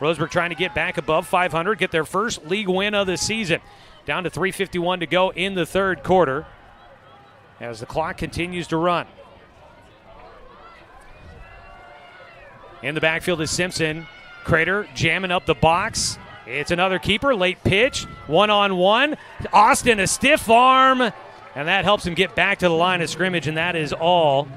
Roseburg trying to get back above 500, get their first league win of the season. Down to 3:51 to go in the third quarter as the clock continues to run. In the backfield is Simpson. Crater jamming up the box. It's another keeper, late pitch, 1-on-1. Austin, a stiff arm. And that helps him get back to the line of scrimmage, and that is all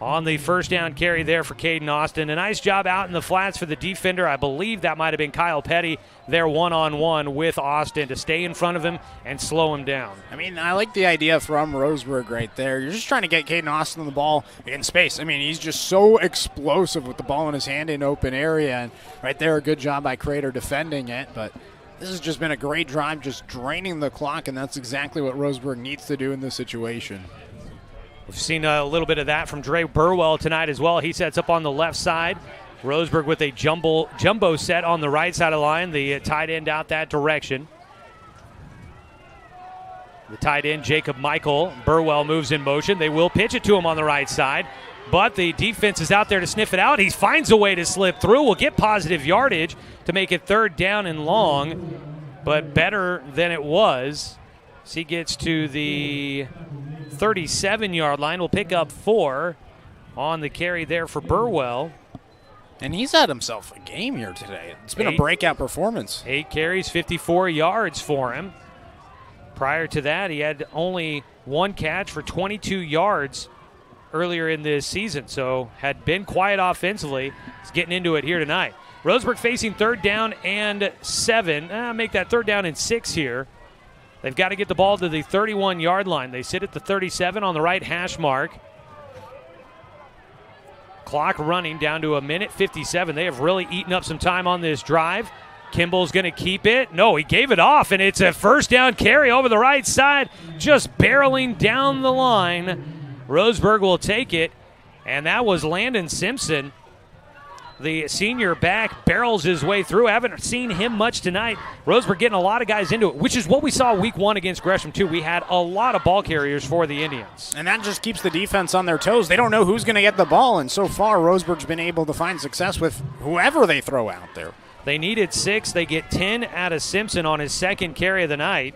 on the first down carry there for Caden Austin. A nice job out in the flats for the defender. I believe that might have been Kyle Petty there one-on-one with Austin to stay in front of him and slow him down. I mean, I like the idea from Roseburg right there. You're just trying to get Caden Austin the ball in space. I mean, he's just so explosive with the ball in his hand in open area. And right there, a good job by Crater defending it. But this has just been a great drive, just draining the clock, and that's exactly what Roseburg needs to do in this situation. We've seen a little bit of that from Dre Burwell tonight as well. He sets up on the left side. Roseburg with a jumbo set on the right side of the line. The tight end out that direction. The tight end, Jacob Michael. Burwell moves in motion. They will pitch it to him on the right side, but the defense is out there to sniff it out. He finds a way to slip through. Will get positive yardage to make it third down and long, but better than it was. As he gets to the 37-yard line, will pick up 4 on the carry there for Burwell. And he's had himself a game here today. It's been a breakout performance. 8 carries, 54 yards for him. Prior to that, he had only 1 catch for 22 yards earlier in this season, so had been quiet offensively. He's getting into it here tonight. Roseburg facing 3rd down and 7. Make that 3rd down and 6 here. They've got to get the ball to the 31-yard line. They sit at the 37 on the right hash mark. Clock running down to 1:57. They have really eaten up some time on this drive. Kimball's going to keep it. No, he gave it off, and it's a first down carry over the right side, just barreling down the line. Roseburg will take it, and that was Landon Simpson. The senior back barrels his way through. I haven't seen him much tonight. Roseburg getting a lot of guys into it, which is what we saw week 1 against Gresham, too. We had a lot of ball carriers for the Indians. And that just keeps the defense on their toes. They don't know who's going to get the ball, and so far Roseburg's been able to find success with whoever they throw out there. They needed 6. They get 10 out of Simpson on his 2nd carry of the night.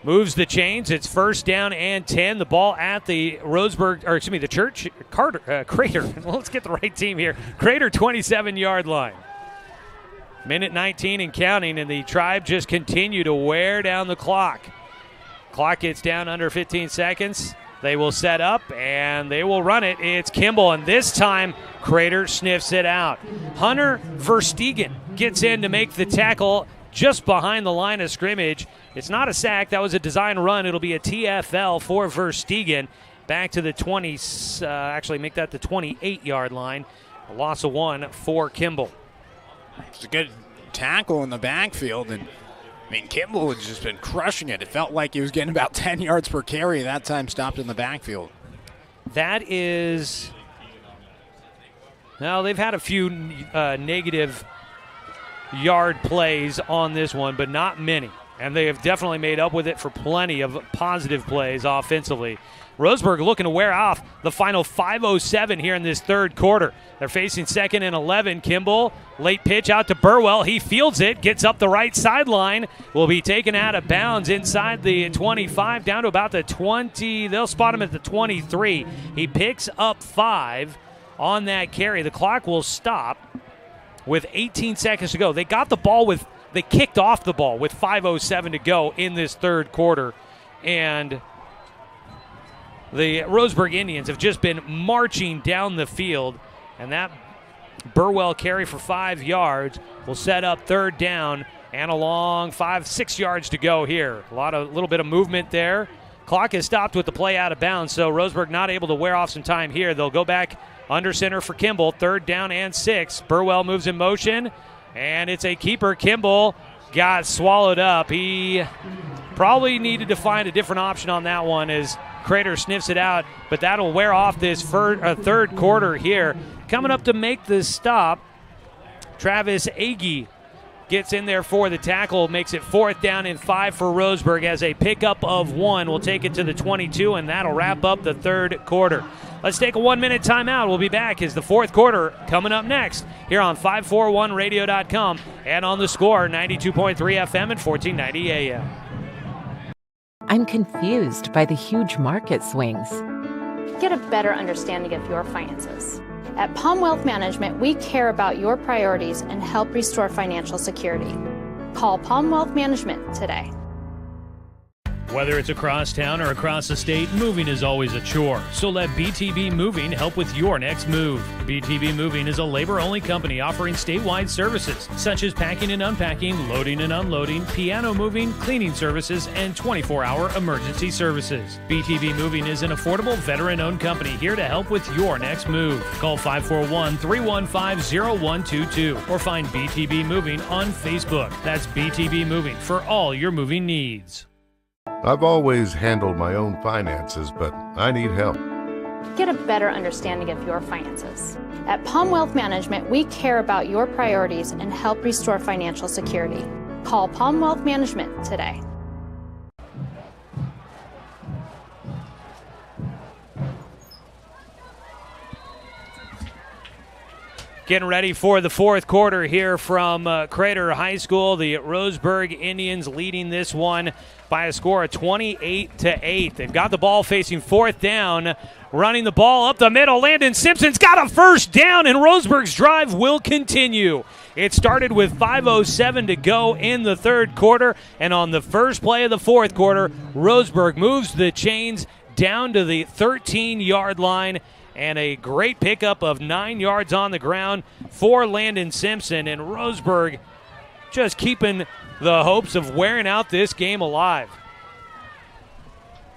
Moves the chains. It's first down and 10. The ball at the Crater. Well, let's get the right team here. Crater 27-yard line. Minute 19 and counting, and the Tribe just continue to wear down the clock. Clock gets down under 15 seconds. They will set up, and they will run it. It's Kimball, and this time Crater sniffs it out. Hunter Verstegen gets in to make the tackle just behind the line of scrimmage. It's not a sack. That was a design run. It'll be a TFL for Verstegen. Back to the 20, make that the 28-yard line. A loss of 1 for Kimball. It's a good tackle in the backfield, and Kimball has just been crushing it. It felt like he was getting about 10 yards per carry. That time stopped in the backfield. That is, well, they've had a few negative yard plays on this one, but not many. And they have definitely made up with it for plenty of positive plays offensively. Roseburg looking to wear off the final 5:07 here in this 3rd quarter. They're facing 2nd and 11. Kimball, late pitch out to Burwell. He fields it, gets up the right sideline, will be taken out of bounds inside the 25, down to about the 20. They'll spot him at the 23. He picks up 5 on that carry. The clock will stop with 18 seconds to go. They kicked off the ball with 5:07 to go in this 3rd quarter. And the Roseburg Indians have just been marching down the field, and that Burwell carry for 5 yards will set up 3rd down and a long 5-6 yards to go here. A little bit of movement there. Clock is stopped with the play out of bounds, so Roseburg not able to wear off some time here. They'll go back under center for Kimball, 3rd down and 6. Burwell moves in motion, and it's a keeper. Kimball got swallowed up. He probably needed to find a different option on that one as Crater sniffs it out, but that'll wear off this 3rd quarter here. Coming up to make the stop, Travis Agee gets in there for the tackle, makes it 4th down and 5 for Roseburg as a pickup of 1 will take it to the 22, and that'll wrap up the 3rd quarter. Let's take a 1-minute timeout. We'll be back as the 4th quarter coming up next here on 541radio.com and on the Score 92.3 FM and 1490 AM. I'm confused by the huge market swings. Get a better understanding of your finances. At Palm Wealth Management, we care about your priorities and help restore financial security. Call Palm Wealth Management today. Whether it's across town or across the state, moving is always a chore. So let BTB Moving help with your next move. BTB Moving is a labor-only company offering statewide services such as packing and unpacking, loading and unloading, piano moving, cleaning services, and 24-hour emergency services. BTB Moving is an affordable veteran-owned company here to help with your next move. Call 541-315-0122 or find BTB Moving on Facebook. That's BTB Moving for all your moving needs. I've always handled my own finances, but I need help. Get a better understanding of your finances. At Palm Wealth Management, we care about your priorities and help restore financial security. Call Palm Wealth Management today. Getting ready for the fourth quarter here from Crater High School. The Roseburg Indians leading this one by a score of 28-8. They've got the ball facing fourth down, running the ball up the middle. Landon Simpson's got a first down, and Roseburg's drive will continue. It started with 5:07 to go in the third quarter, and on the first play of the fourth quarter, Roseburg moves the chains down to the 13-yard line, and a great pickup of 9 yards on the ground for Landon Simpson. And Roseburg just keeping the hopes of wearing out this game alive.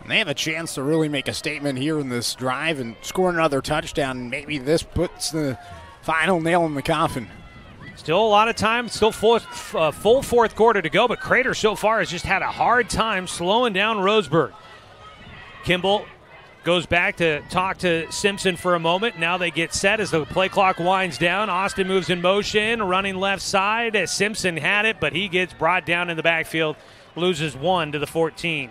And they have a chance to really make a statement here in this drive and score another touchdown. Maybe this puts the final nail in the coffin. Still a lot of time, still full fourth quarter to go, but Crater so far has just had a hard time slowing down Roseburg. Kimball goes back to talk to Simpson for a moment. Now they get set as the play clock winds down. Austin moves in motion, running left side. Simpson had it, but he gets brought down in the backfield, loses 1 to the 14.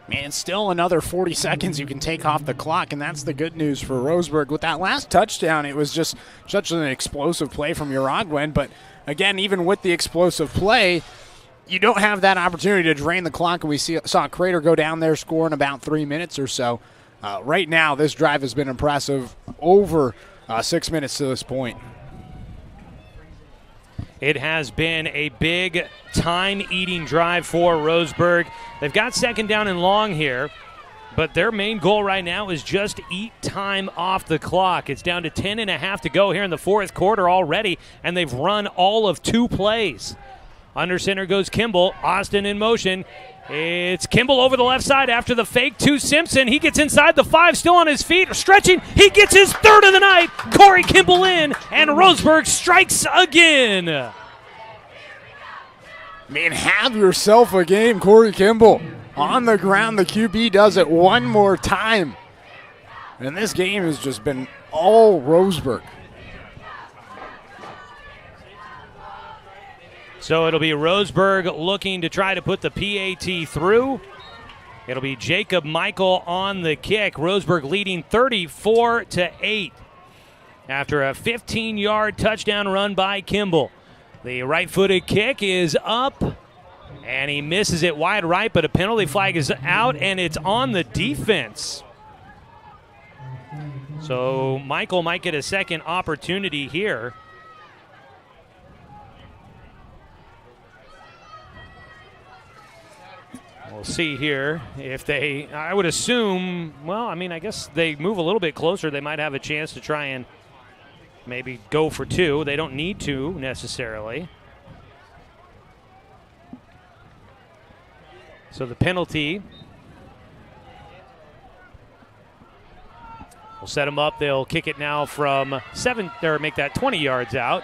Man, still another 40 seconds you can take off the clock, and that's the good news for Roseburg. With that last touchdown, it was just such an explosive play from Uruguayan, but again, even with the explosive play, you don't have that opportunity to drain the clock, and we saw Crater go down there, score in about 3 minutes or so. Right now, this drive has been impressive, over 6 minutes to this point. It has been a big time-eating drive for Roseburg. They've got second down and long here, but their main goal right now is just eat time off the clock. It's down to 10.5 to go here in the fourth quarter already, and they've run all of 2 plays. Under center goes Kimball. Austin in motion. It's Kimball over the left side after the fake to Simpson. He gets inside the 5, still on his feet, stretching. He gets his third of the night. Corey Kimball in, and Roseburg strikes again. Man, have yourself a game, Corey Kimball. On the ground, the QB does it one more time. And this game has just been all Roseburg. So it'll be Roseburg looking to try to put the PAT through. It'll be Jacob Michael on the kick. Roseburg leading 34-8 after a 15-yard touchdown run by Kimball. The right-footed kick is up, and he misses it wide right, but a penalty flag is out, and it's on the defense. So Michael might get a second opportunity here. We'll see here if they, I would assume, well, I mean, I guess they move a little bit closer. They might have a chance to try and maybe go for 2. They don't need to necessarily. So the penalty will set them up. They'll kick it now from 7, or make that 20 yards out.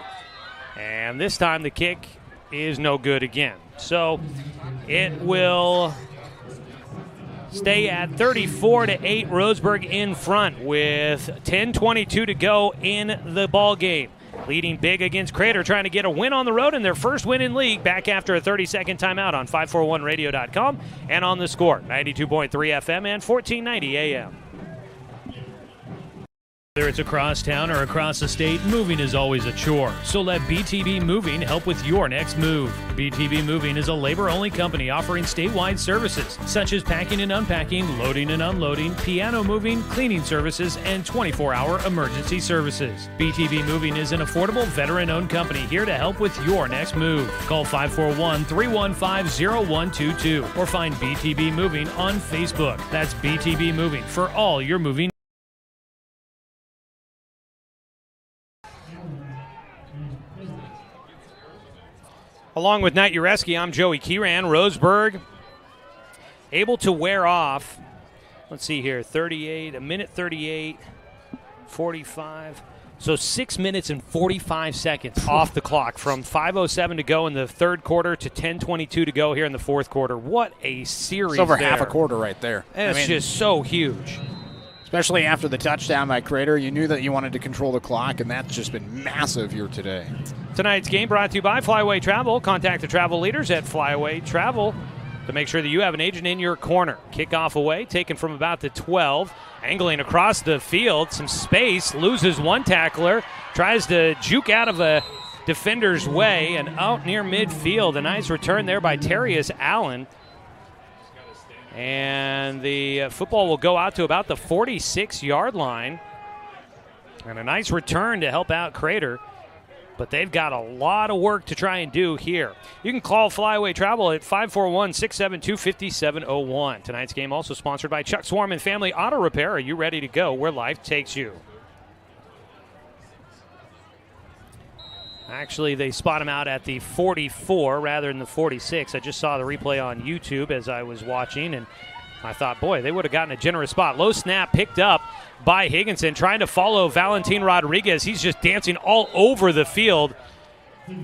And this time the kick is no good again. So it will stay at 34-8. Roseburg in front with 10:22 to go in the ball game. Leading big against Crater, trying to get a win on the road and their first win in league. Back after a 30-second timeout on 541radio.com and on the Score, 92.3 FM and 1490 AM. Whether it's across town or across the state, moving is always a chore. So let BTB Moving help with your next move. BTB Moving is a labor-only company offering statewide services such as packing and unpacking, loading and unloading, piano moving, cleaning services, and 24-hour emergency services. BTB Moving is an affordable, veteran-owned company here to help with your next move. Call 541-315-0122 or find BTB Moving on Facebook. That's BTB Moving for all your moving. Along with Knight Ureski, I'm Joey Kieran. Roseburg able to wear off, let's see here, 38, a minute 38, 45. So 6 minutes and 45 seconds off the clock from 5:07 to go in the third quarter to 10:22 to go here in the fourth quarter. What a series. It's over there. half a quarter right there. And it's just so huge. Especially after the touchdown by Crater, you knew that you wanted to control the clock, and that's just been massive here today. Tonight's game brought to you by Flyaway Travel. Contact the travel leaders at Flyaway Travel to make sure that you have an agent in your corner. Kickoff away, taken from about the 12. Angling across the field, some space, loses one tackler, tries to juke out of a defender's way, and out near midfield. A nice return there by Terrius Allen. And the football will go out to about the 46-yard line. And a nice return to help out Crater. But they've got a lot of work to try and do here. You can call Flyaway Travel at 541-672-5701. Tonight's game also sponsored by Chuck Swarm and Family Auto Repair. Are you ready to go where life takes you? Actually, they spot him out at the 44 rather than the 46. I just saw the replay on YouTube as I was watching, and I thought, boy, they would have gotten a generous spot. Low snap picked up by Higginson, trying to follow Valentin Rodriguez. He's just dancing all over the field.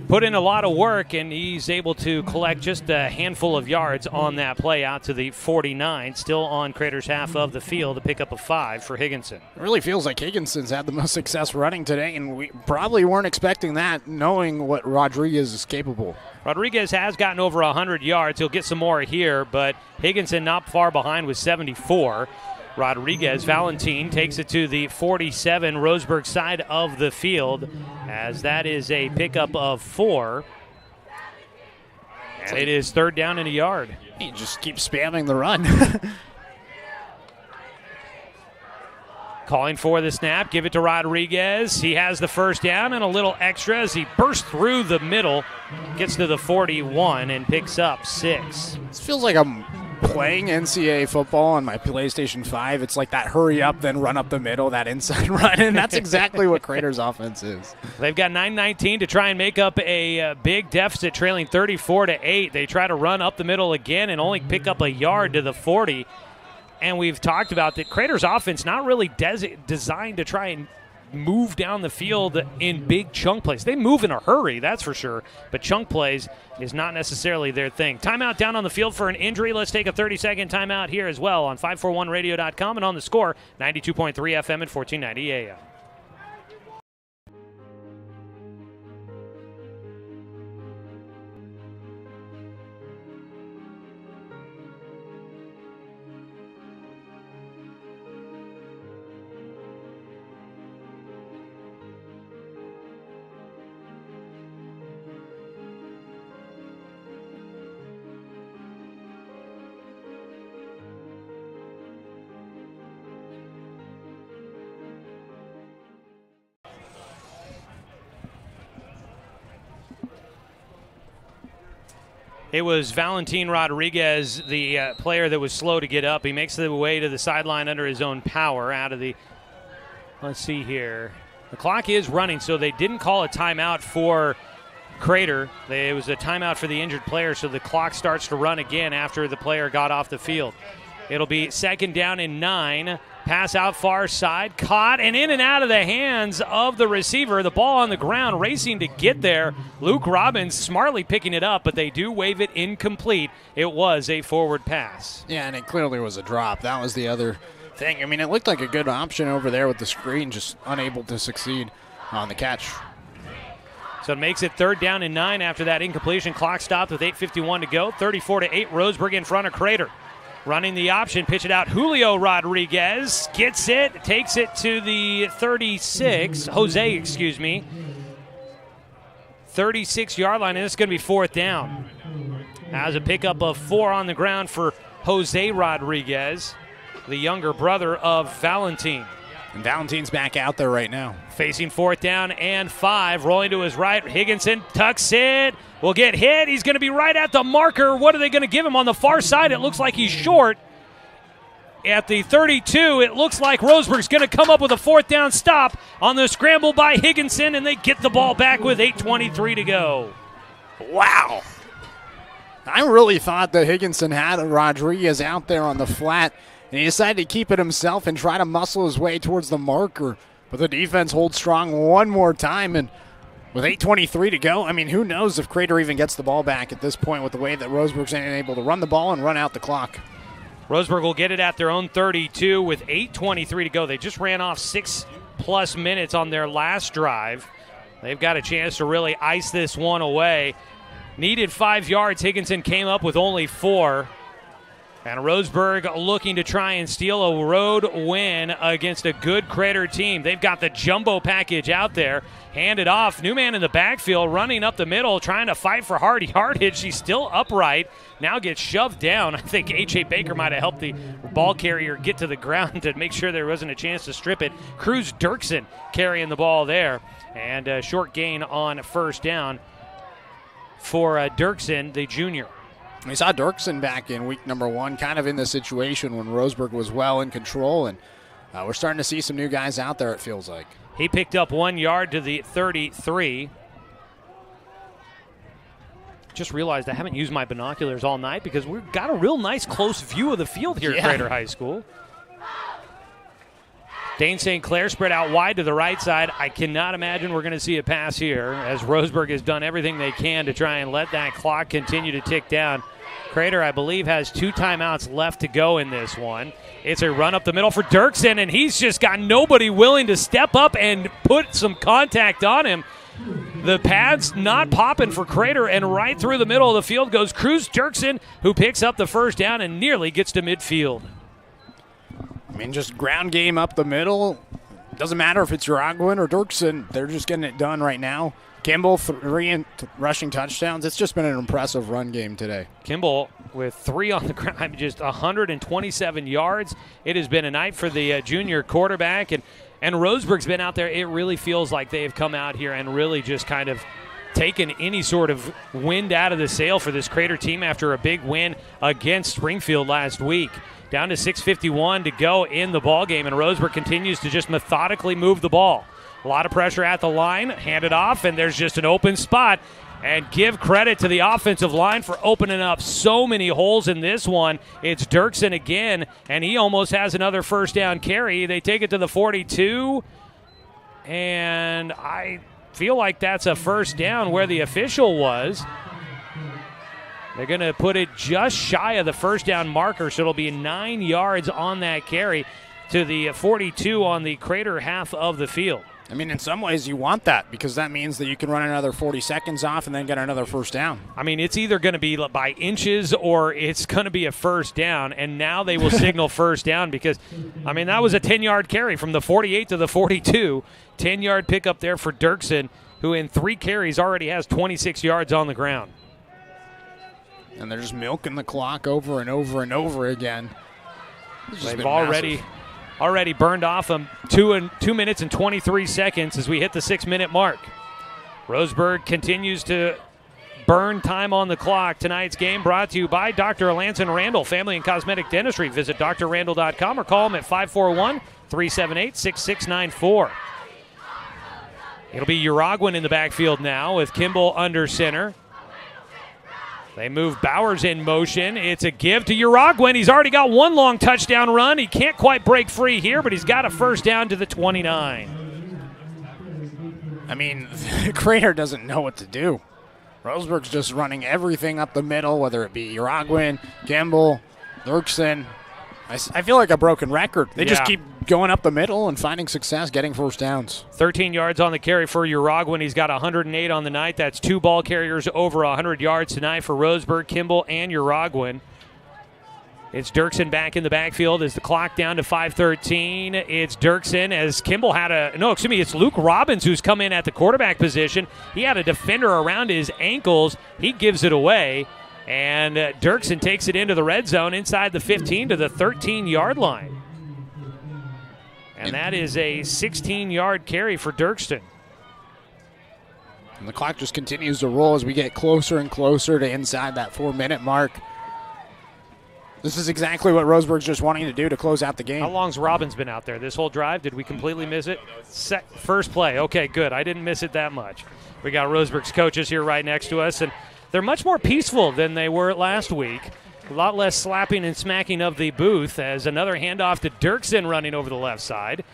Put in a lot of work, and he's able to collect just a handful of yards on that play out to the 49, still on Crater's half of the field, to pick up a 5 for Higginson. It really feels like Higginson's had the most success running today, and we probably weren't expecting that, knowing what Rodriguez is capable. Rodriguez has gotten over 100 yards. He'll get some more here, but Higginson not far behind with 74. Rodriguez, Valentin, takes it to the 47 Roseburg side of the field, as that is a pickup of 4. And it is third down and a yard. He just keeps spamming the run. Calling for the snap, give it to Rodriguez. He has the first down and a little extra as he bursts through the middle, gets to the 41 and picks up 6. This feels like I'm playing NCAA football on my PlayStation 5. It's like that hurry up, then run up the middle, that inside run, and that's exactly what Crater's offense is. They've got 9:19 to try and make up a big deficit, trailing 34-8. They try to run up the middle again and only pick up a yard to the 40. And we've talked about that Crater's offense not really designed to try and move down the field in big chunk plays. They move in a hurry, that's for sure, but chunk plays is not necessarily their thing. Timeout down on the field for an injury. Let's take a 30-second timeout here as well on 541radio.com and on the Score, 92.3 FM and 1490 AM. It was Valentin Rodriguez, the player that was slow to get up. He makes the way to the sideline under his own power out of the, let's see here. The clock is running, so they didn't call a timeout for Crater. It was a timeout for the injured player, so the clock starts to run again after the player got off the field. It'll be second down and 9. Pass out far side, caught and in and out of the hands of the receiver. The ball on the ground, racing to get there. Luke Robbins smartly picking it up, but they do wave it incomplete. It was a forward pass. Yeah, and it clearly was a drop. That was the other thing. I mean, it looked like a good option over there with the screen, just unable to succeed on the catch. So it makes it third down and 9 after that incompletion. Clock stopped with 8:51 to go. 34-8, Roseburg in front of Crater. Running the option, pitch it out. Julio Rodriguez gets it, takes it to the 36-yard line, and it's going to be fourth down. As a pickup of 4 on the ground for Jose Rodriguez, the younger brother of Valentin. And Valentin's back out there right now. Facing fourth down and 5. Rolling to his right. Higginson tucks it. Will get hit. He's going to be right at the marker. What are they going to give him on the far side? It looks like he's short. At the 32, it looks like Roseburg's going to come up with a fourth down stop on the scramble by Higginson, and they get the ball back with 8:23 to go. Wow. I really thought that Higginson had Rodriguez out there on the flat, and he decided to keep it himself and try to muscle his way towards the marker. But the defense holds strong one more time, and with 8:23 to go, I mean, who knows if Crater even gets the ball back at this point with the way that Roseburg's able to run the ball and run out the clock. Roseburg will get it at their own 32 with 8:23 to go. They just ran off 6+ minutes on their last drive. They've got a chance to really ice this one away. Needed 5 yards. Higginson came up with only 4. And Roseburg looking to try and steal a road win against a good Crater team. They've got the jumbo package out there. Handed off. New man in the backfield running up the middle, trying to fight for hard yardage. He's still upright. Now gets shoved down. I think H.A. Baker might have helped the ball carrier get to the ground to make sure there wasn't a chance to strip it. Cruz Dirksen carrying the ball there. And a short gain on first down for Dirksen, the junior. We saw Dirksen back in week number 1, kind of in this situation when Roseburg was well in control, and we're starting to see some new guys out there, it feels like. He picked up 1 yard to the 33. Just realized I haven't used my binoculars all night because we've got a real nice close view of the field here at Crater High School. Dane St. Clair spread out wide to the right side. I cannot imagine we're going to see a pass here as Roseburg has done everything they can to try and let that clock continue to tick down. Crater, I believe, has 2 timeouts left to go in this one. It's a run up the middle for Dirksen, and he's just got nobody willing to step up and put some contact on him. The pad's not popping for Crater, and right through the middle of the field goes Cruz Dirksen, who picks up the first down and nearly gets to midfield. I mean, just ground game up the middle. Doesn't matter if it's Uraguin or Dirksen. They're just getting it done right now. Kimball, 3 rushing touchdowns. It's just been an impressive run game today. Kimball with 3 on the ground, just 127 yards. It has been a night for the junior quarterback, and Roseburg's been out there. It really feels like they've come out here and really just kind of taken any sort of wind out of the sail for this Crater team after a big win against Springfield last week. Down to 6:51 to go in the ballgame, and Roseburg continues to just methodically move the ball. A lot of pressure at the line, hand it off, and there's just an open spot. And give credit to the offensive line for opening up so many holes in this one. It's Dirksen again, and he almost has another first down carry. They take it to the 42, and I feel like that's a first down where the official was. They're going to put it just shy of the first down marker, so it'll be 9 yards on that carry to the 42 on the Crater half of the field. I mean, in some ways you want that because that means that you can run another 40 seconds off and then get another first down. I mean, it's either going to be by inches or it's going to be a first down, and now they will signal first down because, I mean, that was a 10-yard carry from the 48 to the 42. 10-yard pickup there for Dirksen, who in 3 carries already has 26 yards on the ground. And they're just milking the clock over and over and over again. They've already burned off them 2 minutes and 23 seconds as we hit the 6-minute mark. Roseburg continues to burn time on the clock. Tonight's game brought to you by Dr. Alanson Randall, Family and Cosmetic Dentistry. Visit drrandall.com or call them at 541-378-6694. It'll be Uraguin in the backfield now with Kimball under center. They move Bowers in motion. It's a give to Uraguin. He's already got 1 long touchdown run. He can't quite break free here, but he's got a first down to the 29. I mean, Crater doesn't know what to do. Roseburg's just running everything up the middle, whether it be Uraguin, Kimball, Dirksen. I feel like a broken record. They just keep going up the middle and finding success, getting first downs. 13 yards on the carry for Uraguin. He's got 108 on the night. That's 2 ball carriers over 100 yards tonight for Roseburg, Kimball, and Uraguin. It's Dirksen back in the backfield as the clock down to 5:13. It's Dirksen as Kimball it's Luke Robbins who's come in at the quarterback position. He had a defender around his ankles. He gives it away, and Dirksen takes it into the red zone inside the 15 to the 13-yard line. And that is a 16-yard carry for Dirksen. And the clock just continues to roll as we get closer and closer to inside that 4-minute mark. This is exactly what Roseburg's just wanting to do to close out the game. How long's Robbins been out there? This whole drive? Did we completely miss it? First play. Okay, good. I didn't miss it that much. We got Roseburg's coaches here right next to us, and they're much more peaceful than they were last week. A lot less slapping and smacking of the booth as another handoff to Dirksen running over the left side.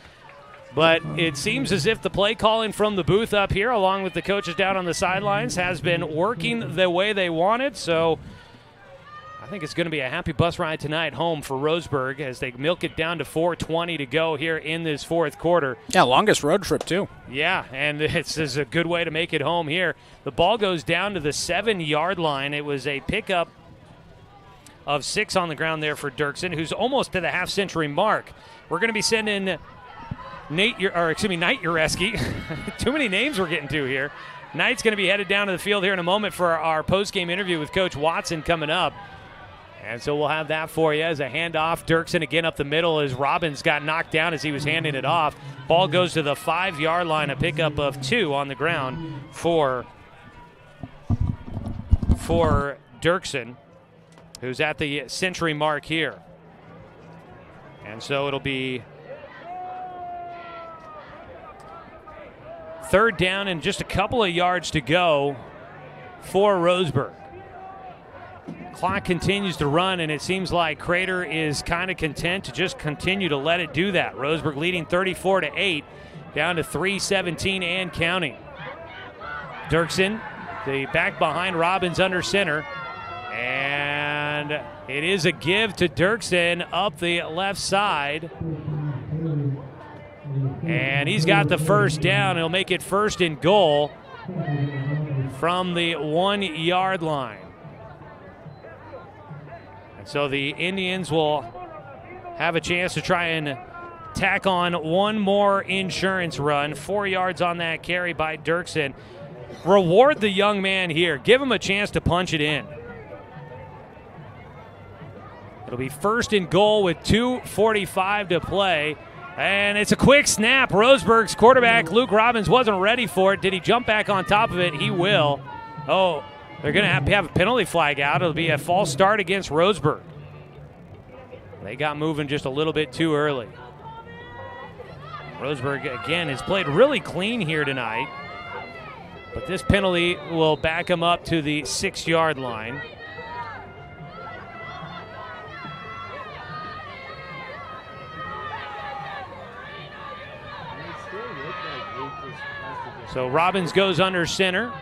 But it seems as if the play calling from the booth up here, along with the coaches down on the sidelines, has been working the way they wanted. So I think it's going to be a happy bus ride tonight home for Roseburg as they milk it down to 4:20 to go here in this fourth quarter. Yeah, longest road trip, too. Yeah, and it's a good way to make it home here. The ball goes down to the 7-yard line. It was a pickup of 6 on the ground there for Dirksen, who's almost to the half-century mark. We're going to be sending Knight Ureski. Too many names we're getting to here. Knight's going to be headed down to the field here in a moment for our post-game interview with Coach Watson coming up. And so we'll have that for you as a handoff. Dirksen again up the middle as Robbins got knocked down as he was handing it off. Ball goes to the 5-yard line, a pickup of 2 on the ground for Dirksen, who's at the century mark here. And so it'll be third down and just a couple of yards to go for Roseburg. Clock continues to run, and it seems like Crater is kind of content to just continue to let it do that. Roseburg leading 34-8, down to 3:17 and counting. Dirksen, the back behind Robbins under center, and it is a give to Dirksen up the left side. And he's got the first down. He'll make it first and goal from the 1-yard line. And so the Indians will have a chance to try and tack on one more insurance run. 4 yards on that carry by Dirksen. Reward the young man here. Give him a chance to punch it in. It'll be first and goal with 2:45 to play. And it's a quick snap. Roseburg's quarterback, Luke Robbins, wasn't ready for it. Did he jump back on top of it? He will. Oh, they're going to have a penalty flag out. It'll be a false start against Roseburg. They got moving just a little bit too early. Roseburg, again, has played really clean here tonight. But this penalty will back him up to the 6-yard line. So Robbins goes under center.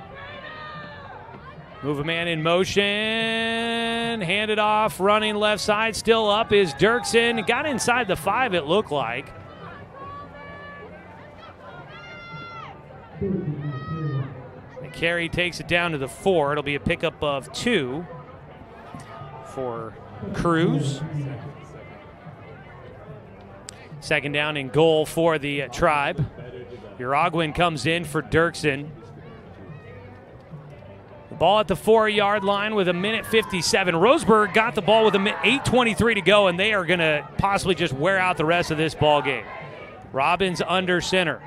Move a man in motion. Hand it off. Running left side. Still up is Dirksen. Got inside the 5, it looked like. The carry takes it down to the 4. It'll be a pickup of 2 for Cruz. Second down and goal for the Tribe. Uraguin comes in for Dirksen. The ball at the 4-yard line with 1:57. Roseburg got the ball with 8:23 to go, and they are going to possibly just wear out the rest of this ball game. Robbins under center.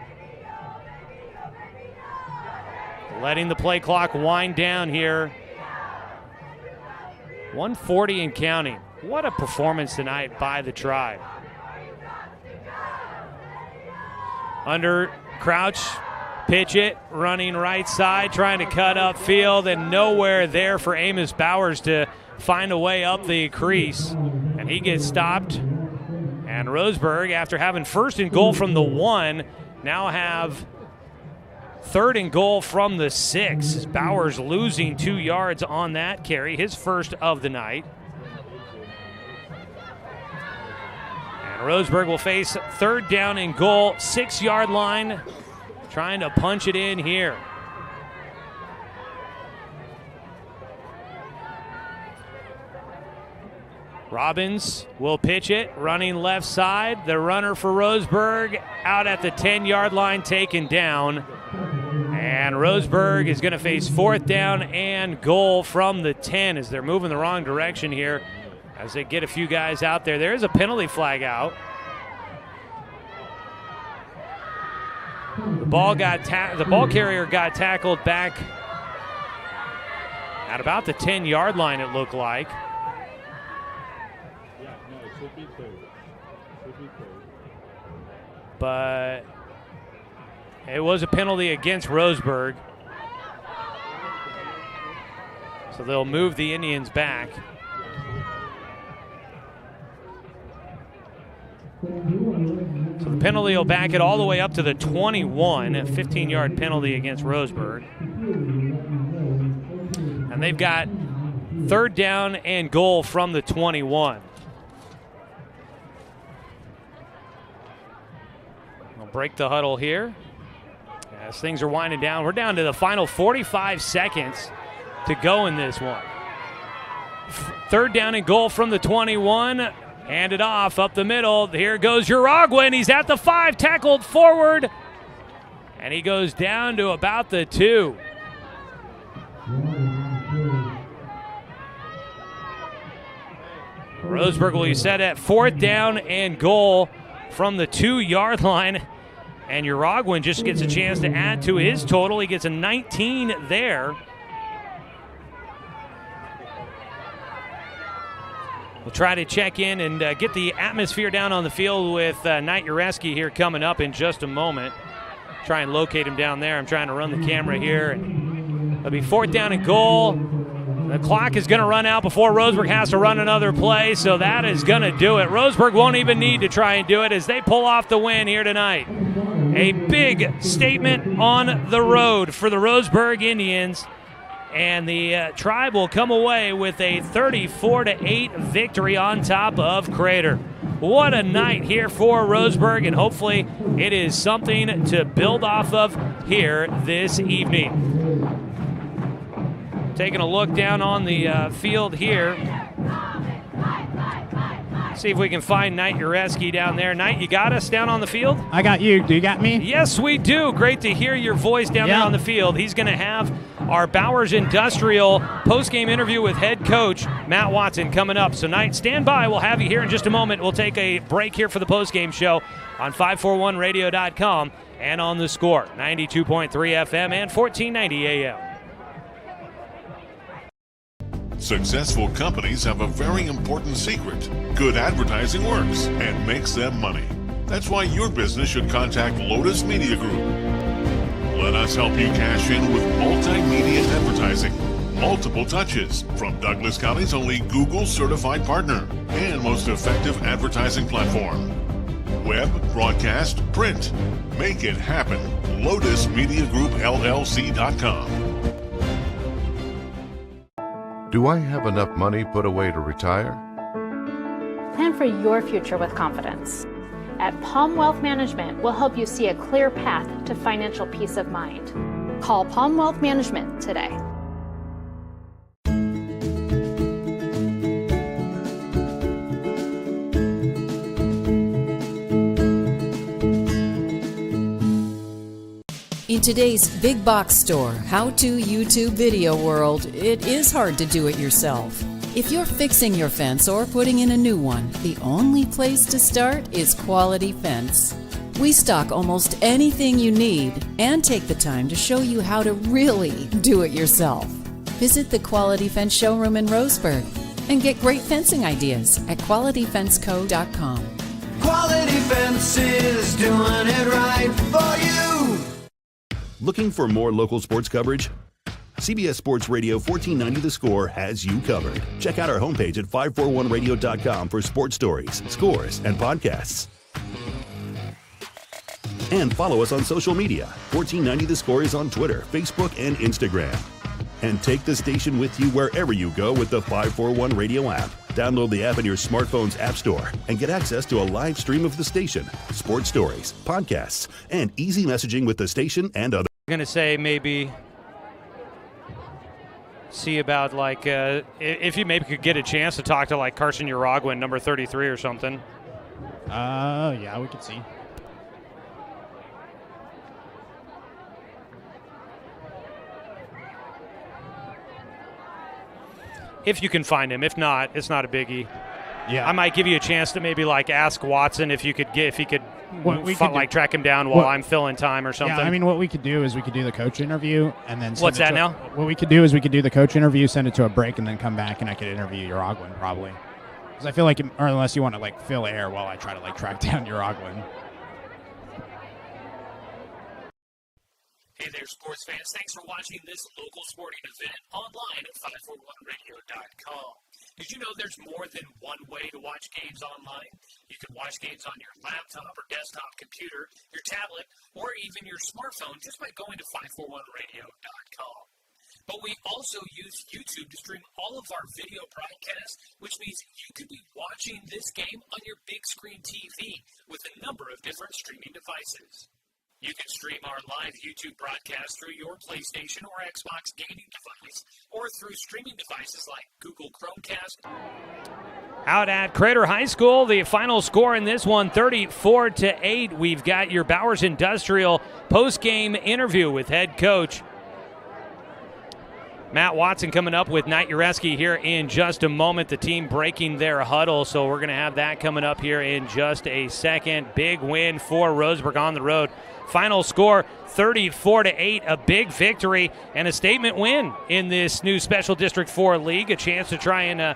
Letting the play clock wind down here. 1:40 and counting. What a performance tonight by the Tribe. Under crouch, pitch it, running right side, trying to cut upfield, and nowhere there for Amos Bowers to find a way up the crease. And he gets stopped. And Roseburg, after having first and goal from the 1, now have third and goal from the 6. Bowers losing 2 yards on that carry, his first of the night. Roseburg will face third down and goal, 6-yard line, trying to punch it in here. Robbins will pitch it, running left side. The runner for Roseburg out at the 10-yard line, taken down. And Roseburg is going to face 4th down and goal from the 10 as they're moving the wrong direction here as they get a few guys out there. There is a penalty flag out. The ball carrier got tackled back at about the 10-yard line, it looked like. But it was a penalty against Roseburg. So they'll move the Indians back. So the penalty will back it all the way up to the 21, a 15-yard penalty against Roseburg. And they've got 3rd down and goal from the 21. They'll break the huddle here as things are winding down. We're down to the final 45 seconds to go in this one. 3rd down and goal from the 21. Hand it off up the middle. Here goes Uragua. He's at the 5, tackled forward. And he goes down to about the 2. Roseburg will be set at 4th down and goal from the 2-yard line. And Uragua just gets a chance to add to his total. He gets a 19 there. We'll try to check in and get the atmosphere down on the field with Knight Ureski here coming up in just a moment. Try and locate him down there. I'm trying to run the camera here. And it'll be 4th down and goal. The clock is going to run out before Roseburg has to run another play, so that is going to do it. Roseburg won't even need to try and do it as they pull off the win here tonight. A big statement on the road for the Roseburg Indians. And the Tribe will come away with a 34-8 victory on top of Crater. What a night here for Roseburg, and hopefully it is something to build off of here this evening. Taking a look down on the field here. See if we can find Knight Ureski down there. Knight, you got us down on the field? I got you. Do you got me? Yes, we do. Great to hear your voice down there on the field. He's going to have our Bowers Industrial post-game interview with head coach Matt Watson coming up. So, Knight, stand by. We'll have you here in just a moment. We'll take a break here for the post-game show on 541radio.com and on The Score, 92.3 FM and 1490 AM. Successful companies have a very important secret. Good advertising works and makes them money. That's why your business should contact Lotus Media Group. Let us help you cash in with multimedia advertising. Multiple touches from Douglas County's only Google certified partner and most effective advertising platform. Web, broadcast, print. Make it happen. LotusMediaGroupLLC.com. Do I have enough money put away to retire? Plan for your future with confidence. At Palm Wealth Management, we'll help you see a clear path to financial peace of mind. Call Palm Wealth Management today. In today's big box store, how-to YouTube video world, it is hard to do it yourself. If you're fixing your fence or putting in a new one, the only place to start is Quality Fence. We stock almost anything you need and take the time to show you how to really do it yourself. Visit the Quality Fence showroom in Roseburg and get great fencing ideas at QualityFenceCo.com. Quality Fences, doing it right for you. Looking for more local sports coverage? CBS Sports Radio 1490 The Score has you covered. Check out our homepage at 541radio.com for sports stories, scores, and podcasts. And follow us on social media. 1490 The Score is on Twitter, Facebook, and Instagram. And take the station with you wherever you go with the 541 Radio app. Download the app in your smartphone's app store and get access to a live stream of the station, sports stories, podcasts, and easy messaging with the station and other. I'm going to say maybe see about, like, if you maybe could get a chance to talk to, like, Carson Uragwin, number 33 or something. Yeah, we could see. If you can find him. If not, it's not a biggie. Yeah. I might give you a chance to maybe, like, ask Watson if he could track him down while I'm filling time or something. Yeah, I mean, what we could do is we could do the coach interview and then What's that now? What we could do is we could do the coach interview, send it to a break, and then come back and I could interview Uragwin probably. Because I feel like, or unless you want to, like, fill air while I try to, like, track down Uragwin. Hey there, sports fans. Thanks for watching this local sporting event online at 541radio.com. Did you know there's more than one way to watch games online? You can watch games on your laptop or desktop computer, your tablet, or even your smartphone just by going to 541radio.com. But we also use YouTube to stream all of our video broadcasts, which means you could be watching this game on your big screen TV with a number of different streaming devices. You can stream our live YouTube broadcast through your PlayStation or Xbox gaming device or through streaming devices like Google Chromecast. Out at Crater High School, the final score in this one, 34-8. We've got your Bowers Industrial post-game interview with head coach Matt Watson coming up with Knight Ureski here in just a moment. The team breaking their huddle, so we're going to have that coming up here in just a second. Big win for Roseburg on the road. Final score, 34-8, a big victory and a statement win in this new Special District 4 league. A chance to try and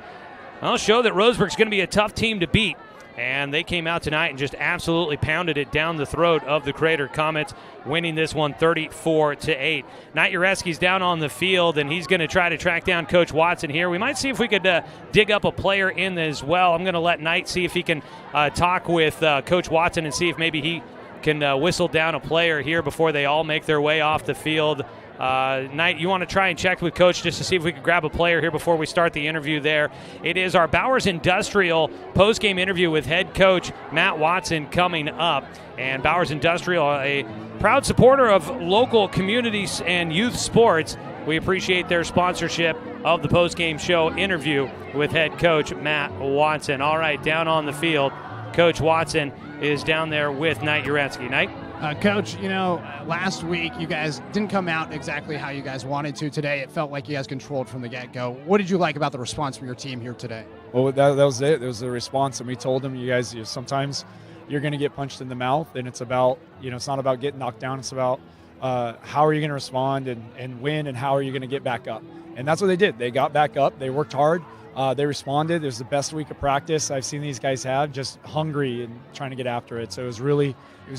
show that Roseburg's going to be a tough team to beat. And they came out tonight and just absolutely pounded it down the throat of the Crater Comets, winning this one 34-8. Knight Ureski's down on the field, and he's going to try to track down Coach Watson here. We might see if we could dig up a player in as well. I'm going to let Knight see if he can talk with Coach Watson and see if maybe he can whistle down a player here before they all make their way off the field. Knight, you want to try and check with Coach just to see if we can grab a player here before we start the interview there. It is our Bowers Industrial post-game interview with head coach Matt Watson coming up. And Bowers Industrial, a proud supporter of local communities and youth sports. We appreciate their sponsorship of the post-game show interview with head coach Matt Watson. All right, down on the field, Coach Watson is down there with Knight Ureski. Knight? Coach, last week you guys didn't come out exactly how you guys wanted to. Today it felt like you guys controlled from the get-go. What did you like about the response from your team here today? Well, that was it. It was the response, and we told them, you guys, sometimes you're going to get punched in the mouth, and it's about, it's not about getting knocked down. It's about how are you going to respond and win, and how are you going to get back up. And that's what they did. They got back up. They worked hard. They responded. It was the best week of practice I've seen these guys have, just hungry and trying to get after it. So it was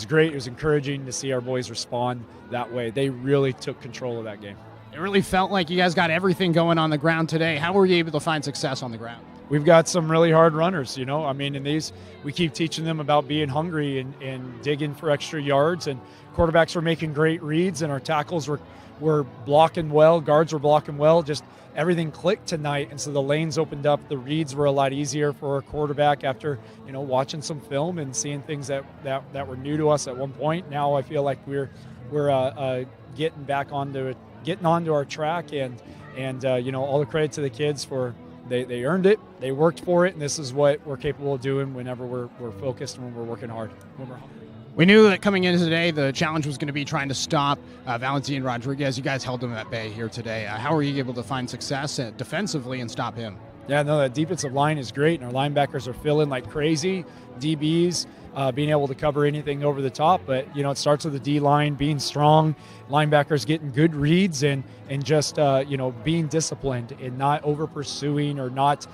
great. It was encouraging to see our boys respond that way. They really took control of that game. It really felt like you guys got everything going on the ground today. How were you able to find success on the ground? We've got some really hard runners, in these, we keep teaching them about being hungry and digging for extra yards, and quarterbacks were making great reads, and our tackles were blocking well, guards were blocking well, just everything clicked tonight, and so the lanes opened up. The reads were a lot easier for a quarterback after, watching some film and seeing things that were new to us at one point. Now I feel like we're getting onto our track, and all the credit to the kids for they earned it, they worked for it, and this is what we're capable of doing whenever we're focused and when we're working hard, when we're hungry. We knew that coming into today, the challenge was going to be trying to stop Valentin Rodriguez. You guys held him at bay here today. How were you able to find success defensively and stop him? Yeah, no, that defensive line is great, and our linebackers are filling like crazy. DBs being able to cover anything over the top, but it starts with the D line being strong, linebackers getting good reads, and just being disciplined and not over pursuing or not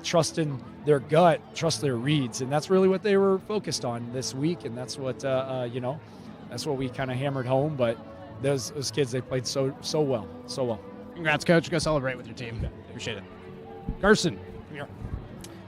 trusting their gut, trust their reads, and that's really what they were focused on this week, and that's what that's what we kind of hammered home. But those kids, they played so well. Congrats, Coach. Go celebrate with your team. Yeah. Appreciate it. Carson, come here.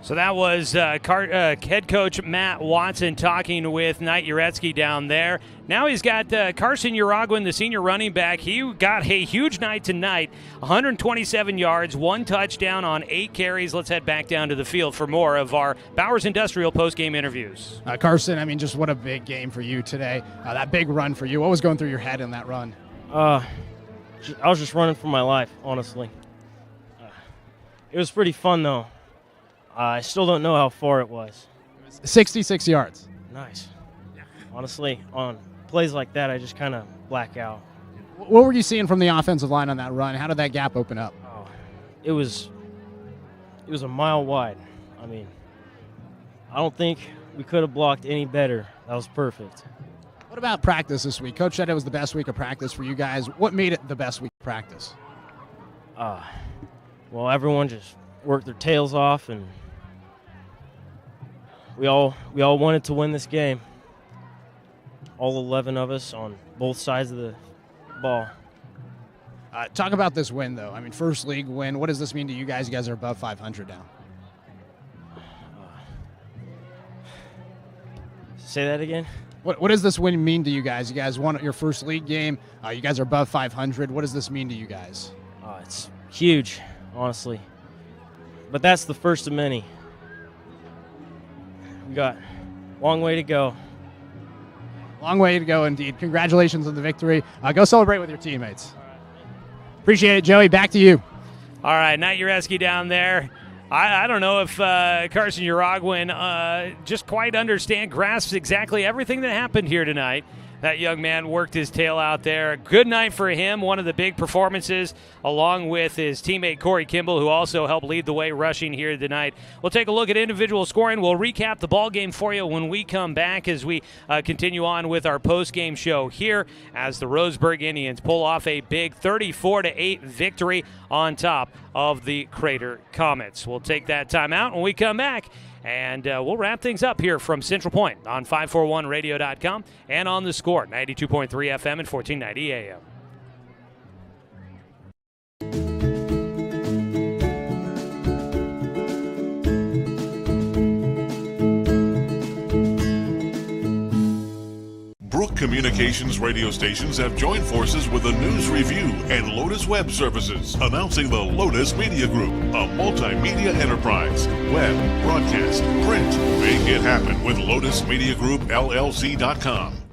So that was head coach Matt Watson talking with Knight Ureski down there. Now he's got Carson Uragwin, the senior running back. He got a huge night tonight, 127 yards, 1 touchdown on 8 carries. Let's head back down to the field for more of our Bowers Industrial postgame interviews. Carson, just what a big game for you today. That big run for you. What was going through your head in that run? I was just running for my life, honestly. It was pretty fun, though. I still don't know how far it was. 66 yards. Nice. Honestly, on plays like that, I just kind of black out. What were you seeing from the offensive line on that run? How did that gap open up? It was a mile wide. I mean, I don't think we could have blocked any better. That was perfect. What about practice this week? Coach said it was the best week of practice for you guys. What made it the best week of practice? Well, everyone just worked their tails off, and we all wanted to win this game. All 11 of us on both sides of the ball. Talk about this win, though. I mean, first league win. What does this mean to you guys? You guys are above 500 now. Say that again? What does this win mean to you guys? You guys won your first league game. You guys are above 500. What does this mean to you guys? It's huge, honestly. But that's the first of many. We got a long way to go. Long way to go, indeed. Congratulations on the victory. Go celebrate with your teammates. Appreciate it, Joey. Back to you. All right, Nat Ureski down there. I don't know if Carson Uragwin just quite grasps exactly everything that happened here tonight. That young man worked his tail out there. Good night for him. One of the big performances, along with his teammate Corey Kimball, who also helped lead the way rushing here tonight. We'll take a look at individual scoring. We'll recap the ball game for you when we come back as we continue on with our post-game show here as the Roseburg Indians pull off a big 34-8 victory on top of the Crater Comets. We'll take that time out when we come back. And we'll wrap things up here from Central Point on 541radio.com and on the Score, 92.3 FM and 1490 AM. Brook Communications radio stations have joined forces with the News Review and Lotus Web Services, announcing the Lotus Media Group, a multimedia enterprise. Web, broadcast, print. Make it happen with Lotus Media Group, LLC.com.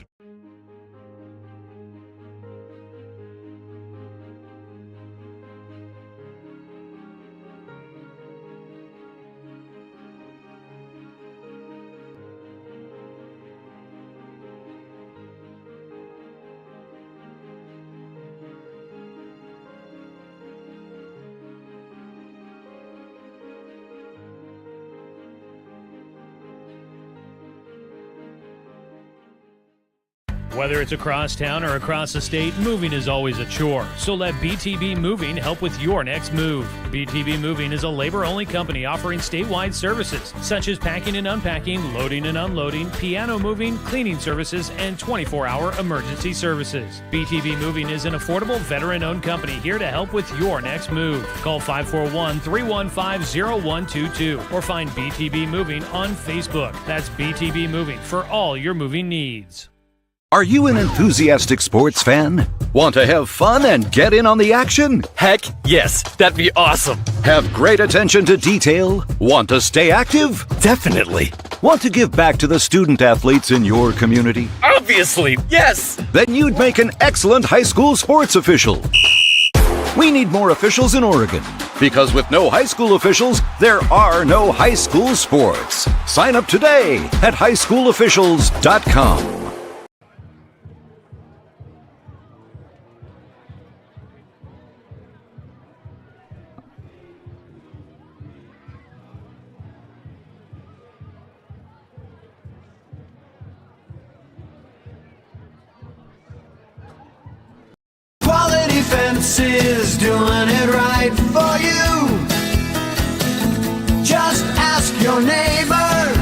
Whether it's across town or across the state, moving is always a chore. So let BTB Moving help with your next move. BTB Moving is a labor-only company offering statewide services such as packing and unpacking, loading and unloading, piano moving, cleaning services, and 24-hour emergency services. BTB Moving is an affordable veteran-owned company here to help with your next move. Call 541-315-0122 or find BTB Moving on Facebook. That's BTB Moving for all your moving needs. Are you an enthusiastic sports fan? Want to have fun and get in on the action? Heck, yes. That'd be awesome. Have great attention to detail? Want to stay active? Definitely. Want to give back to the student athletes in your community? Obviously, yes. Then you'd make an excellent high school sports official. We need more officials in Oregon, because with no high school officials, there are no high school sports. Sign up today at highschoolofficials.com. Quality Fences, doing it right for you. Just ask your neighbor.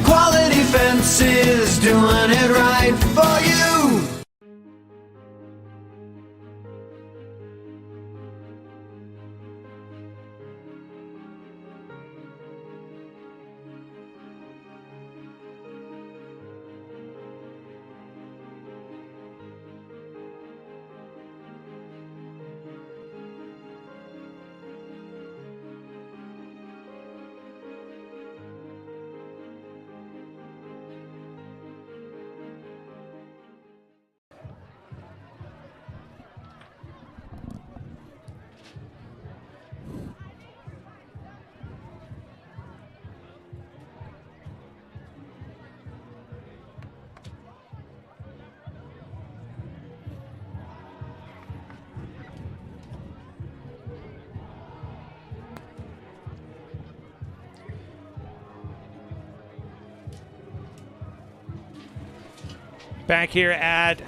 Quality Fences, doing it right for you. Back here at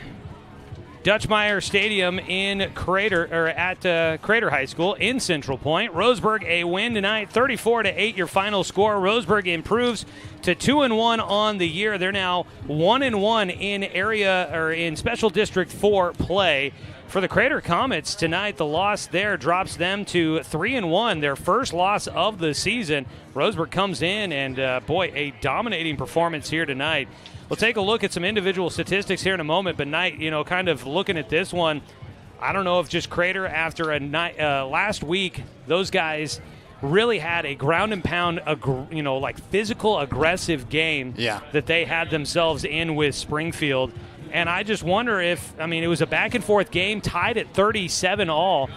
Dutchmeyer Stadium in Crater, or at Crater High School in Central Point. Roseburg a win tonight, 34-8 your final score. Roseburg improves to 2-1 on the year. They're now 1-1 in area or in Special District 4 play. For the Crater Comets tonight, the loss there drops them to 3-1, their first loss of the season. Roseburg comes in and a dominating performance here tonight. We'll take a look at some individual statistics here in a moment, but Knight, kind of looking at this one, I don't know if just Crater after a night last week, those guys really had a ground and pound, physical, aggressive game that they had themselves in with Springfield. And I just wonder if, it was a back and forth game tied at 37 all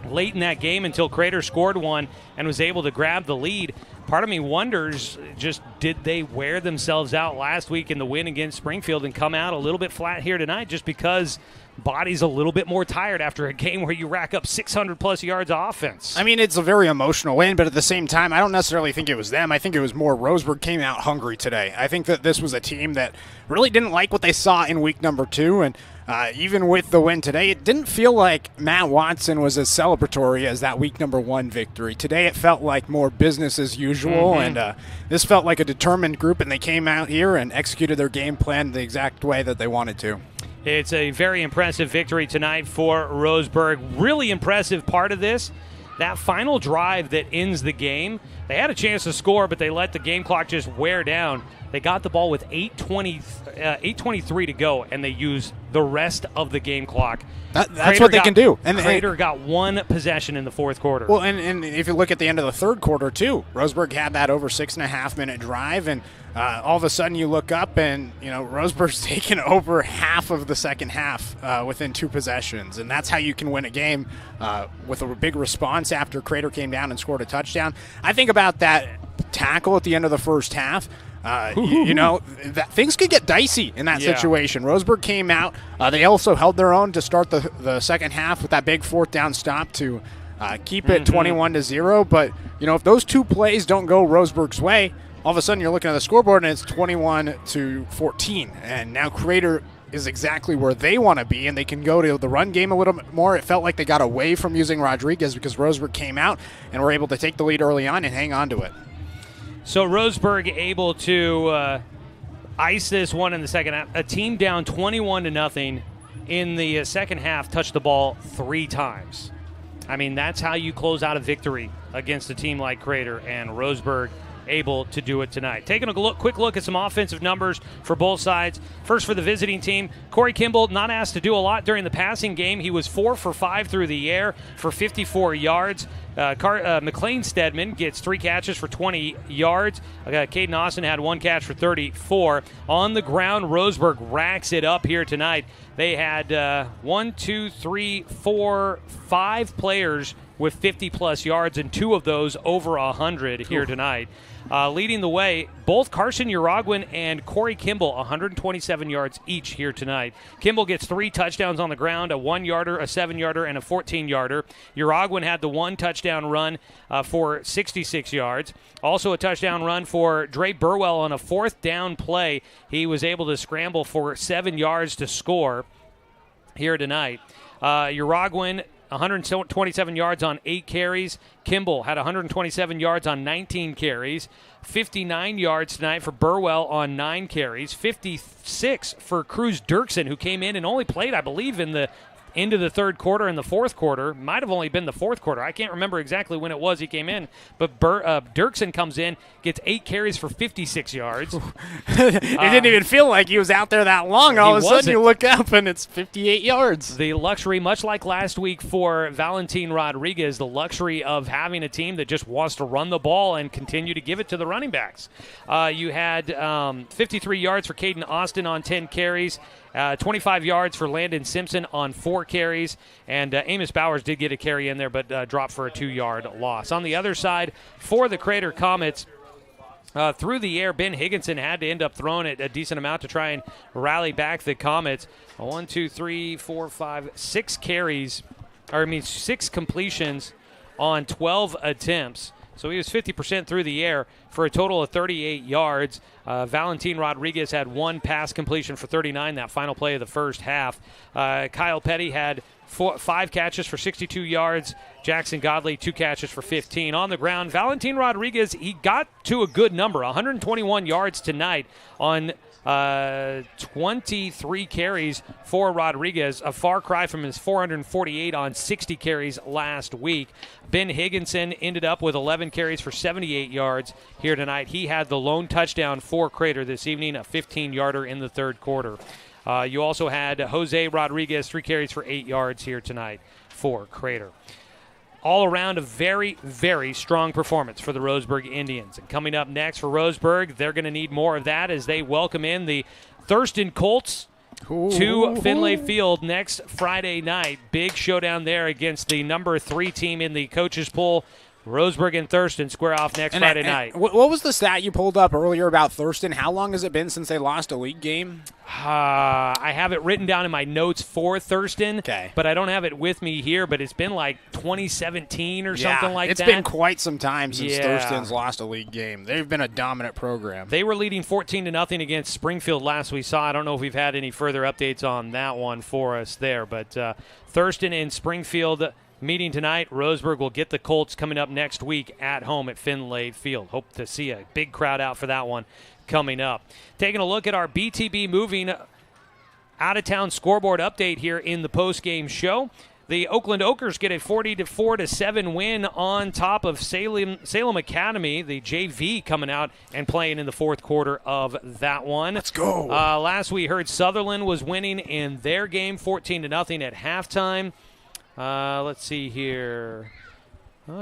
late in that game until Crater scored one and was able to grab the lead. Part of me wonders, just did they wear themselves out last week in the win against Springfield and come out a little bit flat here tonight just because body's a little bit more tired after a game where you rack up 600-plus yards of offense? It's a very emotional win, but at the same time, I don't necessarily think it was them. I think it was more Roseburg came out hungry today. I think that this was a team that really didn't like what they saw in week number 2, and even with the win today, it didn't feel like Matt Watson was as celebratory as that week number 1 victory. Today it felt like more business as usual, and this felt like a determined group, and they came out here and executed their game plan the exact way that they wanted to. It's a very impressive victory tonight for Roseburg. Really impressive part of this, that final drive that ends the game. They had a chance to score, but they let the game clock just wear down. They got the ball with 8:23 to go, and they used the rest of the game clock. That's what they can do. And Crater got one possession in the fourth quarter. Well, and if you look at the end of the third quarter, too, Roseburg had that over 6.5-minute drive, and all of a sudden you look up and, Roseburg's taken over half of the second half within 2 possessions, and that's how you can win a game with a big response after Crater came down and scored a touchdown. I think about that tackle at the end of the first half. That things could get dicey in that situation. Roseburg came out. They also held their own to start the second half with that big 4th down stop to keep it 21-0. But, if those 2 plays don't go Roseburg's way, all of a sudden you're looking at the scoreboard and it's 21-14. And now Crater is exactly where they want to be, and they can go to the run game a little bit more. It felt like they got away from using Rodriguez because Roseburg came out and were able to take the lead early on and hang on to it. So Roseburg able to ice this one in the second half. A team down 21-0 in the second half touched the ball 3 times. That's how you close out a victory against a team like Crater, and Roseburg able to do it tonight. Taking a quick look at some offensive numbers for both sides. First for the visiting team, Corey Kimball not asked to do a lot during the passing game. He was 4 for 5 through the air for 54 yards. McLean Stedman gets 3 catches for 20 yards. Caden Austin had 1 catch for 34. On the ground, Roseburg racks it up here tonight. They had 5 players with 50-plus yards, and 2 of those over 100 here tonight. Leading the way, both Carson Uragwin and Corey Kimball, 127 yards each here tonight. Kimball gets 3 touchdowns on the ground, a 1-yarder, a 7-yarder, and a 14-yarder. Uragwin had the 1 touchdown run for 66 yards. Also a touchdown run for Dre Burwell on a 4th down play. He was able to scramble for 7 yards to score here tonight. Uragwin, 127 yards on 8 carries. Kimball had 127 yards on 19 carries. 59 yards tonight for Burwell on 9 carries. 56 for Cruz Dirksen, who came in and only played, I believe, in the into the third quarter and the fourth quarter. Might have only been the fourth quarter. I can't remember exactly when it was he came in. But Dirksen comes in, gets 8 carries for 56 yards. It didn't even feel like he was out there that long. All of a sudden you look up and it's 58 yards. The luxury, much like last week for Valentin Rodriguez, the luxury of having a team that just wants to run the ball and continue to give it to the running backs. You had 53 yards for Caden Austin on 10 carries. 25 yards for Landon Simpson on 4 carries, and Amos Bowers did get a carry in there, but dropped for a 2-yard loss. On the other side, for the Crater Comets, through the air, Ben Higginson had to end up throwing it a decent amount to try and rally back the Comets. 6 completions on 12 attempts. So he was 50% through the air for a total of 38 yards. Valentin Rodriguez had 1 pass completion for 39, that final play of the first half. Kyle Petty had 5 catches for 62 yards. Jackson Godley, 2 catches for 15. On the ground, Valentin Rodriguez, he got to a good number, 121 yards tonight on 23 carries for Rodriguez, a far cry from his 448 on 60 carries last week. Ben Higginson ended up with 11 carries for 78 yards here tonight. He had the lone touchdown for Crater this evening, a 15-yarder in the third quarter. You also had Jose Rodriguez, 3 carries for 8 yards here tonight for Crater. All around a very, very strong performance for the Roseburg Indians. And coming up next for Roseburg, they're going to need more of that as they welcome in the Thurston Colts to Finlay Field next Friday night. Big showdown there against the number 3 team in the coaches poll. Roseburg and Thurston square off next Friday night. What was the stat you pulled up earlier about Thurston? How long has it been since they lost a league game? I have it written down in my notes for Thurston, okay, but I don't have it with me here, but it's been like 2017 or something like that. It's been quite some time since Thurston's lost a league game. They've been a dominant program. They were leading 14-0 against Springfield last we saw. I don't know if we've had any further updates on that one for us there, but Thurston and Springfield meeting tonight. Roseburg will get the Colts coming up next week at home at Finlay Field. Hope to see a big crowd out for that one coming up. Taking a look at our BTB Moving out-of-town scoreboard update here in the post-game show. The Oakland Oakers get a 44-7 win on top of Salem Academy. The JV coming out and playing in the fourth quarter of that one. Let's go. Last we heard Sutherland was winning in their game 14-0 at halftime. Let's see here.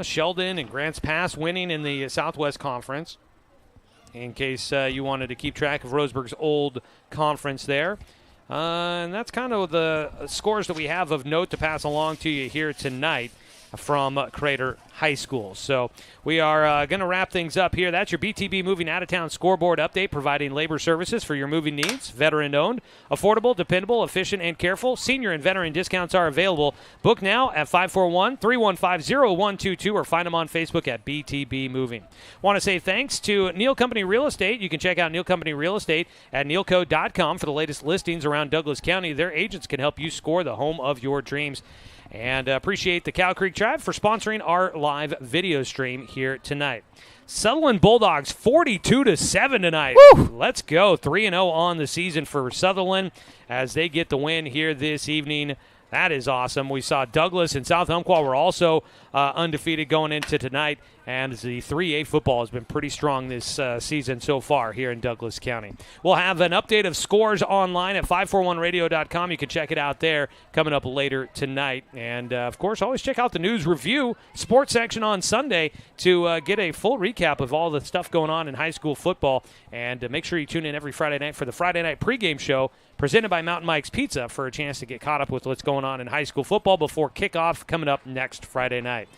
Sheldon and Grants Pass winning in the Southwest Conference, in case you wanted to keep track of Roseburg's old conference there. And that's kind of the scores that we have of note to pass along to you here tonight from Crater High School. So we are going to wrap things up here. That's your BTB Moving Out-of-Town scoreboard update, providing labor services for your moving needs. Veteran-owned, affordable, dependable, efficient, and careful. Senior and veteran discounts are available. Book now at 541-315-0122 or find them on Facebook at BTB Moving. Want to say thanks to Neal Company Real Estate. You can check out Neal Company Real Estate at nealco.com for the latest listings around Douglas County. Their agents can help you score the home of your dreams. And appreciate the Cow Creek Tribe for sponsoring our live video stream here tonight. Sutherland Bulldogs 42-7 tonight. Woo! Let's go. 3-0 on the season for Sutherland as they get the win here this evening. That is awesome. We saw Douglas and South Umpqua were also undefeated going into tonight, and the 3A football has been pretty strong this season so far here in Douglas County. We'll have an update of scores online at 541radio.com. You can check it out there coming up later tonight. And, of course, always check out the News Review sports section on Sunday to get a full recap of all the stuff going on in high school football. And make sure you tune in every Friday night for the Friday Night Pregame Show presented by Mountain Mike's Pizza for a chance to get caught up with what's going on in high school football before kickoff coming up next Friday night.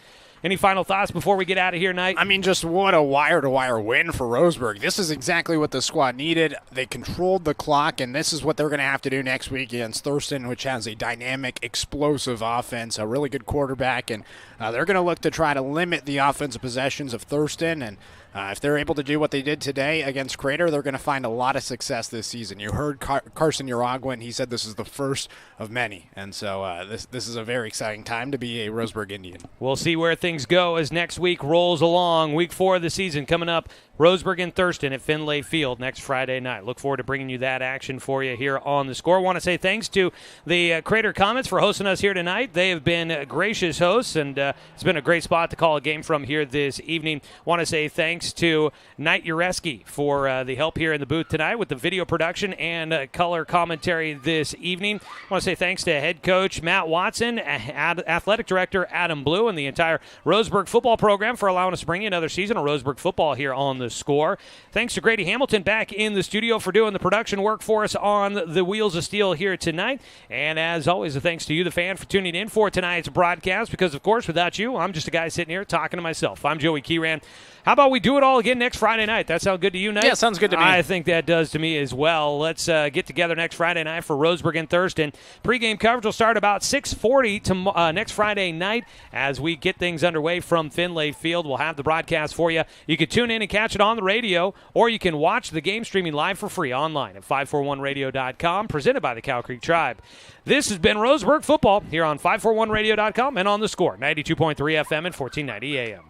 Any final thoughts before we get out of here, Knight? I mean, just what a wire-to-wire win for Roseburg. This is exactly what the squad needed. They controlled the clock, and this is what they're going to have to do next week against Thurston, which has a dynamic, explosive offense, a really good quarterback, and they're going to look to try to limit the offensive possessions of Thurston, and if they're able to do what they did today against Crater, they're going to find a lot of success this season. You heard Carson Uragua, he said this is the first of many. And so this is a very exciting time to be a Roseburg Indian. We'll see where things go as next week rolls along. Week 4 of the season coming up. Roseburg and Thurston at Finlay Field next Friday night. Look forward to bringing you that action for you here on The Score. Want to say thanks to the Crater Comets for hosting us here tonight. They have been gracious hosts, and it's been a great spot to call a game from here this evening. Want to say thanks to Knight Ureski for the help here in the booth tonight with the video production and color commentary this evening. Want to say thanks to head coach Matt Watson, athletic director Adam Blue, and the entire Roseburg football program for allowing us to bring you another season of Roseburg football here on The the Score. Thanks to Grady Hamilton back in the studio for doing the production work for us on the Wheels of Steel here tonight. And as always, a thanks to you, the fan, for tuning in for tonight's broadcast, because, of course, without you, I'm just a guy sitting here talking to myself. I'm Joey Keyran. How about we do it all again next Friday night? That sound good to you, Nate? Yeah, sounds good to me. I think that does to me as well. Let's get together next Friday night for Roseburg and Thurston. Pregame coverage will start about 6:40 next Friday night as we get things underway from Finlay Field. We'll have the broadcast for you. You can tune in and catch it on the radio, or you can watch the game streaming live for free online at 541radio.com, presented by the Cow Creek Tribe. This has been Roseburg Football here on 541radio.com and on the Score, 92.3 FM and 1490 AM.